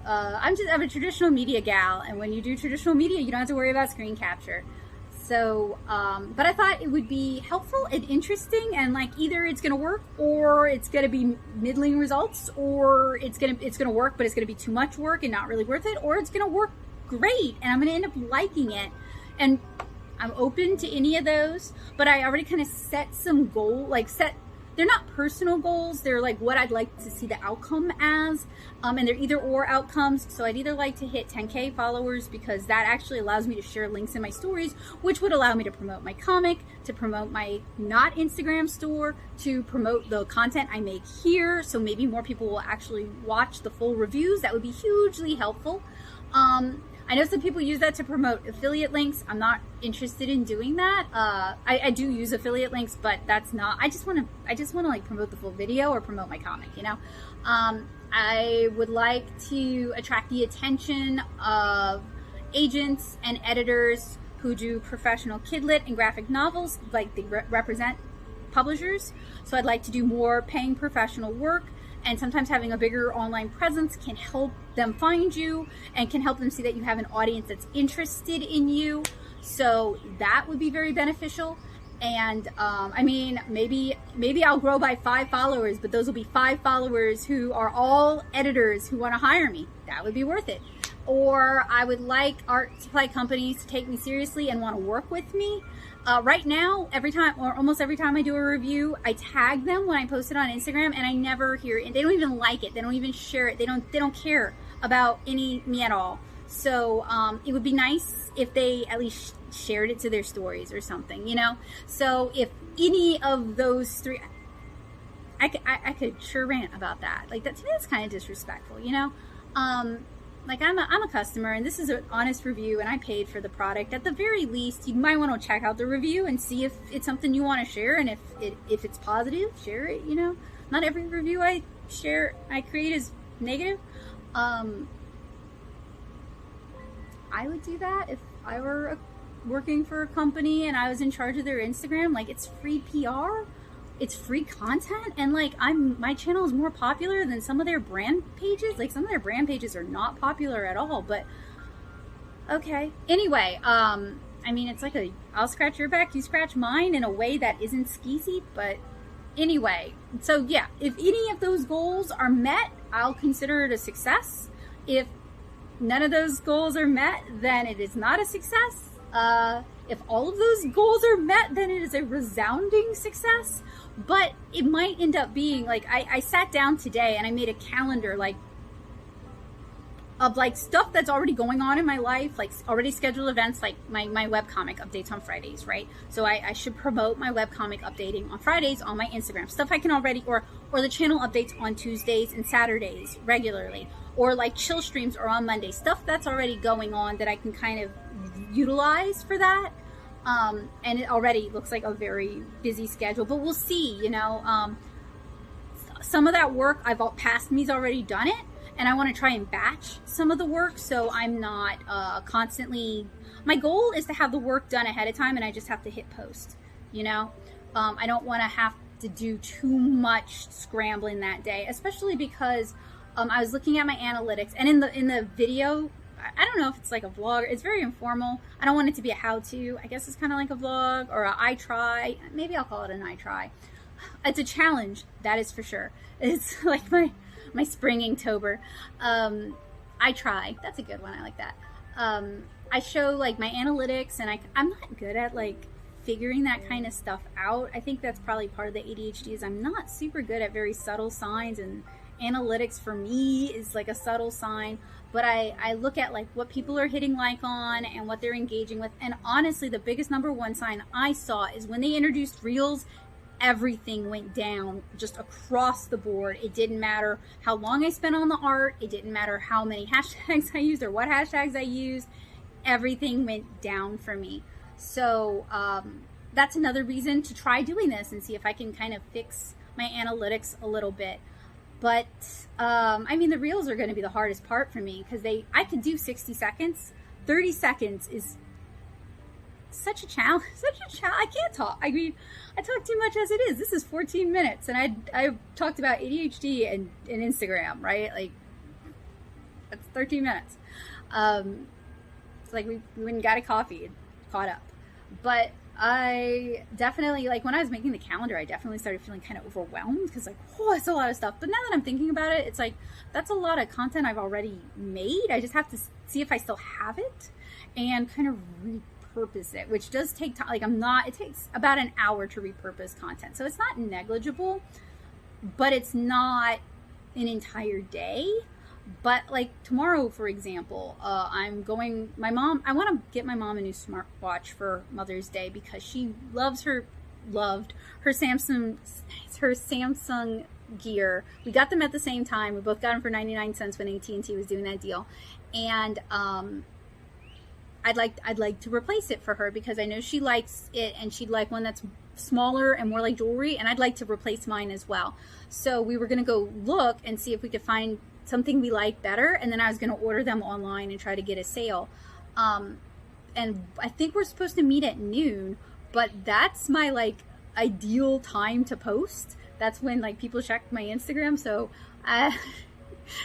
I'm a traditional media gal, and when you do traditional media, you don't have to worry about screen capture. So, but I thought it would be helpful and interesting, and like either it's going to work or it's going to be middling results, or it's going to work, but it's going to be too much work and not really worth it, or it's going to work great and I'm going to end up liking it. And I'm open to any of those, but I already kind of set some goal, they're not personal goals. They're like what I'd like to see the outcome as. And they're either or outcomes. So I'd either like to hit 10K followers, because that actually allows me to share links in my stories, which would allow me to promote my comic, to promote my not Instagram store, to promote the content I make here. So maybe more people will actually watch the full reviews. That would be hugely helpful. I know some people use that to promote affiliate links. I'm not interested in doing that. I do use affiliate links, but that's not, I just want to like promote the full video or promote my comic, you know? I would like to attract the attention of agents and editors who do professional kidlit and graphic novels, like they represent publishers. So I'd like to do more paying professional work. And sometimes having a bigger online presence can help them find you and can help them see that you have an audience that's interested in you. So that would be very beneficial. And I mean, maybe I'll grow by 5 followers, but those will be 5 followers who are all editors who want to hire me. That would be worth it. Or I would like art supply companies to take me seriously and want to work with me. Right now, almost every time I do a review, I tag them when I post it on Instagram, and I never hear it. They don't even like it. They don't even share it. They don't care about me at all. So it would be nice if they at least shared it to their stories or something, you know? So if any of those 3, I could sure rant about that. Like that, to me, that's kind of disrespectful, you know? Like I'm a customer, and this is an honest review, and I paid for the product. At the very least, you might want to check out the review and see if it's something you want to share, and if it's positive, share it, you know? Not every review I create is negative. I would do that if I were working for a company and I was in charge of their Instagram. Like, it's free PR. It's free content, and like my channel is more popular than some of their brand pages. Like, some of their brand pages are not popular at all, but okay. Anyway, I mean, it's like I'll scratch your back, you scratch mine, in a way that isn't skeezy, but anyway. So yeah, if any of those goals are met, I'll consider it a success. If none of those goals are met, then it is not a success. If all of those goals are met, then it is a resounding success. But it might end up being like, I sat down today and I made a calendar of like stuff that's already going on in my life, like already scheduled events, like my webcomic updates on Fridays, right? So I should promote my webcomic updating on Fridays on my Instagram. Stuff I can already, or the channel updates on Tuesdays and Saturdays regularly, or like chill streams or on Mondays. Stuff that's already going on that I can kind of utilize for that. And it already looks like a very busy schedule, but we'll see, you know. Some of that work, past me's already done it, and I want to try and batch some of the work, so I'm not constantly, my goal is to have the work done ahead of time, and I just have to hit post, you know. I don't want to have to do too much scrambling that day, especially because I was looking at my analytics, and in the video, I don't know if it's like a vlog. It's very informal. I don't want it to be a how-to. I guess it's kind of like a vlog or a I try. Maybe I'll call it an I try. It's a challenge, that is for sure. It's like my spring Inktober. I try. That's a good one. I like that. I show like my analytics, and I'm not good at like figuring that kind of stuff out. I think that's probably part of the ADHD, is I'm not super good at very subtle signs, and analytics for me is like a subtle sign. But I look at like what people are hitting like on and what they're engaging with. And honestly, the biggest #1 sign I saw is when they introduced Reels, everything went down just across the board. It didn't matter how long I spent on the art. It didn't matter how many hashtags I used or what hashtags I used. Everything went down for me. So that's another reason to try doing this and see if I can kind of fix my analytics a little bit. But, I mean, the Reels are going to be the hardest part for me, because I could do 60 seconds. 30 seconds is such a challenge, I can't talk. I mean, I talk too much as it is. This is 14 minutes, and I've talked about ADHD and Instagram, right? Like, that's 13 minutes. It's like we went and got a coffee and caught up. But I definitely, like, when I was making the calendar, I definitely started feeling kind of overwhelmed because, like, oh, that's a lot of stuff. But now that I'm thinking about it, it's like, that's a lot of content I've already made. I just have to see if I still have it and kind of repurpose it, which does take time. Like, it takes about an hour to repurpose content. So it's not negligible, but it's not an entire day. But like tomorrow, for example, I want to get my mom a new smartwatch for Mother's Day because she loved her Samsung Gear. We got them at the same time. We both got them for 99 cents when AT&T was doing that deal. And I'd like to replace it for her because I know she likes it and she'd like one that's smaller and more like jewelry, and I'd like to replace mine as well. So we were going to go look and see if we could find something we like better, and then I was going to order them online and try to get a sale. And I think we're supposed to meet at noon, but that's my like ideal time to post. That's when like people check my Instagram. So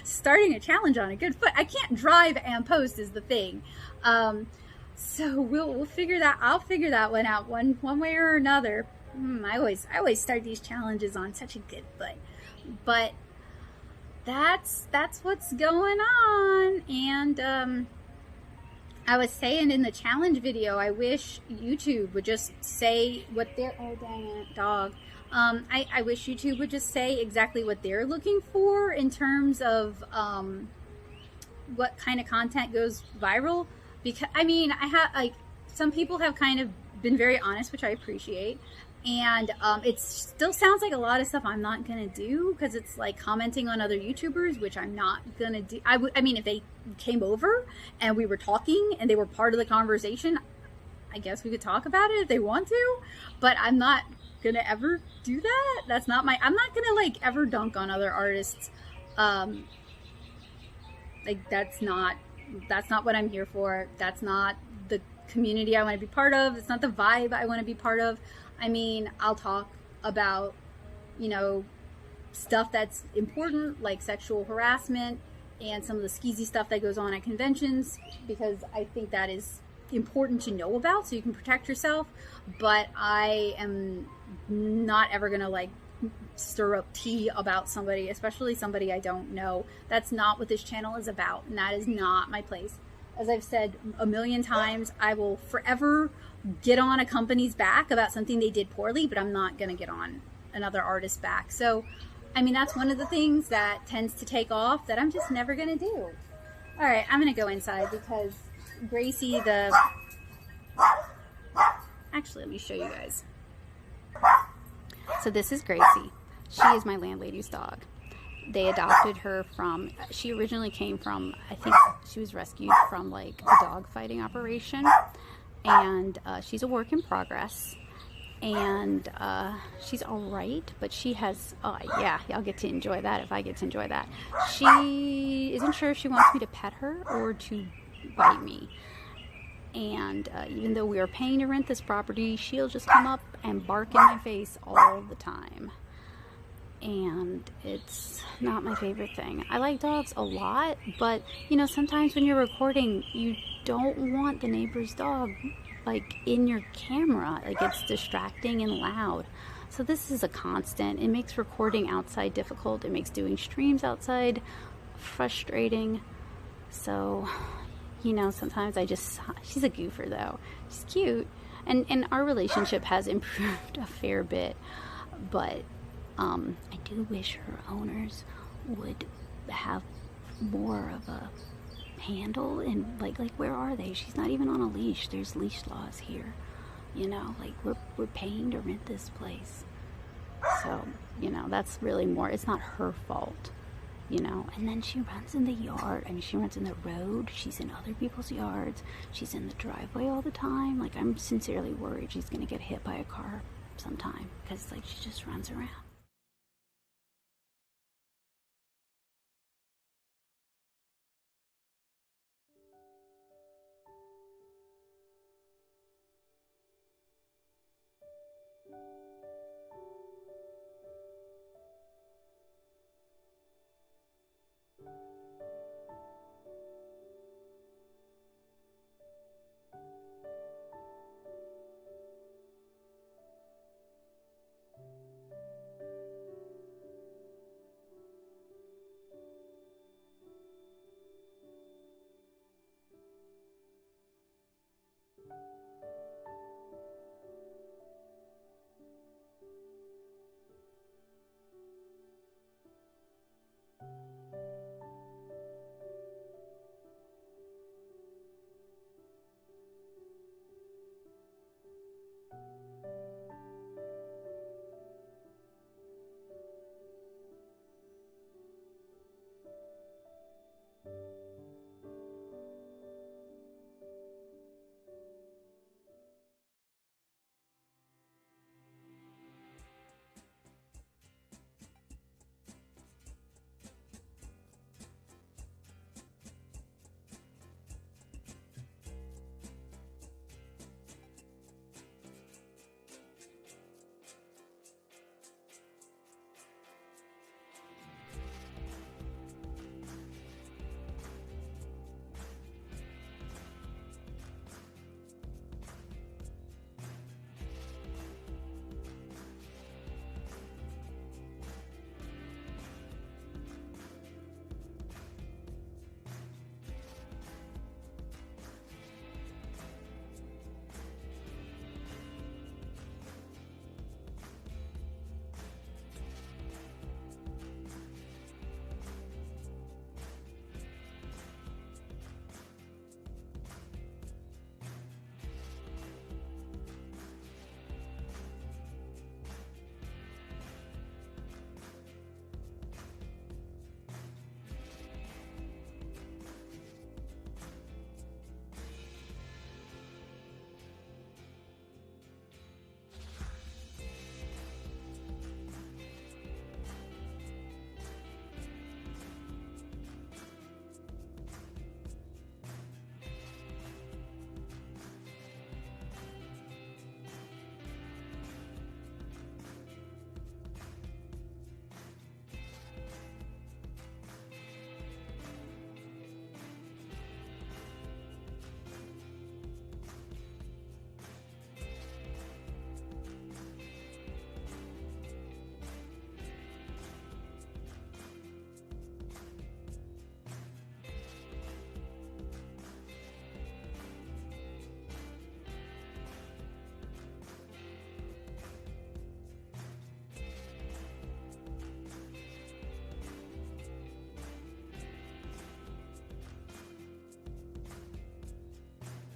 starting a challenge on a good foot. I can't drive and post is the thing. So we'll figure that. I'll figure that one out one way or another. I always start these challenges on such a good foot, but that's what's going on. And I was saying in the challenge video, I wish YouTube would just say what they're, oh dang it, dog. I wish YouTube would just say exactly what they're looking for in terms of what kind of content goes viral. Because I mean, I have like some people have kind of been very honest, which I appreciate. And it still sounds like a lot of stuff I'm not going to do because it's like commenting on other YouTubers, which I'm not going to do. I mean, if they came over and we were talking and they were part of the conversation, I guess we could talk about it if they want to, but I'm not going to ever do that. I'm not going to like ever dunk on other artists. Like that's not what I'm here for. That's not the community I want to be part of. It's not the vibe I want to be part of. I mean, I'll talk about, you know, stuff that's important, like sexual harassment and some of the skeezy stuff that goes on at conventions, because I think that is important to know about so you can protect yourself. But I am not ever going to like stir up tea about somebody, especially somebody I don't know. That's not what this channel is about, and that is not my place. As I've said a million times, I will forever get on a company's back about something they did poorly, but I'm not going to get on another artist's back. So, I mean, that's one of the things that tends to take off that I'm just never going to do. All right, I'm going to go inside because Gracie, actually, let me show you guys. So this is Gracie. She is my landlady's dog. They adopted her from, she originally came from, I think she was rescued from like a dog fighting operation. And she's a work in progress. And she's all right, but she has, yeah, I'll get to enjoy that if I get to enjoy that. She isn't sure if she wants me to pet her or to bite me. And even though we are paying to rent this property, she'll just come up and bark in my face all the time. And it's not my favorite thing. I like dogs a lot, but you know, sometimes when you're recording, you don't want the neighbor's dog like in your camera. Like it's distracting and loud. So this is a constant. It makes recording outside difficult. It makes doing streams outside frustrating. So, you know, sometimes she's a goofer though. She's cute. And our relationship has improved a fair bit, but I do wish her owners would have more of a handle and like where are they? She's not even on a leash. There's leash laws here, you know, like we're paying to rent this place. So, you know, that's really more, it's not her fault, you know. And then she runs in the yard. I mean, she runs in the road. She's in other people's yards. She's in the driveway all the time. Like, I'm sincerely worried she's gonna get hit by a car sometime because like she just runs around.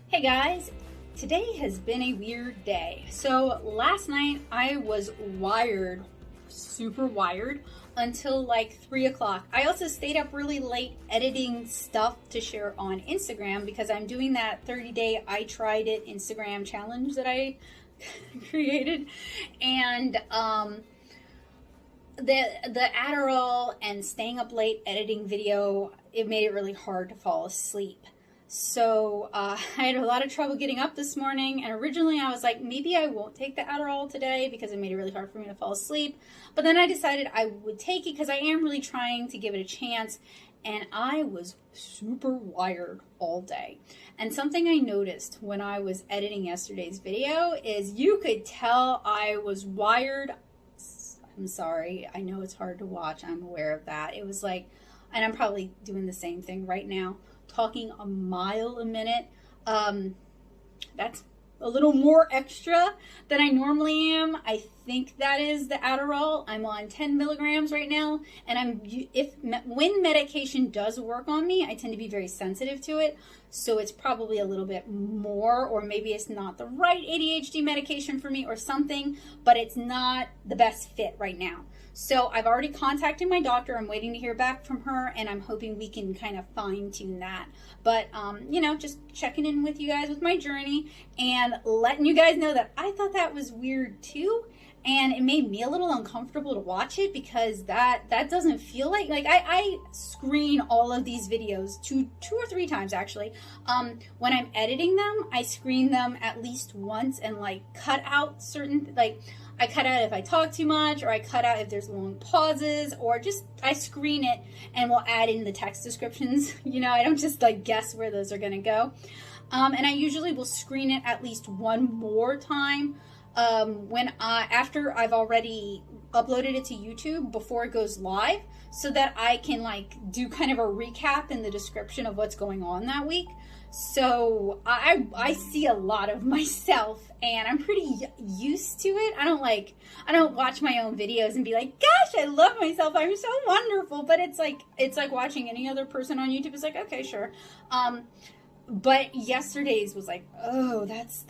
Hey guys, today has been a weird day. So last night I was wired, super wired, until like 3 o'clock. I also stayed up really late editing stuff to share on Instagram because I'm doing that 30-day I tried it Instagram challenge that I created. And the Adderall and staying up late editing video, it made it really hard to fall asleep. So I had a lot of trouble getting up this morning, and originally I was like, maybe I won't take the Adderall today because it made it really hard for me to fall asleep. But then I decided I would take it because I am really trying to give it a chance, and I was super wired all day. And something I noticed when I was editing yesterday's video is you could tell I was wired. I'm sorry, I know it's hard to watch, I'm aware of that. It was like, and I'm probably doing the same thing right now, talking a mile a minute. That's a little more extra than I normally am. I think that is the Adderall. I'm on 10 milligrams right now, and when medication does work on me, I tend to be very sensitive to it. So it's probably a little bit more, or maybe it's not the right ADHD medication for me or something, but it's not the best fit right now. So I've already contacted my doctor. I'm waiting to hear back from her, and I'm hoping we can kind of fine tune that. But, you know, just checking in with you guys with my journey and letting you guys know that I thought that was weird too. And it made me a little uncomfortable to watch it because that doesn't feel like I screen all of these videos two or three times actually. When I'm editing them, I screen them at least once and like cut out certain, like I cut out if I talk too much, or I cut out if there's long pauses, or just I screen it and we'll add in the text descriptions. You know, I don't just like guess where those are gonna go. And I usually will screen it at least one more time after I've already uploaded it to YouTube before it goes live, so that I can like do kind of a recap in the description of what's going on that week. So I see a lot of myself, and I'm pretty used to it. I don't watch my own videos and be like, gosh, I love myself, I'm so wonderful. But it's like watching any other person on YouTube. It's like, okay, sure. But yesterday's was like, oh, that's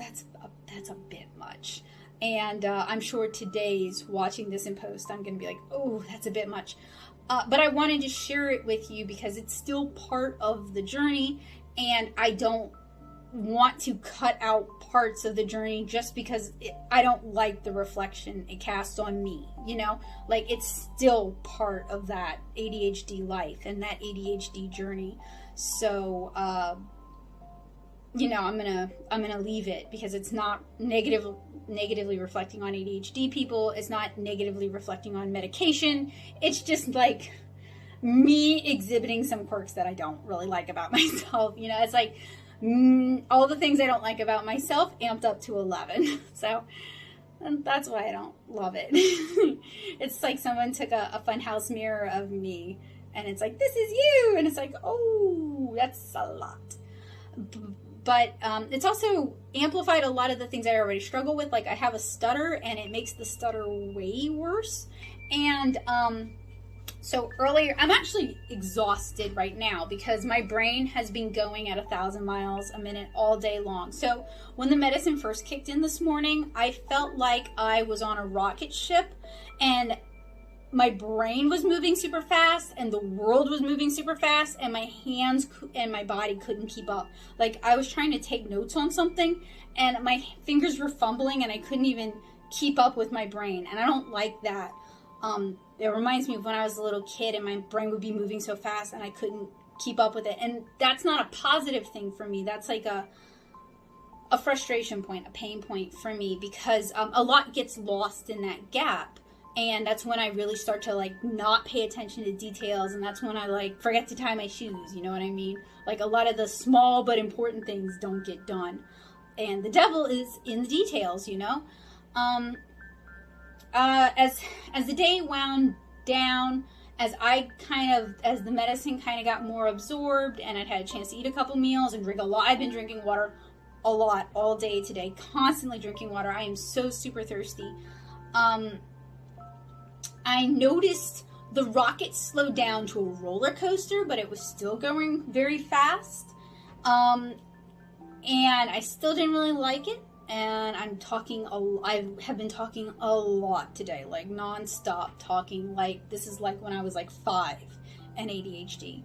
a bit much. And I'm sure today's, watching this in post, I'm going to be like, oh, that's a bit much. But I wanted to share it with you because it's still part of the journey, and I don't want to cut out parts of the journey just because I don't like the reflection it casts on me, you know? Like, it's still part of that ADHD life and that ADHD journey. So, you know, I'm gonna leave it because it's not negatively reflecting on ADHD people. It's not negatively reflecting on medication. It's just like me exhibiting some quirks that I don't really like about myself. You know, it's like all the things I don't like about myself amped up to 11. So that's why I don't love it. It's like someone took a funhouse mirror of me, and it's like, this is you, and it's like, oh, that's a lot. But it's also amplified a lot of the things I already struggle with. Like, I have a stutter, and it makes the stutter way worse. And so earlier, I'm actually exhausted right now because my brain has been going at 1,000 miles a minute all day long. So when the medicine first kicked in this morning, I felt like I was on a rocket ship, and my brain was moving super fast, and the world was moving super fast, and my hands and my body couldn't keep up. Like, I was trying to take notes on something, and my fingers were fumbling, and I couldn't even keep up with my brain, and I don't like that. It reminds me of when I was a little kid, and my brain would be moving so fast, and I couldn't keep up with it, and that's not a positive thing for me. That's like a frustration point, a pain point for me, because a lot gets lost in that gap. And that's when I really start to like not pay attention to details, and that's when I like forget to tie my shoes, you know what I mean? Like, a lot of the small but important things don't get done. And the devil is in the details, you know? As the day wound down, as the medicine kind of got more absorbed, and I'd had a chance to eat a couple meals and drink a lot. I've been drinking water a lot all day today, constantly drinking water. I am so super thirsty. I noticed the rocket slowed down to a roller coaster, but it was still going very fast. and I still didn't really like it. And I have been talking a lot today, like non-stop talking, like this is like when I was like 5 and ADHD.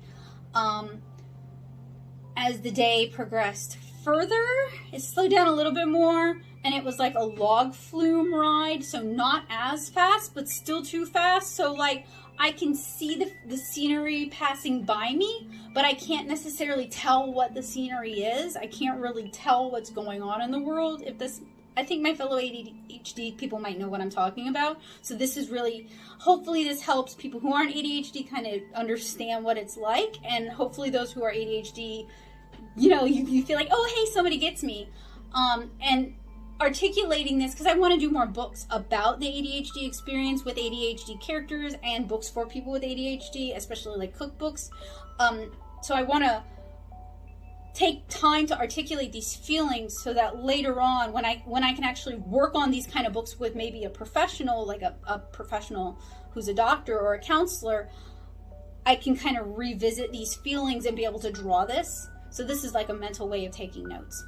As the day progressed further, it slowed down a little bit more, and it was like a log flume ride, so not as fast, but still too fast. So like I can see the scenery passing by me, but I can't necessarily tell what the scenery is. I can't really tell what's going on in the world. I think my fellow ADHD people might know what I'm talking about. So this is really, hopefully this helps people who aren't ADHD kind of understand what it's like. And hopefully those who are ADHD, you know, you feel like, oh, hey, somebody gets me. And articulating this, because I want to do more books about the ADHD experience with ADHD characters and books for people with ADHD, especially like cookbooks. So I want to take time to articulate these feelings so that later on when I can actually work on these kind of books with maybe a professional, like a professional who's a doctor or a counselor, I can kind of revisit these feelings and be able to draw this. So this is like a mental way of taking notes.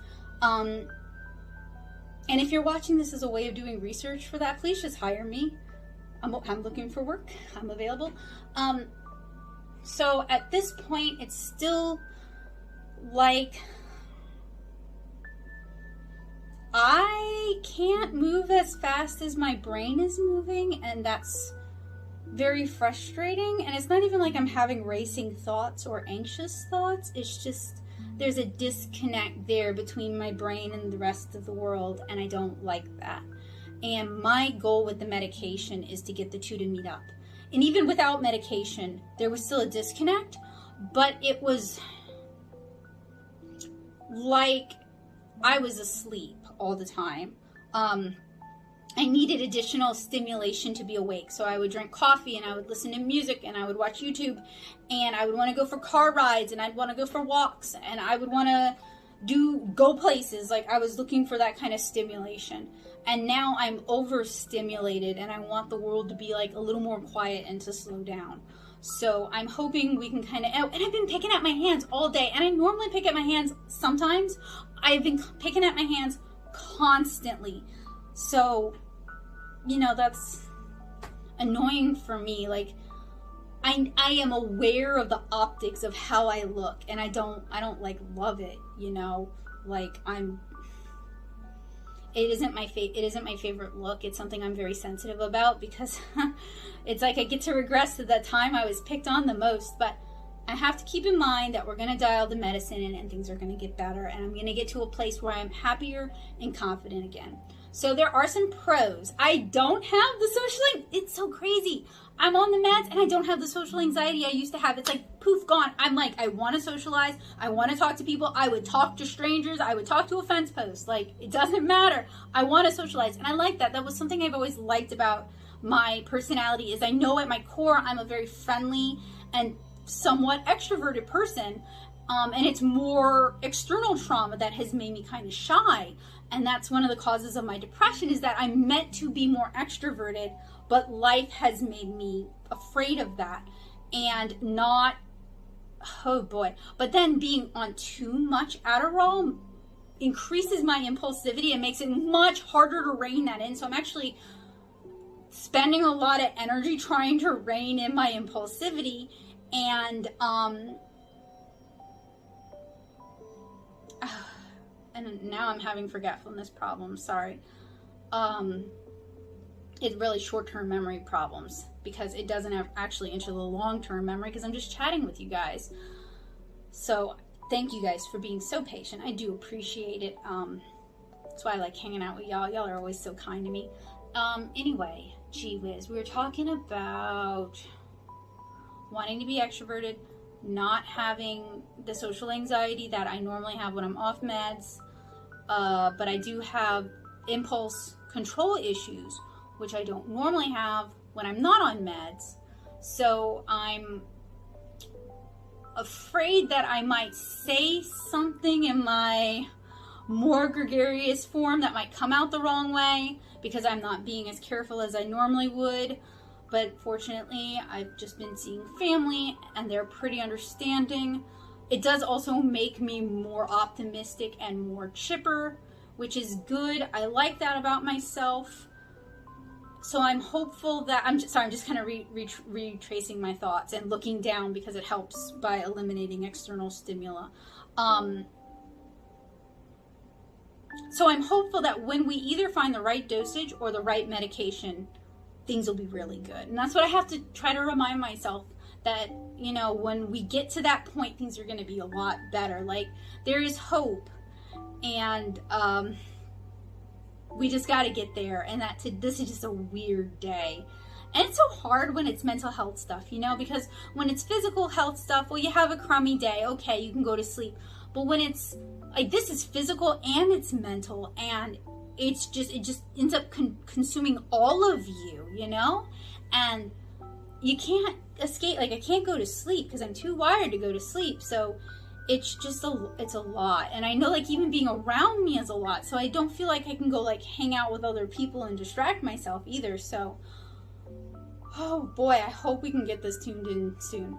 And if you're watching this as a way of doing research for that, please just hire me. I'm looking for work. I'm available. So at this point, it's still like I can't move as fast as my brain is moving, and that's very frustrating. And it's not even like I'm having racing thoughts or anxious thoughts. It's just there's a disconnect there between my brain and the rest of the world, and I don't like that. And my goal with the medication is to get the two to meet up. And even without medication, there was still a disconnect, but it was like I was asleep all the time. I needed additional stimulation to be awake. So I would drink coffee and I would listen to music and I would watch YouTube and I would want to go for car rides and I'd want to go for walks and I would want to go places. Like I was looking for that kind of stimulation. And now I'm overstimulated and I want the world to be like a little more quiet and to slow down. So I'm hoping we can kind of, and I've been picking at my hands all day, and I normally pick at my hands sometimes. I've been picking at my hands constantly. So, you know, that's annoying for me. Like, I am aware of the optics of how I look, and I don't like love it, you know, like it isn't my favorite look. It's something I'm very sensitive about because it's like I get to regress to that time I was picked on the most. But I have to keep in mind that we're going to dial the medicine in and things are going to get better. And I'm going to get to a place where I'm happier and confident again. So there are some pros. I don't have the social, it's so crazy. I'm on the meds and I don't have the social anxiety I used to have. It's like poof, gone. I'm like, I want to socialize. I want to talk to people. I would talk to strangers. I would talk to a fence post. Like, it doesn't matter. I want to socialize. And I like that. That was something I've always liked about my personality is I know at my core I'm a very friendly and somewhat extroverted person. And it's more external trauma that has made me kind of shy. And that's one of the causes of my depression is that I'm meant to be more extroverted, but life has made me afraid of that and not, oh boy. But then being on too much Adderall increases my impulsivity and makes it much harder to rein that in. So I'm actually spending a lot of energy trying to rein in my impulsivity. And now I'm having forgetfulness problems, sorry. It's really short-term memory problems because it doesn't actually enter the long-term memory because I'm just chatting with you guys. So thank you guys for being so patient. I do appreciate it. That's why I like hanging out with y'all. Y'all are always so kind to me. Anyway, gee whiz, we were talking about wanting to be extroverted, not having the social anxiety that I normally have when I'm off meds, but I do have impulse control issues, which I don't normally have when I'm not on meds. So I'm afraid that I might say something in my more gregarious form that might come out the wrong way because I'm not being as careful as I normally would. But fortunately, I've just been seeing family and they're pretty understanding. it does also make me more optimistic and more chipper, which is good. I like that about myself. So I'm hopeful that, I'm just kind of retracing my thoughts and looking down because it helps by eliminating external stimuli. So I'm hopeful that when we either find the right dosage or the right medication, things will be really good. And that's what I have to try to remind myself, that, you know, when we get to that point, things are going to be a lot better. Like, there is hope, and we just got to get there. And this is just a weird day. And it's so hard when it's mental health stuff, you know, because when it's physical health stuff, well, you have a crummy day, okay, you can go to sleep. But when it's like, this is physical and it's mental, and it just ends up consuming all of you, you know, and you can't escape. Like, I can't go to sleep because I'm too wired to go to sleep. So it's just it's a lot. And I know, like, even being around me is a lot. So I don't feel like I can go, like, hang out with other people and distract myself either. So, oh boy, I hope we can get this tuned in soon.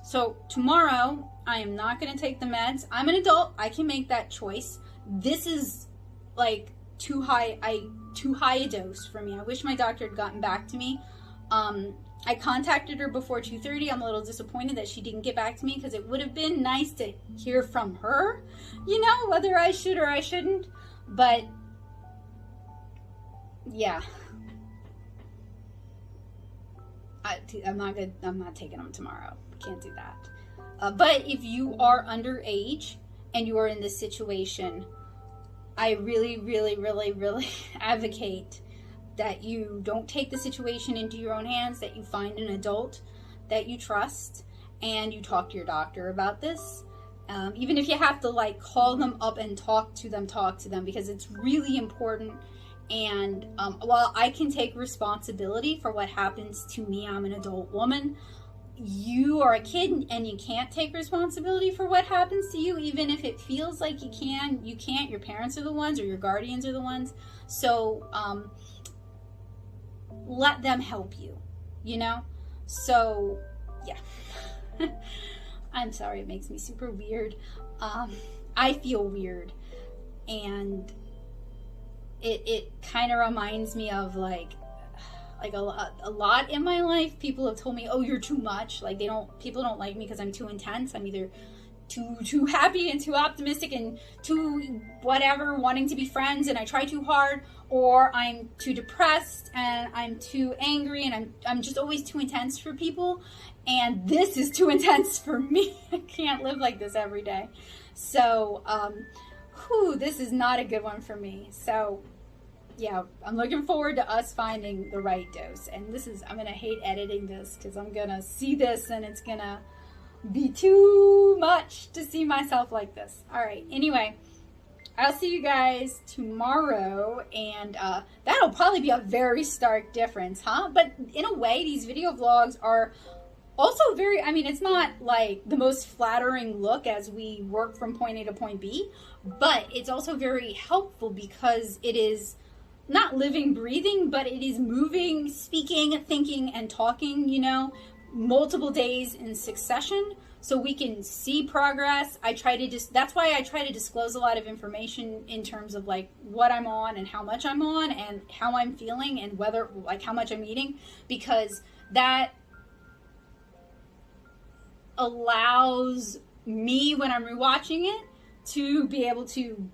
So tomorrow, I am not going to take the meds. I'm an adult. I can make that choice. This is like too high a dose for me. I wish my doctor had gotten back to me. I contacted her before 2:30. I'm a little disappointed that she didn't get back to me, because it would have been nice to hear from her, you know, whether I should or I shouldn't. But yeah, I'm not taking them tomorrow. Can't do that. But if you are underage and you are in this situation, I really, really, really, really advocate that you don't take the situation into your own hands, that you find an adult that you trust and you talk to your doctor about this. Even if you have to, like, call them up and talk to them, because it's really important. And while I can take responsibility for what happens to me, I'm an adult woman. You are a kid and you can't take responsibility for what happens to you, even if it feels like you can. You can't. Your parents are the ones, or your guardians are the ones. So let them help you, you know? So yeah. I'm sorry, it makes me super weird. I feel weird, and it kind of reminds me of like a lot in my life. People have told me, oh, you're too much. Like, people don't like me because I'm too intense. I'm either too happy and too optimistic and too whatever, wanting to be friends, and I try too hard, or I'm too depressed and I'm too angry, and I'm just always too intense for people. And this is too intense for me. I can't live like this every day. So this is not a good one for me. So yeah, I'm looking forward to us finding the right dose. And I'm gonna hate editing this, because I'm gonna see this and it's gonna be too much to see myself like this. All right, anyway, I'll see you guys tomorrow, and that'll probably be a very stark difference, huh? But in a way, these video vlogs are also very, I mean, it's not like the most flattering look as we work from point A to point B, but it's also very helpful because it is not living, breathing, but it is moving, speaking, thinking, and talking, you know, multiple days in succession, so we can see progress. That's why I try to disclose a lot of information in terms of like what I'm on and how much I'm on and how I'm feeling and whether, like, how much I'm eating, because that allows me, when I'm rewatching it, to be able to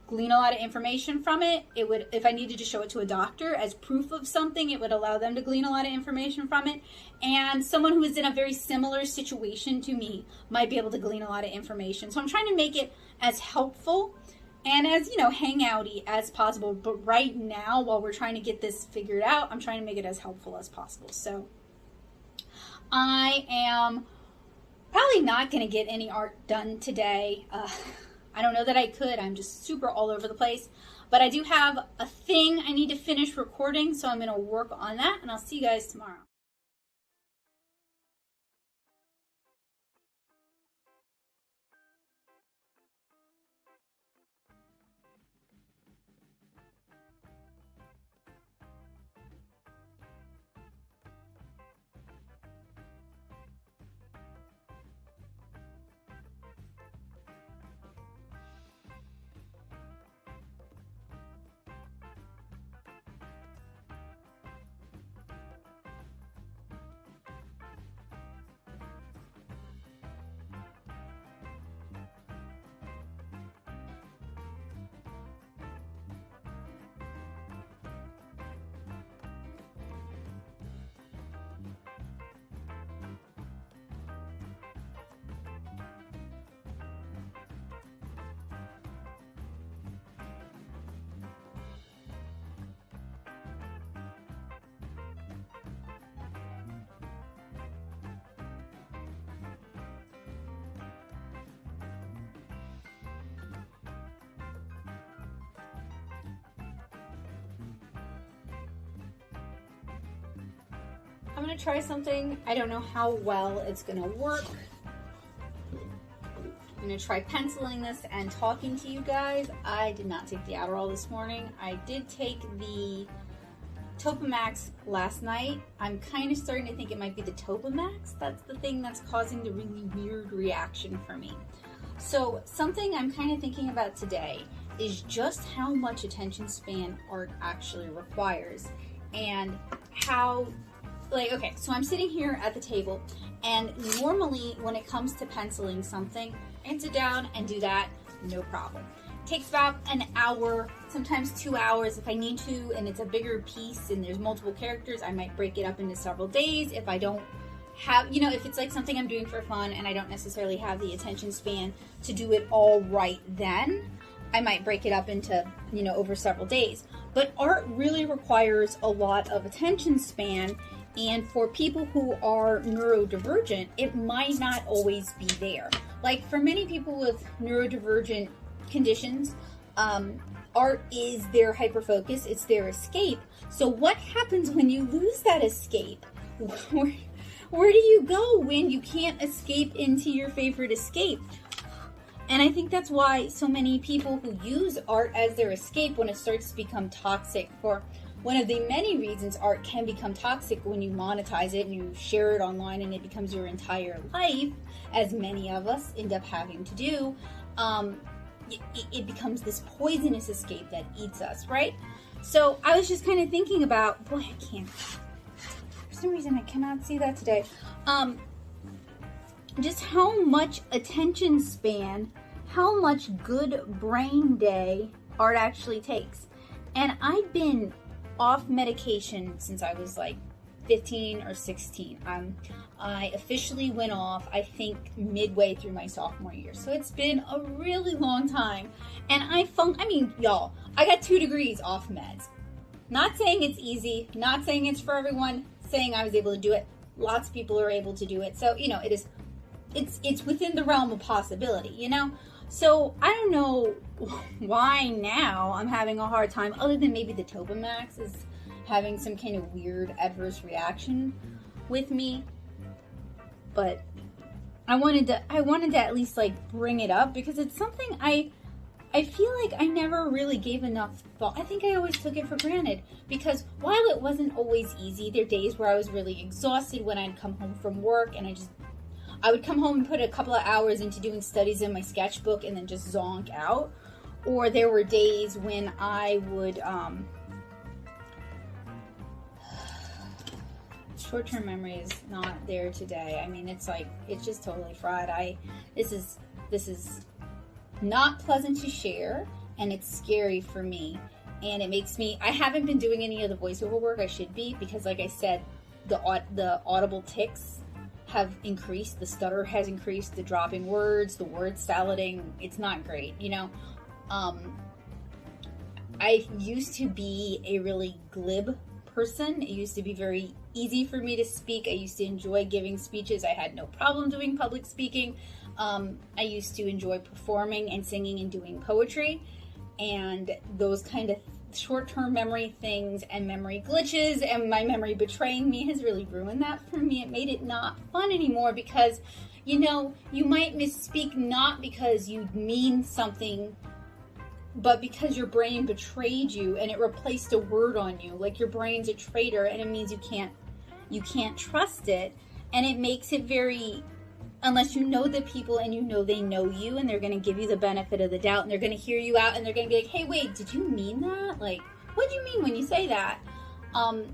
glean a lot of information from it. It would, if I needed to show it to a doctor as proof of something, it would allow them to glean a lot of information from it. And someone who is in a very similar situation to me might be able to glean a lot of information. So I'm trying to make it as helpful and as, you know, hangouty as possible. But right now, while we're trying to get this figured out, I'm trying to make it as helpful as possible. So I am probably not going to get any art done today. I don't know that I could. I'm just super all over the place. But I do have a thing I need to finish recording, so I'm going to work on that, and I'll see you guys tomorrow. I'm going to try something. I don't know how well it's going to work. I'm going to try penciling this and talking to you guys. I did not take the Adderall this morning. I did take the Topamax last night. I'm kind of starting to think it might be the Topamax. That's the thing that's causing the really weird reaction for me. So something I'm kind of thinking about today is just how much attention span art actually requires, and how, like, okay, so I'm sitting here at the table, and normally when it comes to penciling something, I can sit down and do that, no problem. It takes about an hour, sometimes 2 hours if I need to, and it's a bigger piece and there's multiple characters, I might break it up into several days if I don't have, you know, if it's like something I'm doing for fun and I don't necessarily have the attention span to do it all right then, I might break it up into, you know, over several days. But art really requires a lot of attention span, and for people who are neurodivergent, it might not always be there. Like for many people with neurodivergent conditions, art is their hyperfocus, it's their escape. So what happens when you lose that escape? Where do you go when you can't escape into your favorite escape? And I think that's why so many people who use art as their escape, when it starts to become toxic, for one of the many reasons art can become toxic when you monetize it and you share it online and it becomes your entire life, as many of us end up having to do, it becomes this poisonous escape that eats us, right? So I was just kind of thinking about, boy, I can't, for some reason I cannot see that today, just how much attention span, how much good brain day art actually takes. And I've been off medication since I was like 15 or 16. I officially went off, I think, midway through my sophomore year. So it's been a really long time. And I mean, y'all, I got 2 degrees off meds. Not saying it's easy, not saying it's for everyone, saying I was able to do it. Lots of people are able to do it. So, you know, it's within the realm of possibility, you know? So I don't know why now I'm having a hard time, other than maybe the Topamax is having some kind of weird adverse reaction with me. But I wanted to at least like bring it up, because it's something I feel like I never really gave enough thought. I think I always took it for granted, because while it wasn't always easy, there were days where I was really exhausted when I'd come home from work, and I would come home and put a couple of hours into doing studies in my sketchbook and then just zonk out. Or there were days when I would, short-term memory is not there today. I mean, it's like, it's just totally fried. This is not pleasant to share, and it's scary for me. And it makes me, I haven't been doing any of the voiceover work I should be, because like I said, the audible tics have increased, the stutter has increased, the dropping words, the word salading, it's not great, you know. I used to be a really glib person. It used to be very easy for me to speak. I used to enjoy giving speeches. I had no problem doing public speaking. I used to enjoy performing and singing and doing poetry, and those kind of short-term memory things and memory glitches and my memory betraying me has really ruined that for me. It made it not fun anymore, because, you know, you might misspeak not because you mean something, but because your brain betrayed you and it replaced a word on you. Like, your brain's a traitor, and it means you can't trust it, and it makes it very, unless you know the people and you know they know you and they're going to give you the benefit of the doubt and they're going to hear you out and they're going to be like, hey, wait, did you mean that? Like, what do you mean when you say that?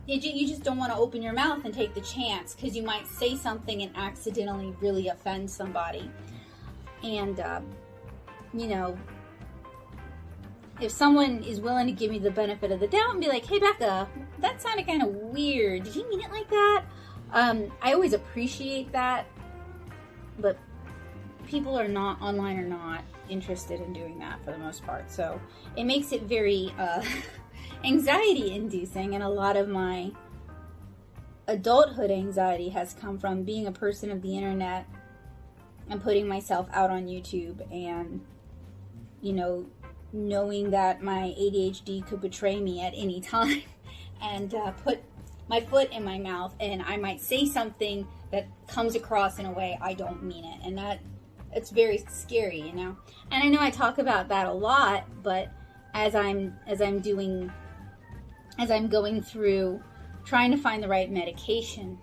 You just don't want to open your mouth and take the chance, because you might say something and accidentally really offend somebody. And, you know, if someone is willing to give me the benefit of the doubt and be like, hey, Becca, that sounded kind of weird. Did you mean it like that? I always appreciate that. But people are not, online are not interested in doing that for the most part. So it makes it very anxiety inducing, and a lot of my adulthood anxiety has come from being a person of the internet and putting myself out on YouTube, and, you know, knowing that my ADHD could betray me at any time and put my foot in my mouth, and I might say something that comes across in a way I don't mean it, and it's very scary, you know. And I know I talk about that a lot, but as I'm going through trying to find the right medication,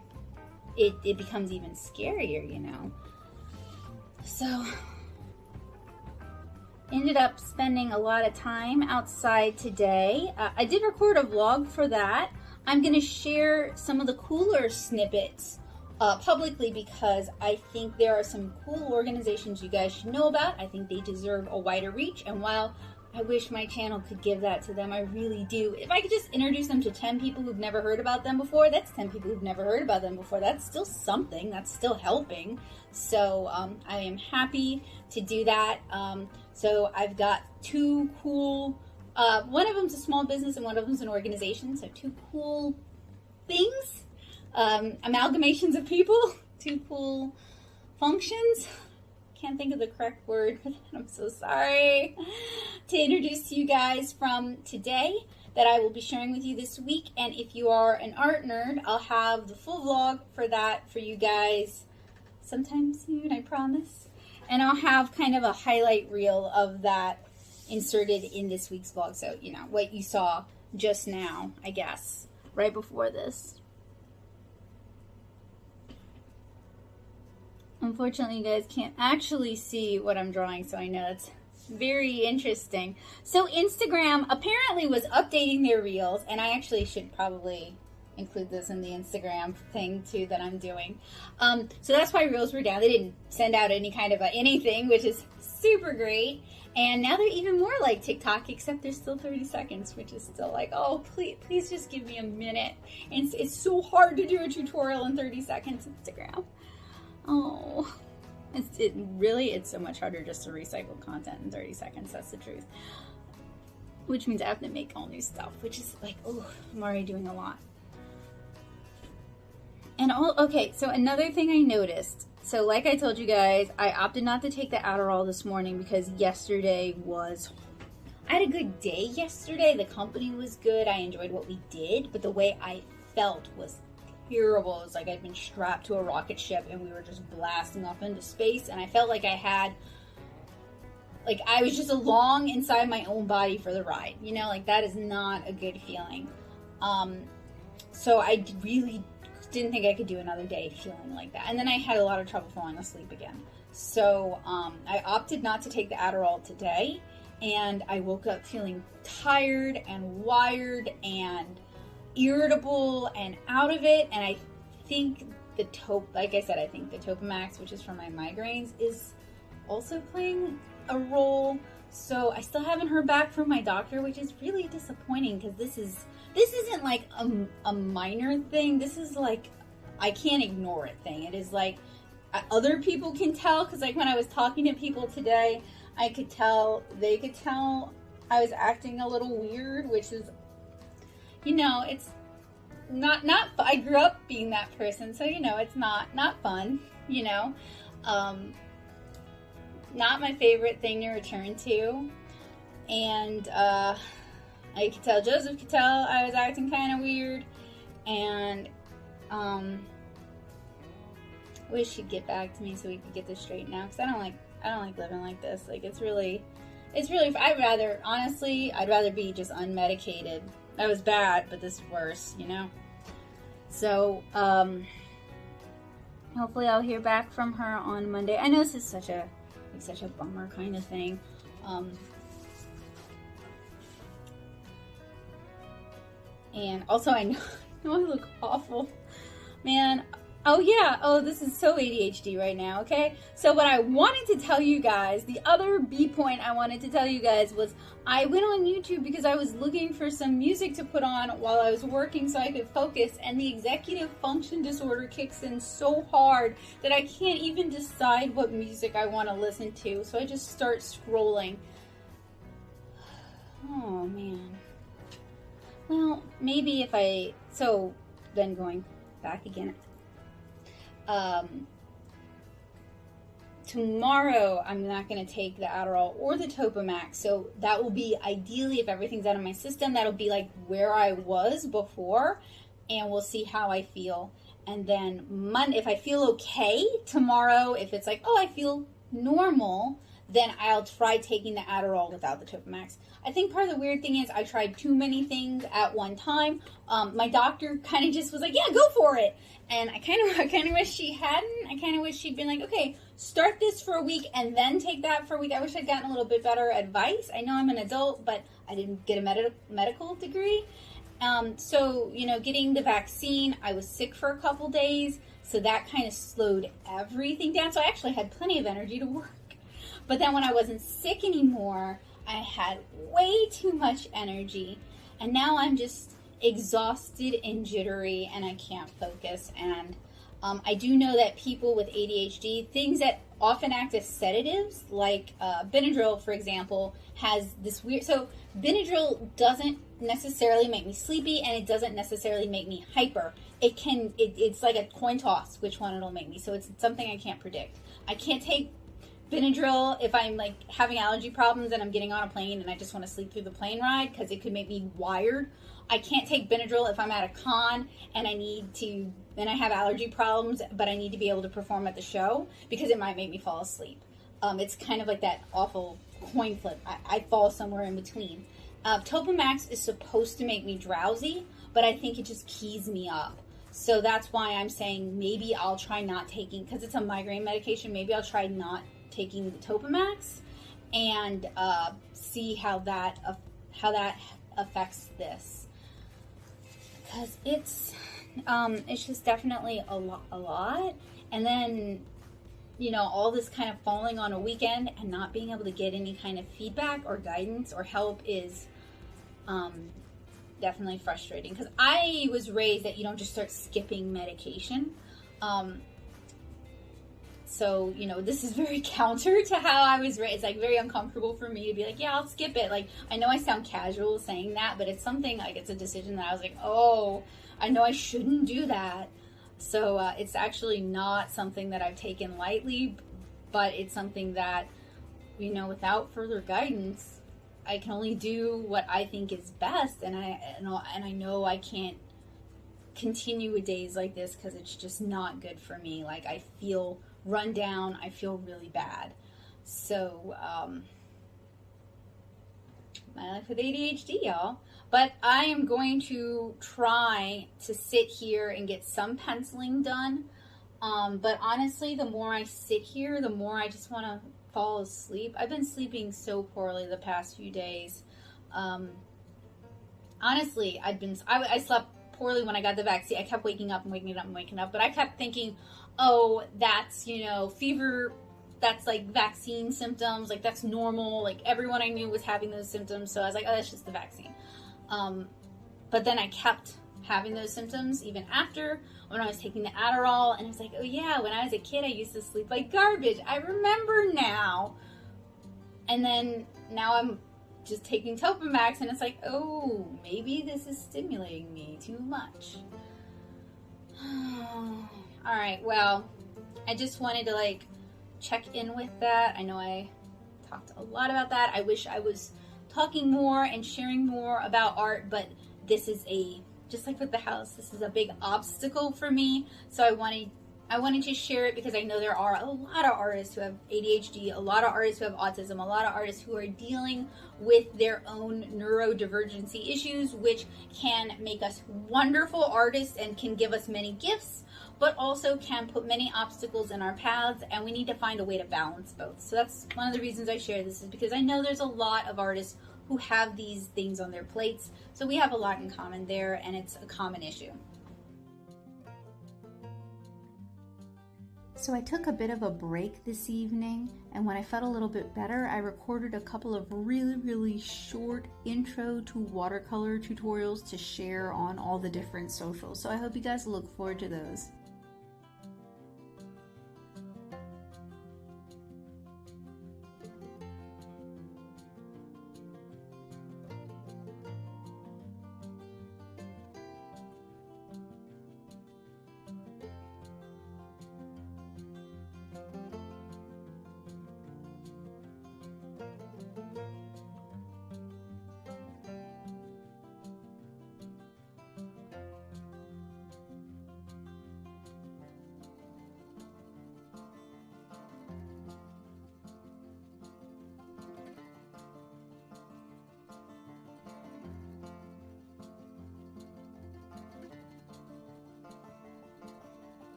it becomes even scarier, you know. So ended up spending a lot of time outside today. I did record a vlog for that. I'm going to share some of the cooler snippets publicly, because I think there are some cool organizations you guys should know about. I think they deserve a wider reach, and while I wish my channel could give that to them, I really do. If I could just introduce them to 10 people who've never heard about them before, that's 10 people who've never heard about them before. That's still something. That's still helping. So I am happy to do that. So I've got two cool, one of them's a small business and one of them's an organization. So two cool things, amalgamations of people, two cool functions. Can't think of the correct word, but I'm so sorry, to introduce to you guys from today that I will be sharing with you this week. And if you are an art nerd, I'll have the full vlog for that for you guys sometime soon, I promise. And I'll have kind of a highlight reel of that inserted in this week's vlog. So, you know, what you saw just now, I guess, right before this. Unfortunately, you guys can't actually see what I'm drawing, so I know it's very interesting. So Instagram apparently was updating their reels, and I actually should probably include this in the Instagram thing too that I'm doing. So that's why reels were down. They didn't send out any kind of anything, which is super great. And now they're even more like TikTok, except they're still 30 seconds, which is still like, oh, please just give me a minute. And it's so hard to do a tutorial in 30 seconds, Instagram. Oh, it's so much harder just to recycle content in 30 seconds. That's the truth. Which means I have to make all new stuff, which is like, oh, I'm already doing a lot. And okay, so another thing I noticed. So like I told you guys, I opted not to take the Adderall this morning because yesterday I had a good day yesterday. The company was good. I enjoyed what we did, but the way I felt was terrible. It was like I'd been strapped to a rocket ship and we were just blasting off into space, and I felt like I was just along inside my own body for the ride, you know, like that is not a good feeling. So I really didn't think I could do another day feeling like that, and then I had a lot of trouble falling asleep again. So I opted not to take the Adderall today, and I woke up feeling tired and wired and irritable and out of it. And I think like I said, I think the Topamax, which is for my migraines, is also playing a role. So I still haven't heard back from my doctor, which is really disappointing, because this isn't like a minor thing. This is like, I can't ignore it thing. It is like other people can tell, because like when I was talking to people today, I could tell, they could tell I was acting a little weird, which is, you know, it's not I grew up being that person, so you know, it's not fun, you know. Not my favorite thing to return to. And I could tell, Joseph could tell I was acting kind of weird, and wish he'd get back to me so we could get this straightened out, because I don't like living like this. Like it's really I'd rather be just unmedicated. That was bad, but this is worse, you know. So hopefully I'll hear back from her on Monday. I know this is such a bummer kind of thing. And also I know I look awful, man. Oh yeah, this is so ADHD right now, okay? So what I wanted to tell you guys, the other B point I wanted to tell you guys was, I went on YouTube because I was looking for some music to put on while I was working so I could focus, and the executive function disorder kicks in so hard that I can't even decide what music I want to listen to, so I just start scrolling. Oh man. Well, maybe so then going back again. Tomorrow I'm not going to take the Adderall or the Topamax, so that will be, ideally, if everything's out of my system, that'll be like where I was before. and we'll see how I feel. And then Monday, if I feel okay tomorrow, if it's like, oh, I feel normal, then I'll try taking the Adderall without the Topamax. I think part of the weird thing is I tried too many things at one time. My doctor kind of just was like, yeah, go for it. And I kind of wish she hadn't. I kind of wish she'd been like, okay, start this for a week and then take that for a week. I wish I'd gotten a little bit better advice. I know I'm an adult, but I didn't get a medical degree. So, you know, getting the vaccine, I was sick for a couple days, so that kind of slowed everything down. So I actually had plenty of energy to work. But then when I wasn't sick anymore, I had way too much energy, and now I'm just exhausted and jittery, and I can't focus. And I do know that people with ADHD, things that often act as sedatives, like Benadryl, for example, has this weird... So Benadryl doesn't necessarily make me sleepy, and it doesn't necessarily make me hyper. It's like a coin toss which one it'll make me. So it's something I can't predict. I can't take Benadryl if I'm like having allergy problems and I'm getting on a plane and I just want to sleep through the plane ride because it could make me wired. I can't take Benadryl if I'm at a con and I have allergy problems, but I need to be able to perform at the show because it might make me fall asleep. It's kind of like that awful coin flip. I fall somewhere in between. Topamax is supposed to make me drowsy, but I think it just keys me up. So that's why I'm saying maybe I'll try not taking, because it's a migraine medication, maybe I'll try not taking the Topamax and see how that affects this, because it's just definitely a lot. And then, you know, all this kind of falling on a weekend and not being able to get any kind of feedback or guidance or help is definitely frustrating, because I was raised that you don't just start skipping medication. So, you know, this is very counter to how I was raised. It's like very uncomfortable for me to be like, yeah, I'll skip it. Like, I know I sound casual saying that, but it's something, like, it's a decision that I was like, oh, I know I shouldn't do that. So it's actually not something that I've taken lightly, but it's something that, you know, without further guidance, I can only do what I think is best. And I know I can't continue with days like this because it's just not good for me. Like, I feel run down. I feel really bad. So, my life with ADHD, y'all. But I am going to try to sit here and get some penciling done. But honestly, the more I sit here, the more I just want to fall asleep. I've been sleeping so poorly the past few days. Honestly, I slept poorly when I got the vaccine. I kept waking up and waking up and waking up, but I kept thinking, oh, that's, you know, fever, that's like vaccine symptoms, like that's normal, like everyone I knew was having those symptoms, so I was like, oh, that's just the vaccine. But then I kept having those symptoms even after, when I was taking the Adderall, and I was like, oh yeah, when I was a kid I used to sleep like garbage, I remember now. And then now I'm just taking Topamax, and it's like, oh, maybe this is stimulating me too much. Alright, well, I just wanted to like check in with that. I know I talked a lot about that. I wish I was talking more and sharing more about art, but this is just like with the house, this is a big obstacle for me. So I wanted to share it because I know there are a lot of artists who have ADHD, a lot of artists who have autism, a lot of artists who are dealing with their own neurodivergency issues, which can make us wonderful artists and can give us many gifts, but also can put many obstacles in our paths, and we need to find a way to balance both. So that's one of the reasons I share this, is because I know there's a lot of artists who have these things on their plates. So we have a lot in common there, and it's a common issue. So I took a bit of a break this evening, and when I felt a little bit better, I recorded a couple of really short intro to watercolor tutorials to share on all the different socials. So I hope you guys look forward to those.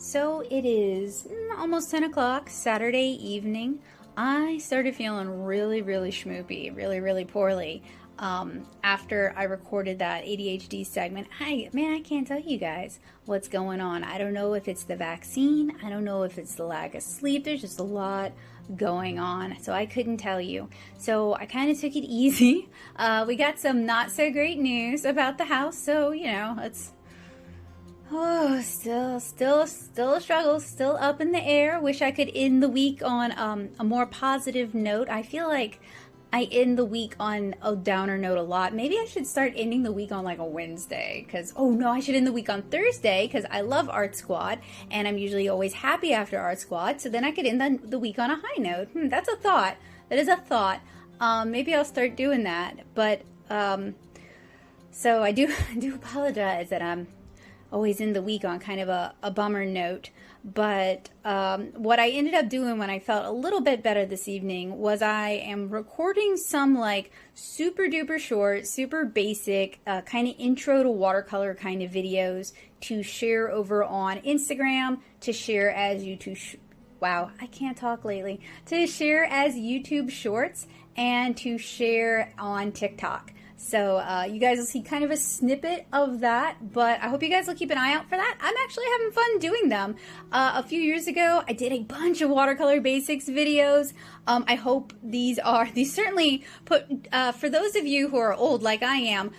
So it is almost 10 o'clock, Saturday evening. I started feeling really, really schmoopy, really poorly after I recorded that ADHD segment. I can't tell you guys what's going on. I don't know if it's the vaccine. I don't know if it's the lack of sleep. There's just a lot going on, so I couldn't tell you. So I kind of took it easy. We got some not so great news about the house, so it's still a struggle, still up in the air. Wish I could end the week on a more positive note. I feel like I end the week on a downer note a lot. Maybe I should start ending the week on like a Wednesday, I should end the week on Thursday because I love Art Squad and I'm usually always happy after Art Squad, so then I could end the week on a high note. That's a thought. That is a thought. Maybe I'll start doing that. But so I do apologize that I'm always in the week on kind of a bummer note. But what I ended up doing when I felt a little bit better this evening was I am recording some like super duper short, super basic kind of intro to watercolor kind of videos to share over on Instagram, to share as YouTube wow, I can't talk lately, to share as YouTube shorts, and to share on TikTok. So you guys will see kind of a snippet of that, but I hope you guys will keep an eye out for that. I'm actually having fun doing them. A few years ago, I did a bunch of watercolor basics videos. I hope these certainly put, for those of you who are old like I am,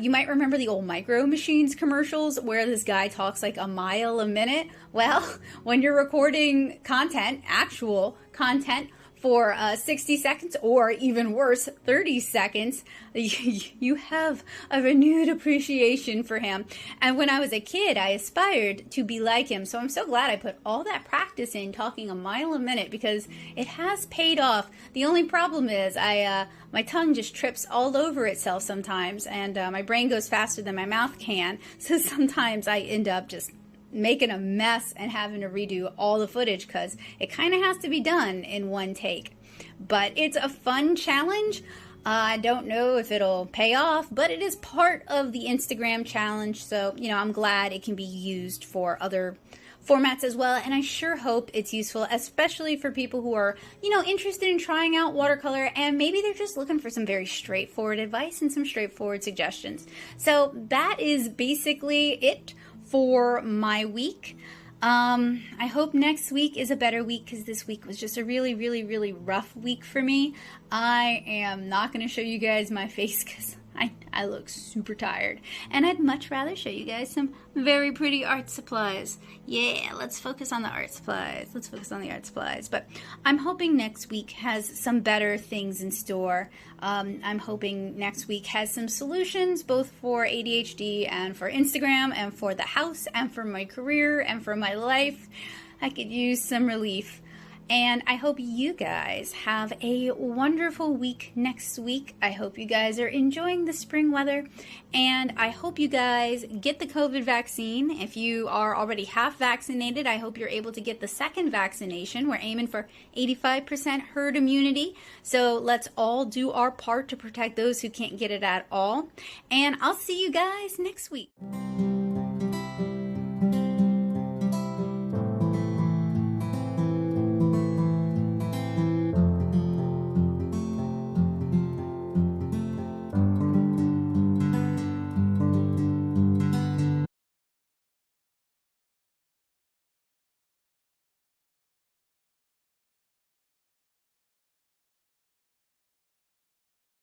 you might remember the old Micro Machines commercials where this guy talks like a mile a minute. Well, when you're recording content, actual content, for 60 seconds or even worse 30 seconds, you have a renewed appreciation for him. And when I was a kid, I aspired to be like him, so I'm so glad I put all that practice in talking a mile a minute because it has paid off. The only problem is my tongue just trips all over itself sometimes, and my brain goes faster than my mouth can, so sometimes I end up just making a mess and having to redo all the footage because it kind of has to be done in one take. But it's a fun challenge. I don't know if it'll pay off, but it is part of the Instagram challenge, so I'm glad it can be used for other formats as well, and I sure hope it's useful, especially for people who are interested in trying out watercolor and maybe they're just looking for some very straightforward advice and some straightforward suggestions. So that is basically it for my week. I hope next week is a better week because this week was just a really rough week for me. I am not going to show you guys my face because I look super tired, and I'd much rather show you guys some very pretty art supplies. Yeah, let's focus on the art supplies. But I'm hoping next week has some better things in store. I'm hoping next week has some solutions both for ADHD and for Instagram and for the house and for my career and for my life. I could use some relief. And I hope you guys have a wonderful week next week. I hope you guys are enjoying the spring weather. And I hope you guys get the COVID vaccine. If you are already half vaccinated, I hope you're able to get the second vaccination. We're aiming for 85% herd immunity. So let's all do our part to protect those who can't get it at all. And I'll see you guys next week.